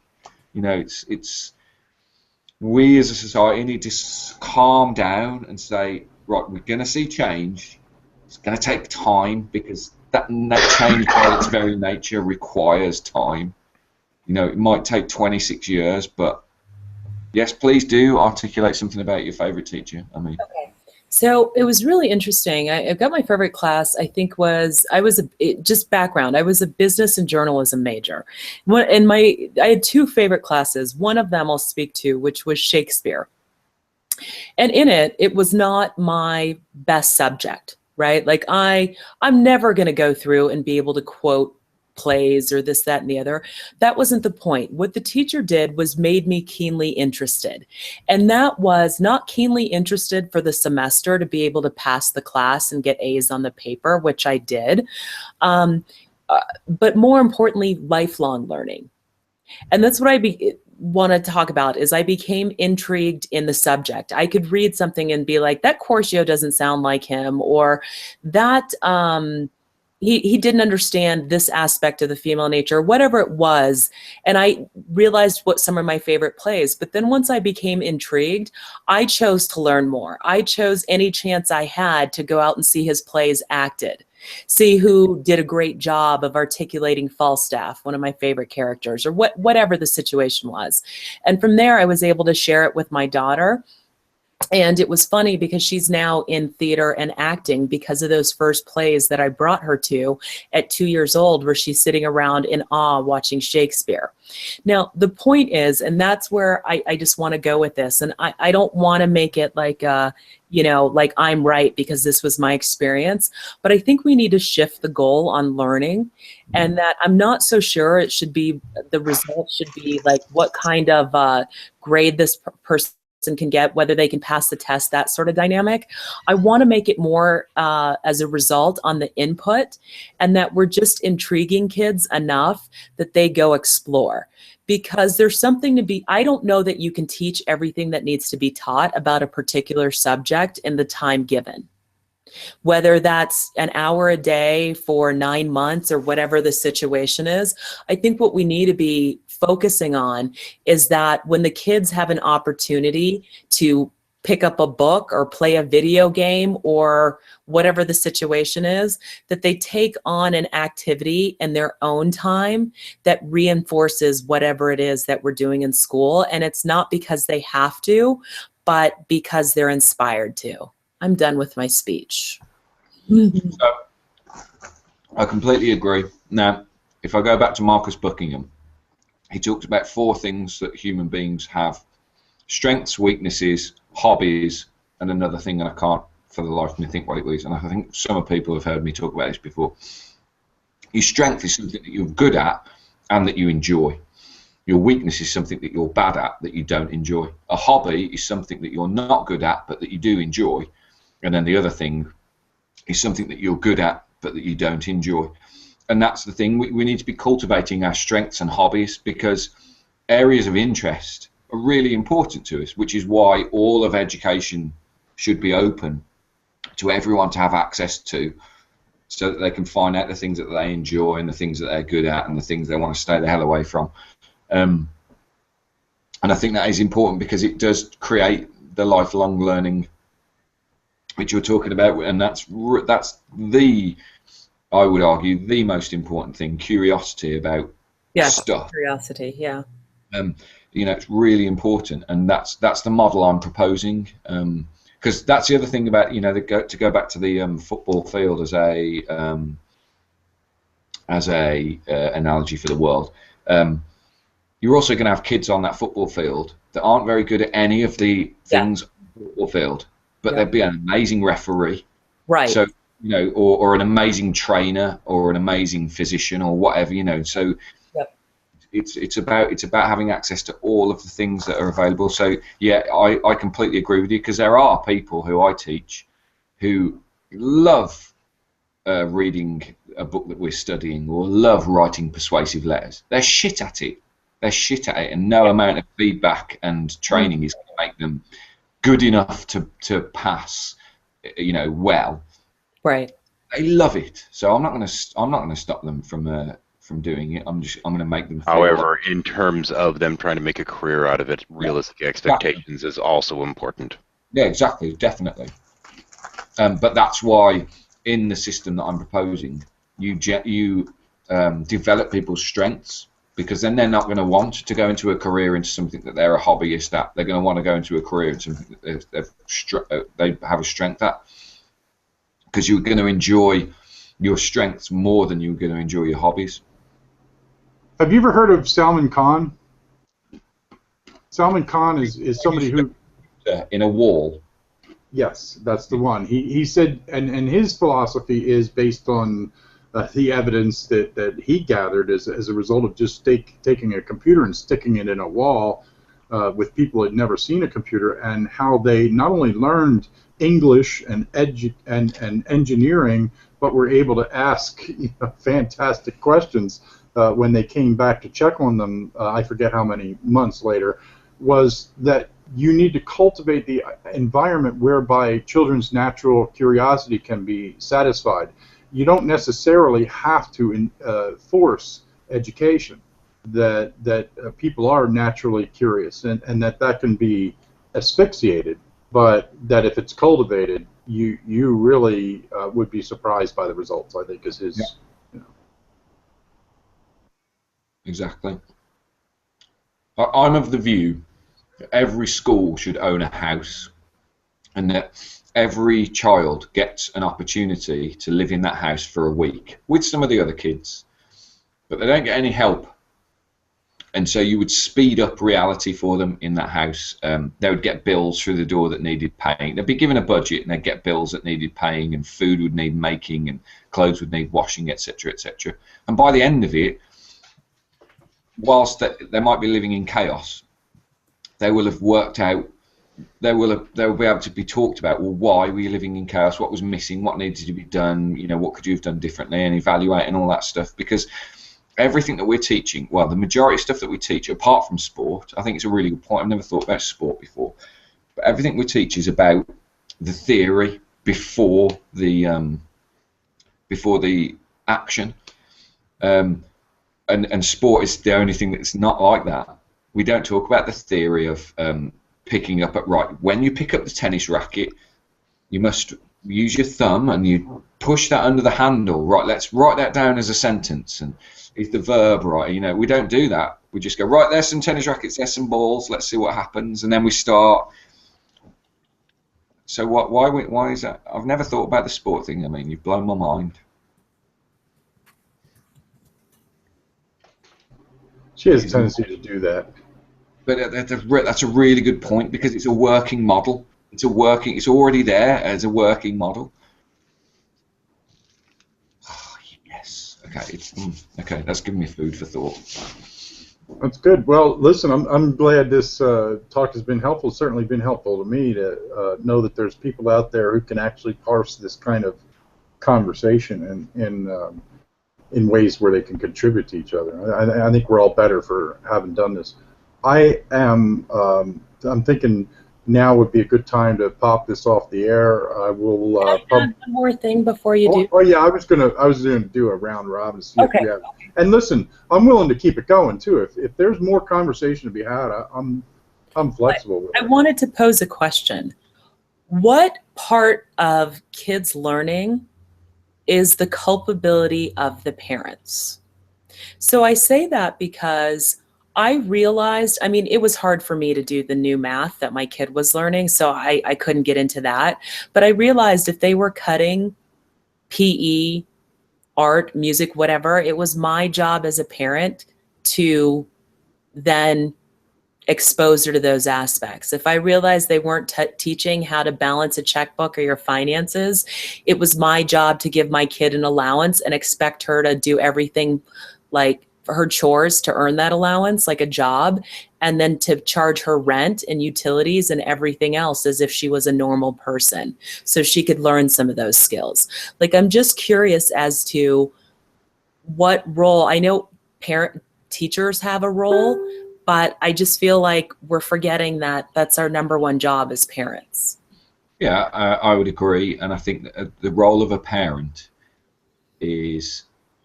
You know, it's we as a society need to calm down and say, right, we're going to see change. It's going to take time because that change by its very nature requires time. You know, it might take 26 years, but yes, please do articulate something about your favorite teacher. I mean. Okay. So it was really interesting. I've got my favorite class, I think just background. I was a business and journalism major. I had two favorite classes. One of them I'll speak to, which was Shakespeare. And in it was not my best subject, right? Like I'm never going to go through and be able to quote plays or this, that, and the other. That wasn't the point. What the teacher did was made me keenly interested. And that was not keenly interested for the semester to be able to pass the class and get A's on the paper, which I did. But more importantly, lifelong learning. And that's what I want to talk about is I became intrigued in the subject. I could read something and be like, that Corcio doesn't sound like him, or that, he didn't understand this aspect of the female nature, whatever it was. And I realized what some of my favorite plays. But then once I became intrigued, I chose to learn more. I chose any chance I had to go out and see his plays acted. See who did a great job of articulating Falstaff, one of my favorite characters, or whatever the situation was. And from there, I was able to share it with my daughter. And it was funny because she's now in theater and acting because of those first plays that I brought her to at 2 years old, where she's sitting around in awe watching Shakespeare. Now, the point is, and that's where I just want to go with this, and I don't want to make it like, like I'm right because this was my experience, but I think we need to shift the goal on learning, and that I'm not so sure it should be, the result should be like what kind of grade this person can get, whether they can pass the test, that sort of dynamic. I want to make it more as a result on the input, and that we're just intriguing kids enough that they go explore. Because there's something to be, I don't know that you can teach everything that needs to be taught about a particular subject in the time given. Whether that's an hour a day for 9 months or whatever the situation is, I think what we need to be focusing on is that when the kids have an opportunity to pick up a book or play a video game or whatever the situation is, that they take on an activity in their own time that reinforces whatever it is that we're doing in school. And it's not because they have to, but because they're inspired to. I'm done with my speech. So, I completely agree. Now, if I go back to Marcus Buckingham, he talked about 4 things that human beings have: strengths, weaknesses, hobbies, and another thing, and I can't for the life of me think what it was. And I think some people have heard me talk about this before. Your strength is something that you're good at and that you enjoy. Your weakness is something that you're bad at that you don't enjoy. A hobby is something that you're not good at but that you do enjoy. And then the other thing is something that you're good at but that you don't enjoy. And that's the thing. We need to be cultivating our strengths and hobbies, because areas of interest are really important to us, which is why all of education should be open to everyone to have access to, so that they can find out the things that they enjoy and the things that they're good at and the things they want to stay the hell away from. And I think that is important because it does create the lifelong learning which you're talking about, and that's the, I would argue, the most important thing: curiosity about stuff. Curiosity, yeah. It's really important, and that's the model I'm proposing. Because that's the other thing about, to go back to the football field as a as a analogy for the world, you're also going to have kids on that football field that aren't very good at any of the things on the football field, but they'd be an amazing referee. Right. So, you know, or an amazing trainer or an amazing physician or whatever, you know. So it's about having access to all of the things that are available. So yeah, I completely agree with you, because there are people who I teach who love reading a book that we're studying, or love writing persuasive letters. They're shit at it. They're shit at it, and no amount of feedback and training is going to make them good enough to pass, you know, well. Right. They love it. So I'm not going to stop them from doing it. I'm going to make them feel However, in terms of them trying to make a career out of it, realistic expectations is also important. Yeah, exactly, definitely. But that's why in the system that I'm proposing, you develop people's strengths, because then they're not going to want to go into a career into something that they're a hobbyist at. They're going to want to go into a career into something that they have a strength at, because you're going to enjoy your strengths more than you're going to enjoy your hobbies. Have you ever heard of Salman Khan? Salman Khan is somebody who... In a wall. Yes, that's the one. He said, and his philosophy is based on the evidence that he gathered as a result of just taking a computer and sticking it in a wall with people who had never seen a computer, and how they not only learned English and engineering, but were able to ask fantastic questions when they came back to check on them. I forget how many months later. Was that you need to cultivate the environment whereby children's natural curiosity can be satisfied. You don't necessarily have to force education. That people are naturally curious, and that can be asphyxiated, but that if it's cultivated, you really would be surprised by the results, I think, is his... You know. Exactly. I'm of the view that every school should own a house, and that every child gets an opportunity to live in that house for a week with some of the other kids, but they don't get any help. And so you would speed up reality for them in that house. They would get bills through the door that needed paying. They'd be given a budget, and they'd get bills that needed paying, and food would need making, and clothes would need washing, etc., etc. And by the end of it, whilst they might be living in chaos, they will have worked out. They will be able to be talked about. Well, why were you living in chaos? What was missing? What needed to be done? You know, what could you have done differently? And evaluate and all that stuff. Because everything that we're teaching, well, the majority of stuff that we teach, apart from sport, I think it's a really good point. I've never thought about sport before, but everything we teach is about the theory before the action. And sport is the only thing that's not like that. We don't talk about the theory of picking up when you pick up the tennis racket, you must use your thumb and you push that under the handle. Right, let's write that down as a sentence. And is the verb right? You know, we don't do that. We just go, right, there's some tennis rackets, there's some balls, let's see what happens. And then we start. So why is that? I've never thought about the sport thing. I mean, you've blown my mind. She has a tendency to do that. But that's a really good point, because it's a working model. It's already there as a working model. Oh, yes. Okay. Okay. That's giving me food for thought. That's good. Well, listen, I'm glad this talk has been helpful. It's certainly been helpful to me to know that there's people out there who can actually parse this kind of conversation in ways where they can contribute to each other. I think we're all better for having done this. I'm thinking now would be a good time to pop this off the air. I will. Can I add one more thing before you do? Oh yeah, I was gonna do a round robin to see if we have. And listen, I'm willing to keep it going too. If there's more conversation to be had, I'm flexible with it. I wanted to pose a question. What part of kids learning is the culpability of the parents? So I say that because I realized, I mean, it was hard for me to do the new math that my kid was learning, so I couldn't get into that. But I realized if they were cutting PE art, music, whatever, it was my job as a parent to then expose her to those aspects. If I realized they weren't teaching how to balance a checkbook or your finances, it was my job to give my kid an allowance and expect her to do everything like her chores to earn that allowance, like a job, and then to charge her rent and utilities and everything else as if she was a normal person, so she could learn some of those skills. Like, I'm just curious as to what role, I know teachers have a role, but I just feel like we're forgetting that that's our number one job as parents. Yeah, I would agree, and I think that the role of a parent is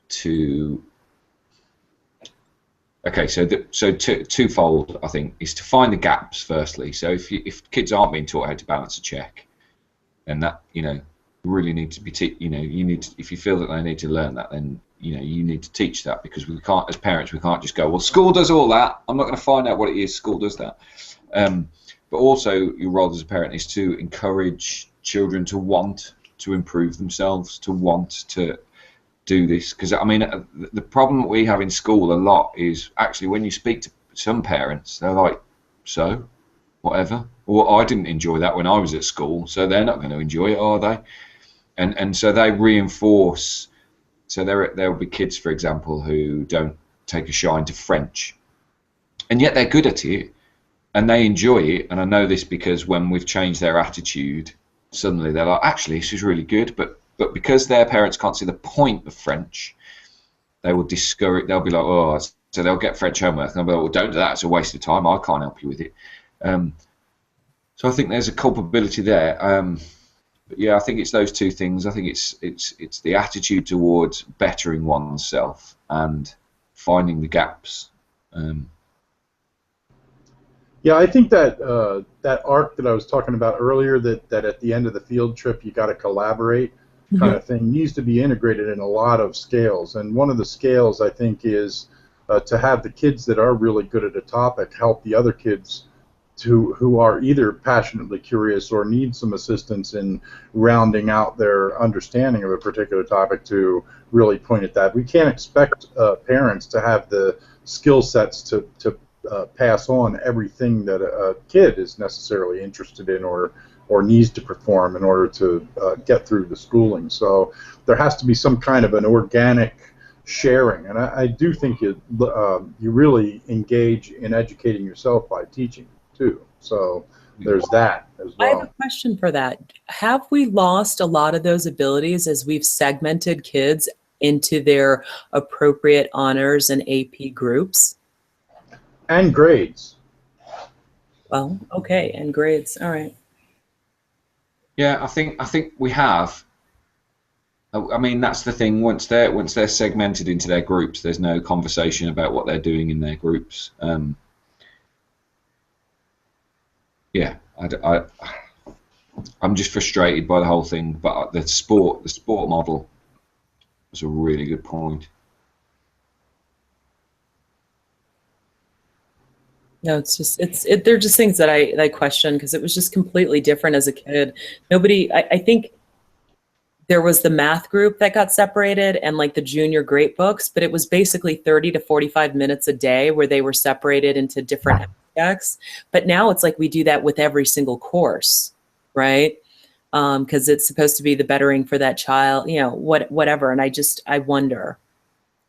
to twofold. I think is to find the gaps firstly. So if kids aren't being taught how to balance a check, and that really need to be you need to, if you feel that they need to learn that, then you need to teach that, because we can't, as parents, we can't just go, well, school does all that, I'm not going to find out what it is, school does that. But also your role as a parent is to encourage children to want to improve themselves, to want to do this, because I mean the problem that we have in school a lot is actually when you speak to some parents, they're like, so whatever, or I didn't enjoy that when I was at school, so they're not going to enjoy it, are they? And so they reinforce. So there will be kids, for example, who don't take a shine to French, and yet they're good at it and they enjoy it. And I know this because when we've changed their attitude, suddenly they're like, actually this is really good, but because their parents can't see the point of French, they will discourage. They'll be like, oh, so they'll get French homework and they'll be like, well, don't do that, it's a waste of time, I can't help you with it. So I think there's a culpability there. But yeah, I think it's those two things. I think it's the attitude towards bettering oneself and finding the gaps. Yeah, I think that that arc that I was talking about earlier, that at the end of the field trip you got to collaborate kind of thing, needs to be integrated in a lot of scales. And one of the scales, I think, is to have the kids that are really good at a topic help the other kids who are either passionately curious or need some assistance in rounding out their understanding of a particular topic to really point at that. We can't expect parents to have the skill sets to pass on everything that a kid is necessarily interested in or needs to perform in order to get through the schooling. So there has to be some kind of an organic sharing, and I do think you really engage in educating yourself by teaching too. So there's that as well. I have a question for that. Have we lost a lot of those abilities as we've segmented kids into their appropriate honors and AP groups? And grades. Well, okay, and grades. All right. Yeah, I think we have. I mean, that's the thing. Once they're segmented into their groups, there's no conversation about what they're doing in their groups. Yeah, I'm just frustrated by the whole thing. But the sport model was a really good point. No, it's just they're just things that I question, because it was just completely different as a kid. I think there was the math group that got separated and like the junior great books, but it was basically 30 to 45 minutes a day where they were separated into different aspects. But now it's like we do that with every single course, right? Because it's supposed to be the bettering for that child, whatever. And I wonder.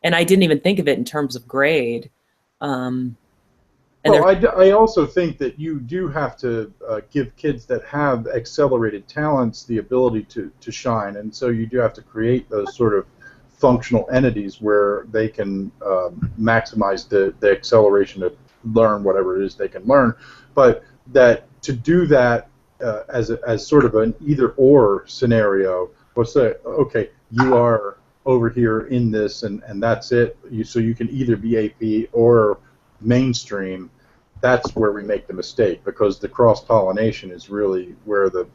And I didn't even think of it in terms of grade. Well, I also think that you do have to give kids that have accelerated talents the ability to shine, and so you do have to create those sort of functional entities where they can maximize the acceleration to learn whatever it is they can learn. But that to do that as sort of an either-or scenario, we'll say, okay, you are over here in this, and that's it. So you can either be AP or mainstream. That's where we make the mistake, because the cross-pollination is really where the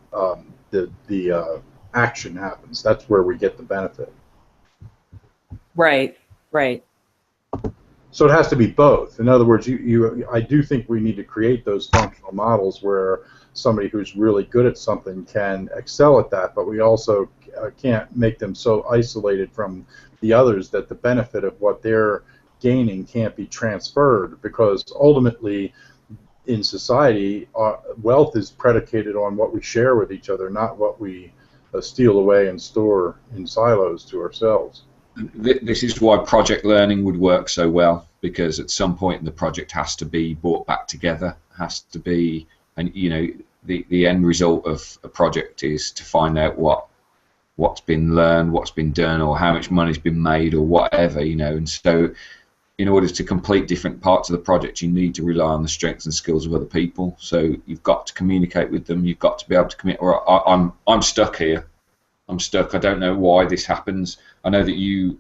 action happens. That's where we get the benefit. Right. So it has to be both. In other words, I do think we need to create those functional models where somebody who's really good at something can excel at that, but we also can't make them so isolated from the others that the benefit of what they're gaining can't be transferred, because ultimately in society wealth is predicated on what we share with each other, not what we steal away and store in silos to ourselves. This is why project learning would work so well, because at some point the project has to be brought back together, has to be, and you know, the end result of a project is to find out what's been learned, what's been done, or how much money's been made, or whatever, you know. And so in order to complete different parts of the project, you need to rely on the strengths and skills of other people. So you've got to communicate with them, you've got to be able to commit, or I'm stuck here. I'm stuck. I don't know why this happens. I know that you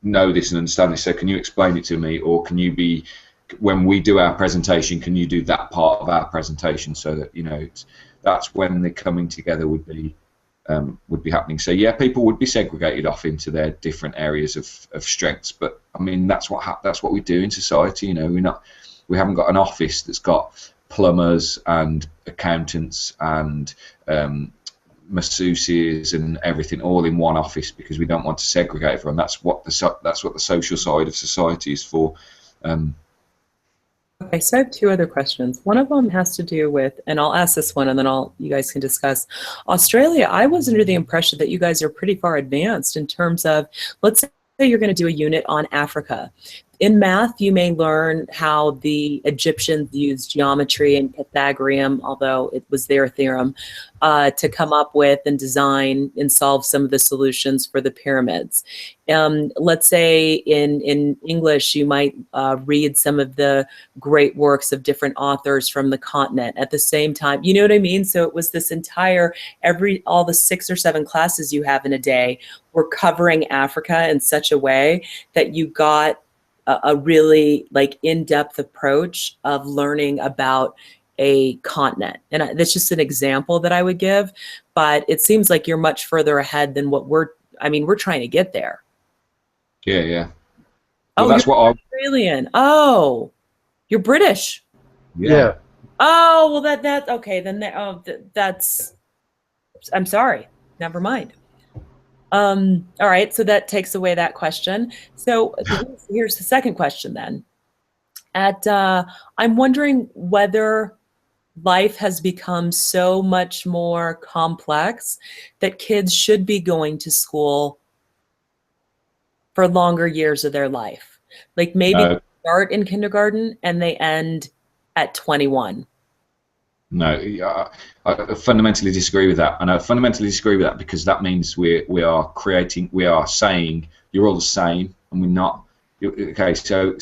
know this and understand this, so can you explain it to me, or can you be, when we do our presentation, can you do that part of our presentation, so that, you know, that's when the coming together would be happening. So yeah, people would be segregated off into their different areas of strengths, but I mean that's what we do in society. You know, we haven't got an office that's got plumbers and accountants and masseuses and everything all in one office, because we don't want to segregate everyone. That's what the social side of society is for. Okay, so I have two other questions. One of them has to do with, and I'll ask this one and then you guys can discuss. Australia, I was under the impression that you guys are pretty far advanced in terms of, let's say you're going to do a unit on Africa. In math, you may learn how the Egyptians used geometry and Pythagorean, although it was their theorem, to come up with and design and solve some of the solutions for the pyramids. Let's say in English, you might read some of the great works of different authors from the continent at the same time. You know what I mean? So it was this entire, all the 6 or 7 classes you have in a day were covering Africa in such a way that you got a really like in-depth approach of learning about a continent. And that's just an example that I would give, but it seems like you're much further ahead than what we're trying to get there. Yeah. Well, that's you're what Australian. Oh, you're British. Yeah. Oh, well that okay, then that's, I'm sorry. Never mind. All right, so that takes away that question. So here's the second question then. I'm wondering whether life has become so much more complex that kids should be going to school for longer years of their life. Like maybe they start in kindergarten and they end at 21. No, I fundamentally disagree with that, and I fundamentally disagree with that because that means we are saying you're all the same, and we're not. Okay, so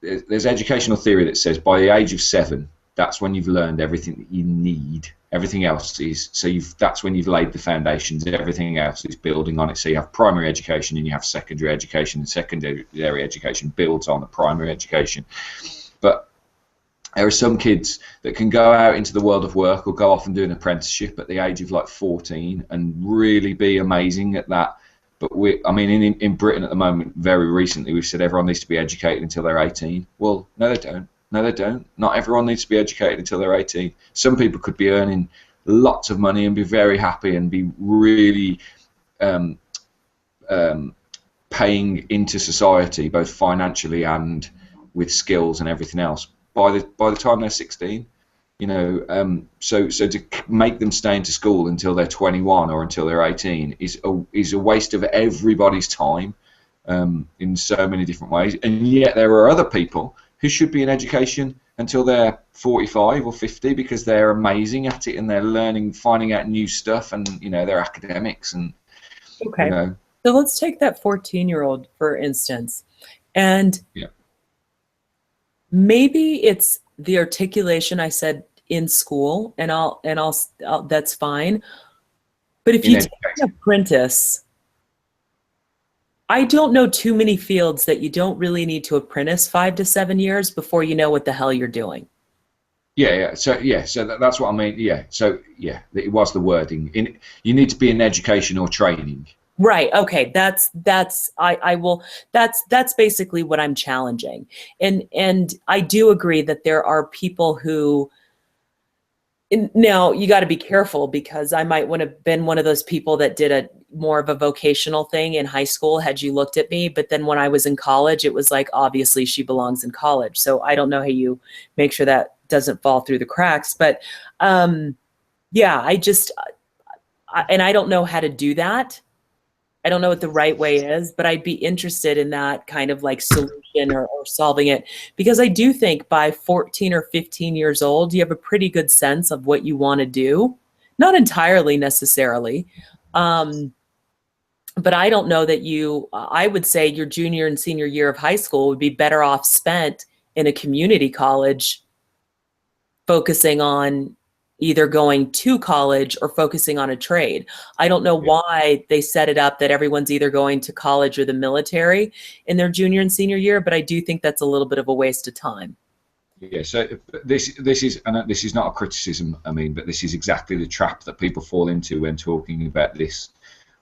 there's educational theory that says by the age of 7, that's when you've learned everything that you need. Everything else is that's when you've laid the foundations. Everything else is building on it. So you have primary education and you have secondary education, and secondary education builds on the primary education, but there are some kids that can go out into the world of work or go off and do an apprenticeship at the age of like 14 and really be amazing at that. But in Britain at the moment, very recently, we've said everyone needs to be educated until they're 18. Well, no, they don't. No, they don't. Not everyone needs to be educated until they're 18. Some people could be earning lots of money and be very happy and be really paying into society, both financially and with skills and everything else. By the time they're 16, you know, so to make them stay into school until they're 21 or until they're 18 is a waste of everybody's time in so many different ways. And yet there are other people who should be in education until they're 45 or 50 because they're amazing at it and they're learning, finding out new stuff, and you know, they're academics and. Okay. You know, so let's take that 14-year-old for instance, and. Yeah. Maybe it's the articulation I said in school, and I'll that's fine. But if you take an apprentice, I don't know too many fields that you don't really need to apprentice 5 to 7 years before you know what the hell you're doing. Yeah. So that's what I mean. Yeah. So yeah, it was the wording. You need to be in education or training. Right. Okay. That's basically what I'm challenging. And I do agree that there are people who Now you got to be careful, because I might would have been one of those people that did a more of a vocational thing in high school had you looked at me. But then when I was in college, it was like, obviously she belongs in college. So I don't know how you make sure that doesn't fall through the cracks. But yeah, and I don't know how to do that. I don't know what the right way is, but I'd be interested in that kind of like solution or solving it, because I do think by 14 or 15 years old, you have a pretty good sense of what you want to do. Not entirely necessarily. But I don't know that I would say your junior and senior year of high school would be better off spent in a community college, focusing on either going to college or focusing on a trade. I don't know why they set it up that everyone's either going to college or the military in their junior and senior year, but I do think that's a little bit of a waste of time. Yeah, so this is not a criticism, I mean, but this is exactly the trap that people fall into when talking about this.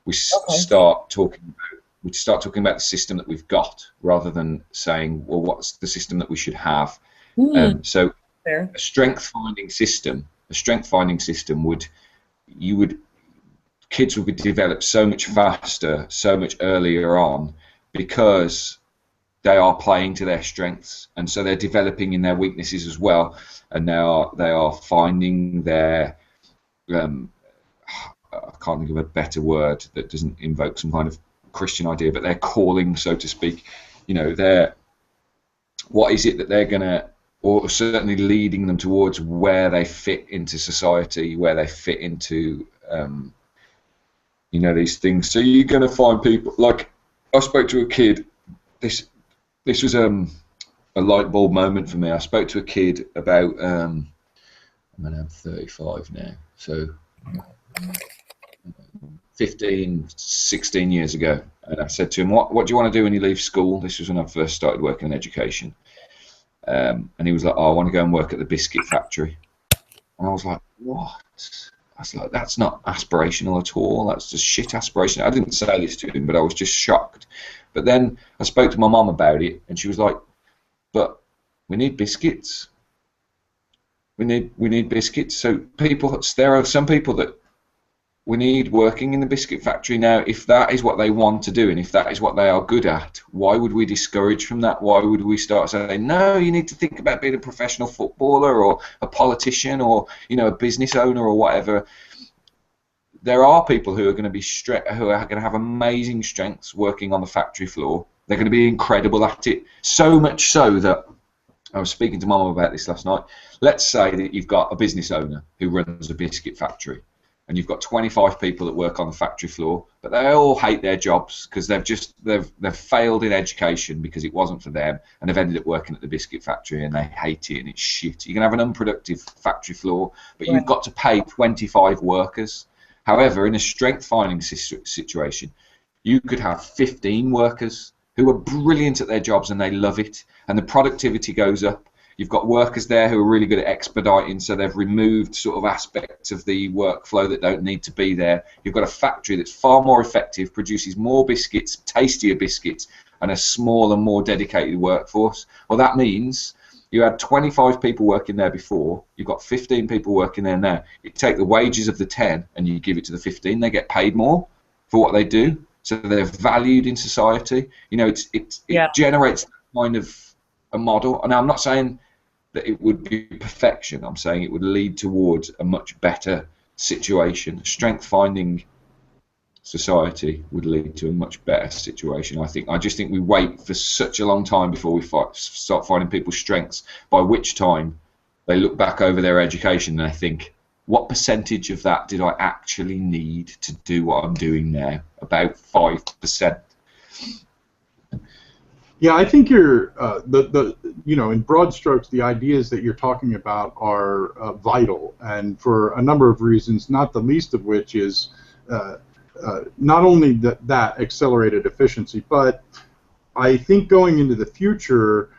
We start talking about the system that we've got, rather than saying, well, what's the system that we should have? So Fair. a strength finding system kids would be developed so much faster, so much earlier on, because they are playing to their strengths, and so they're developing in their weaknesses as well, and they are finding their I can't think of a better word that doesn't invoke some kind of Christian idea, but their calling, so to speak. You know, what is it that they're gonna, or certainly leading them towards where they fit into society, where they fit into, these things. So you're going to find people, like, I spoke to a kid, this was a light bulb moment for me. I spoke to a kid about, I'm 35 now, so 15, 16 years ago, and I said to him, what do you want to do when you leave school? This was when I first started working in education. And he was like, oh, I want to go and work at the biscuit factory. And I was like, what? I was like, that's not aspirational at all. That's just shit aspiration. I didn't say this to him, but I was just shocked. But then I spoke to my mum about it, and she was like, but we need biscuits. We need biscuits. So there are some people that we need working in the biscuit factory. Now, if that is what they want to do, and if that is what they are good at, why would we discourage from that? Why would we start saying, no, you need to think about being a professional footballer or a politician or, a business owner or whatever? There are people who are going to have amazing strengths working on the factory floor. They're going to be incredible at it. So much so that I was speaking to Mum about this last night. Let's say that you've got a business owner who runs a biscuit factory, and you've got 25 people that work on the factory floor, but they all hate their jobs because they've failed in education because it wasn't for them, and they've ended up working at the biscuit factory and they hate it and it's shit. You can have an unproductive factory floor, but you've got to pay 25 workers. However, in a strength finding situation, you could have 15 workers who are brilliant at their jobs and they love it, and the productivity goes up. You've got workers there who are really good at expediting, so they've removed sort of aspects of the workflow that don't need to be there. You've got a factory that's far more effective, produces more biscuits, tastier biscuits, and a smaller, more dedicated workforce. Well, that means you had 25 people working there before, you've got 15 people working there now. You take the wages of the 10 and you give it to the 15, they get paid more for what they do, so they're valued in society. It generates that kind of a model. And I'm not saying that it would be perfection. I'm saying it would lead towards a much better situation. Strength finding society would lead to a much better situation. I just think we wait for such a long time before we start finding people's strengths, by which time they look back over their education and they think, what percentage of that did I actually need to do what I'm doing now? About 5%. Yeah, I think you're in broad strokes, the ideas that you're talking about are vital, and for a number of reasons, not the least of which is not only that accelerated efficiency, but I think going into the future,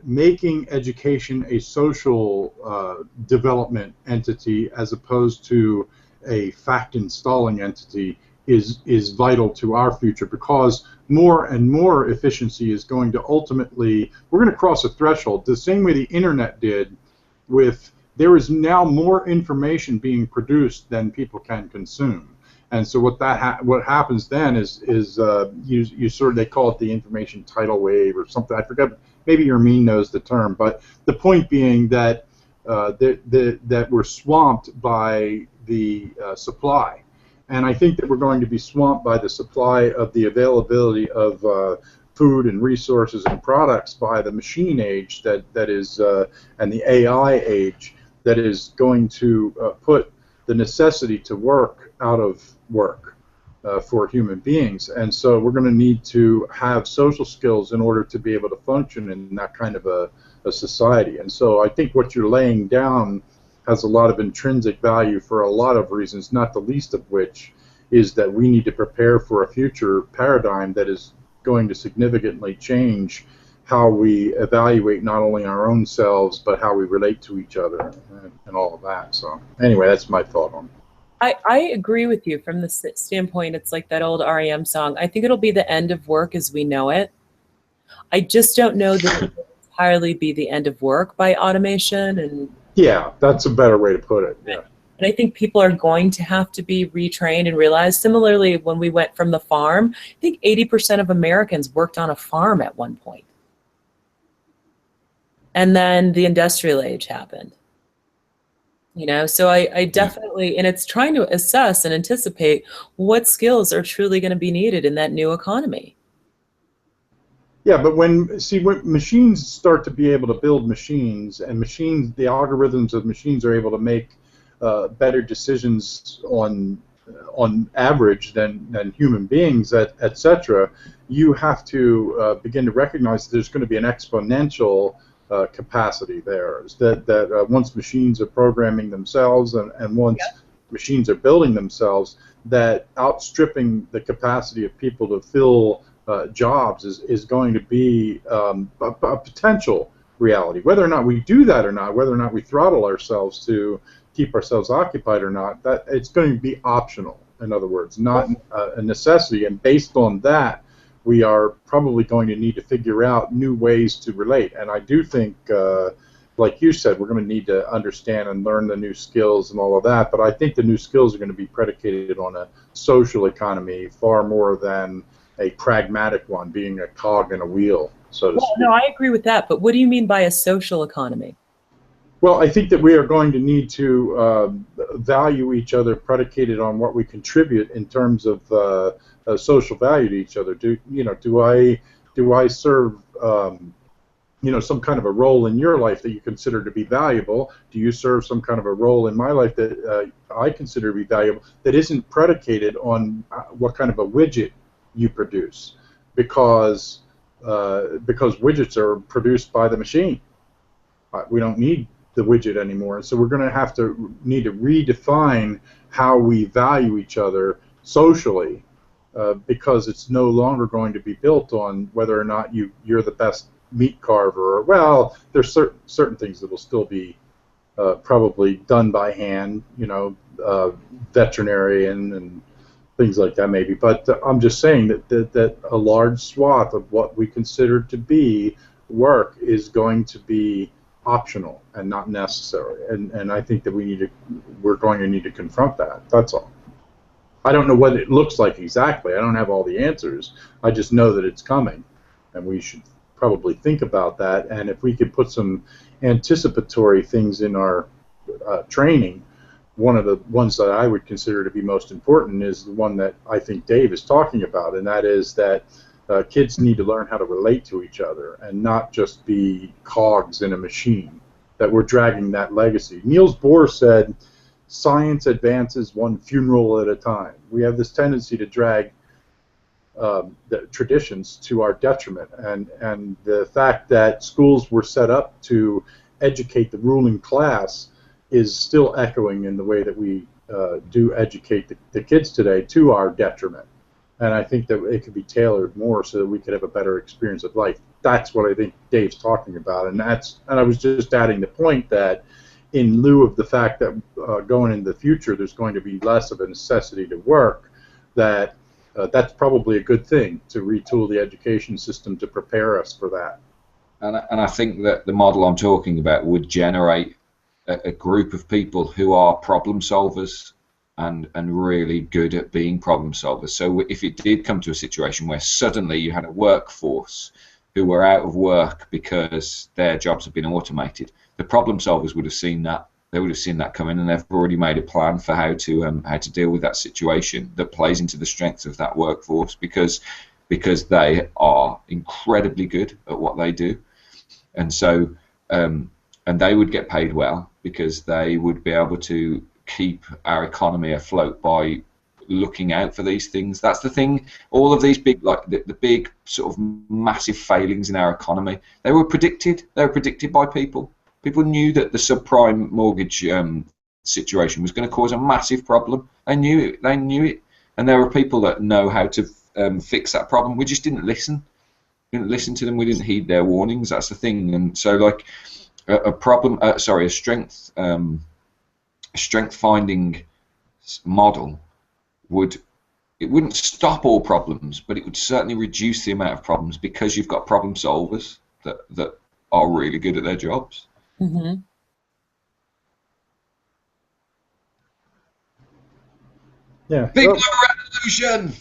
making education a social development entity as opposed to a fact installing entity is vital to our future, because more and more efficiency is going to ultimately, we're going to cross a threshold the same way the internet did with there is now more information being produced than people can consume. And so what happens then is you sort of, they call it the information tidal wave or something. I forget. Maybe Yermine knows the term, but the point being that that we're swamped by the supply, and I think that we're going to be swamped by the supply of the availability of food and resources and products by the machine age that is and the AI age that is going to put the necessity to work out of work for human beings. And so we're going to need to have social skills in order to be able to function in that kind of a society. And so I think what you're laying down has a lot of intrinsic value for a lot of reasons, not the least of which is that we need to prepare for a future paradigm that is going to significantly change how we evaluate not only our own selves, but how we relate to each other and all of that. So anyway, that's my thought on it. I agree with you from the standpoint, it's like that old REM song. I think it'll be the end of work as we know it. I just don't know that it will entirely be the end of work by automation. And yeah, that's a better way to put it. Yeah. And I think people are going to have to be retrained and realize, similarly, when we went from the farm, I think 80% of Americans worked on a farm at one point. And then the industrial age happened. You know, so I definitely, and it's trying to assess and anticipate what skills are truly going to be needed in that new economy. Yeah, but when machines start to be able to build machines, and the algorithms of machines are able to make better decisions on average than human beings, etc., you have to begin to recognize that there's going to be an exponential capacity there. That once machines are programming themselves and once machines are building themselves, that outstripping the capacity of people to fill jobs is going to be a potential reality. Whether or not we do that or not, whether or not we throttle ourselves to keep ourselves occupied or not, that it's going to be optional. In other words, not a necessity. And based on that, we are probably going to need to figure out new ways to relate. And I do think, like you said, we're going to need to understand and learn the new skills and all of that. But I think the new skills are going to be predicated on a social economy far more than a pragmatic one, being a cog in a wheel, so to speak. No, I agree with that. But what do you mean by a social economy? Well, I think that we are going to need to value each other predicated on what we contribute in terms of social value to each other. Do I serve some kind of a role in your life that you consider to be valuable? Do you serve some kind of a role in my life that I consider to be valuable that isn't predicated on what kind of a widget you produce? Because widgets are produced by the machine. We don't need the widget anymore, and so we're going to need to redefine how we value each other socially, because it's no longer going to be built on whether or not you're the best meat carver. Well, there's certain things that will still be probably done by hand, veterinarian and things like that maybe. But I'm just saying that a large swath of what we consider to be work is going to be optional and not necessary, and I think that we're going to need to confront that. That's all. I don't know what it looks like exactly. I don't have all the answers. I just know that it's coming, and we should probably think about that. And if we could put some anticipatory things in our training, one of the ones that I would consider to be most important is the one that I think Dave is talking about, and that is that kids need to learn how to relate to each other and not just be cogs in a machine, that we're dragging that legacy. Niels Bohr said, science advances one funeral at a time. We have this tendency to drag the traditions to our detriment, and the fact that schools were set up to educate the ruling class is still echoing in the way that we do educate the kids today to our detriment. And I think that it could be tailored more so that we could have a better experience of life. That's what I think Dave's talking about, and I was just adding the point that in lieu of the fact that going into the future there's going to be less of a necessity to work, that's probably a good thing to retool the education system to prepare us for that. And I think that the model I'm talking about would generate a group of people who are problem solvers and really good at being problem solvers. So if it did come to a situation where suddenly you had a workforce who were out of work because their jobs have been automated, the problem solvers would have seen that. They would have seen that coming, and they've already made a plan for how to deal with that situation that plays into the strengths of that workforce, because they are incredibly good at what they do, and so and they would get paid well because they would be able to keep our economy afloat by looking out for these things. That's the thing. All of these big, like the big sort of massive failings in our economy, they were predicted. They were predicted by people. People knew that the subprime mortgage situation was going to cause a massive problem. They knew it. They knew it. And there were people that know how to fix that problem. We just didn't listen. We didn't listen to them. We didn't heed their warnings. That's the thing. And so, like a strength finding model wouldn't stop all problems, but it would certainly reduce the amount of problems, because you've got problem solvers that are really good at their jobs. Mm-hmm. Yeah. Big revolution.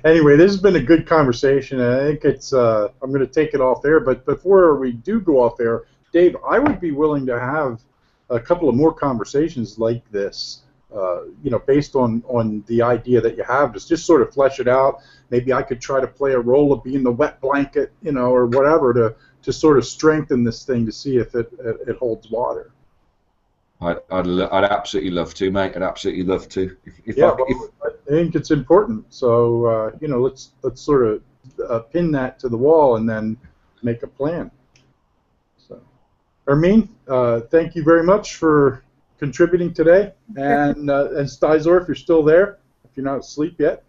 Anyway, this has been a good conversation. I think it's. I'm going to take it off air, but before we do go off air, Dave, I would be willing to have a couple of more conversations like this. Based on the idea that you have, just sort of flesh it out. Maybe I could try to play a role of being the wet blanket, or whatever, to sort of strengthen this thing to see if it holds water. I'd absolutely love to, mate. I'd absolutely love to. I think it's important. So let's sort of pin that to the wall and then make a plan. So, Ermine, thank you very much for contributing today, and Stizor, if you're still there, if you're not asleep yet.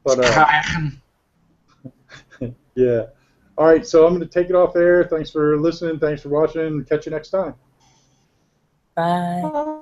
But yeah. All right, so I'm going to take it off air. Thanks for listening. Thanks for watching. Catch you next time. Bye.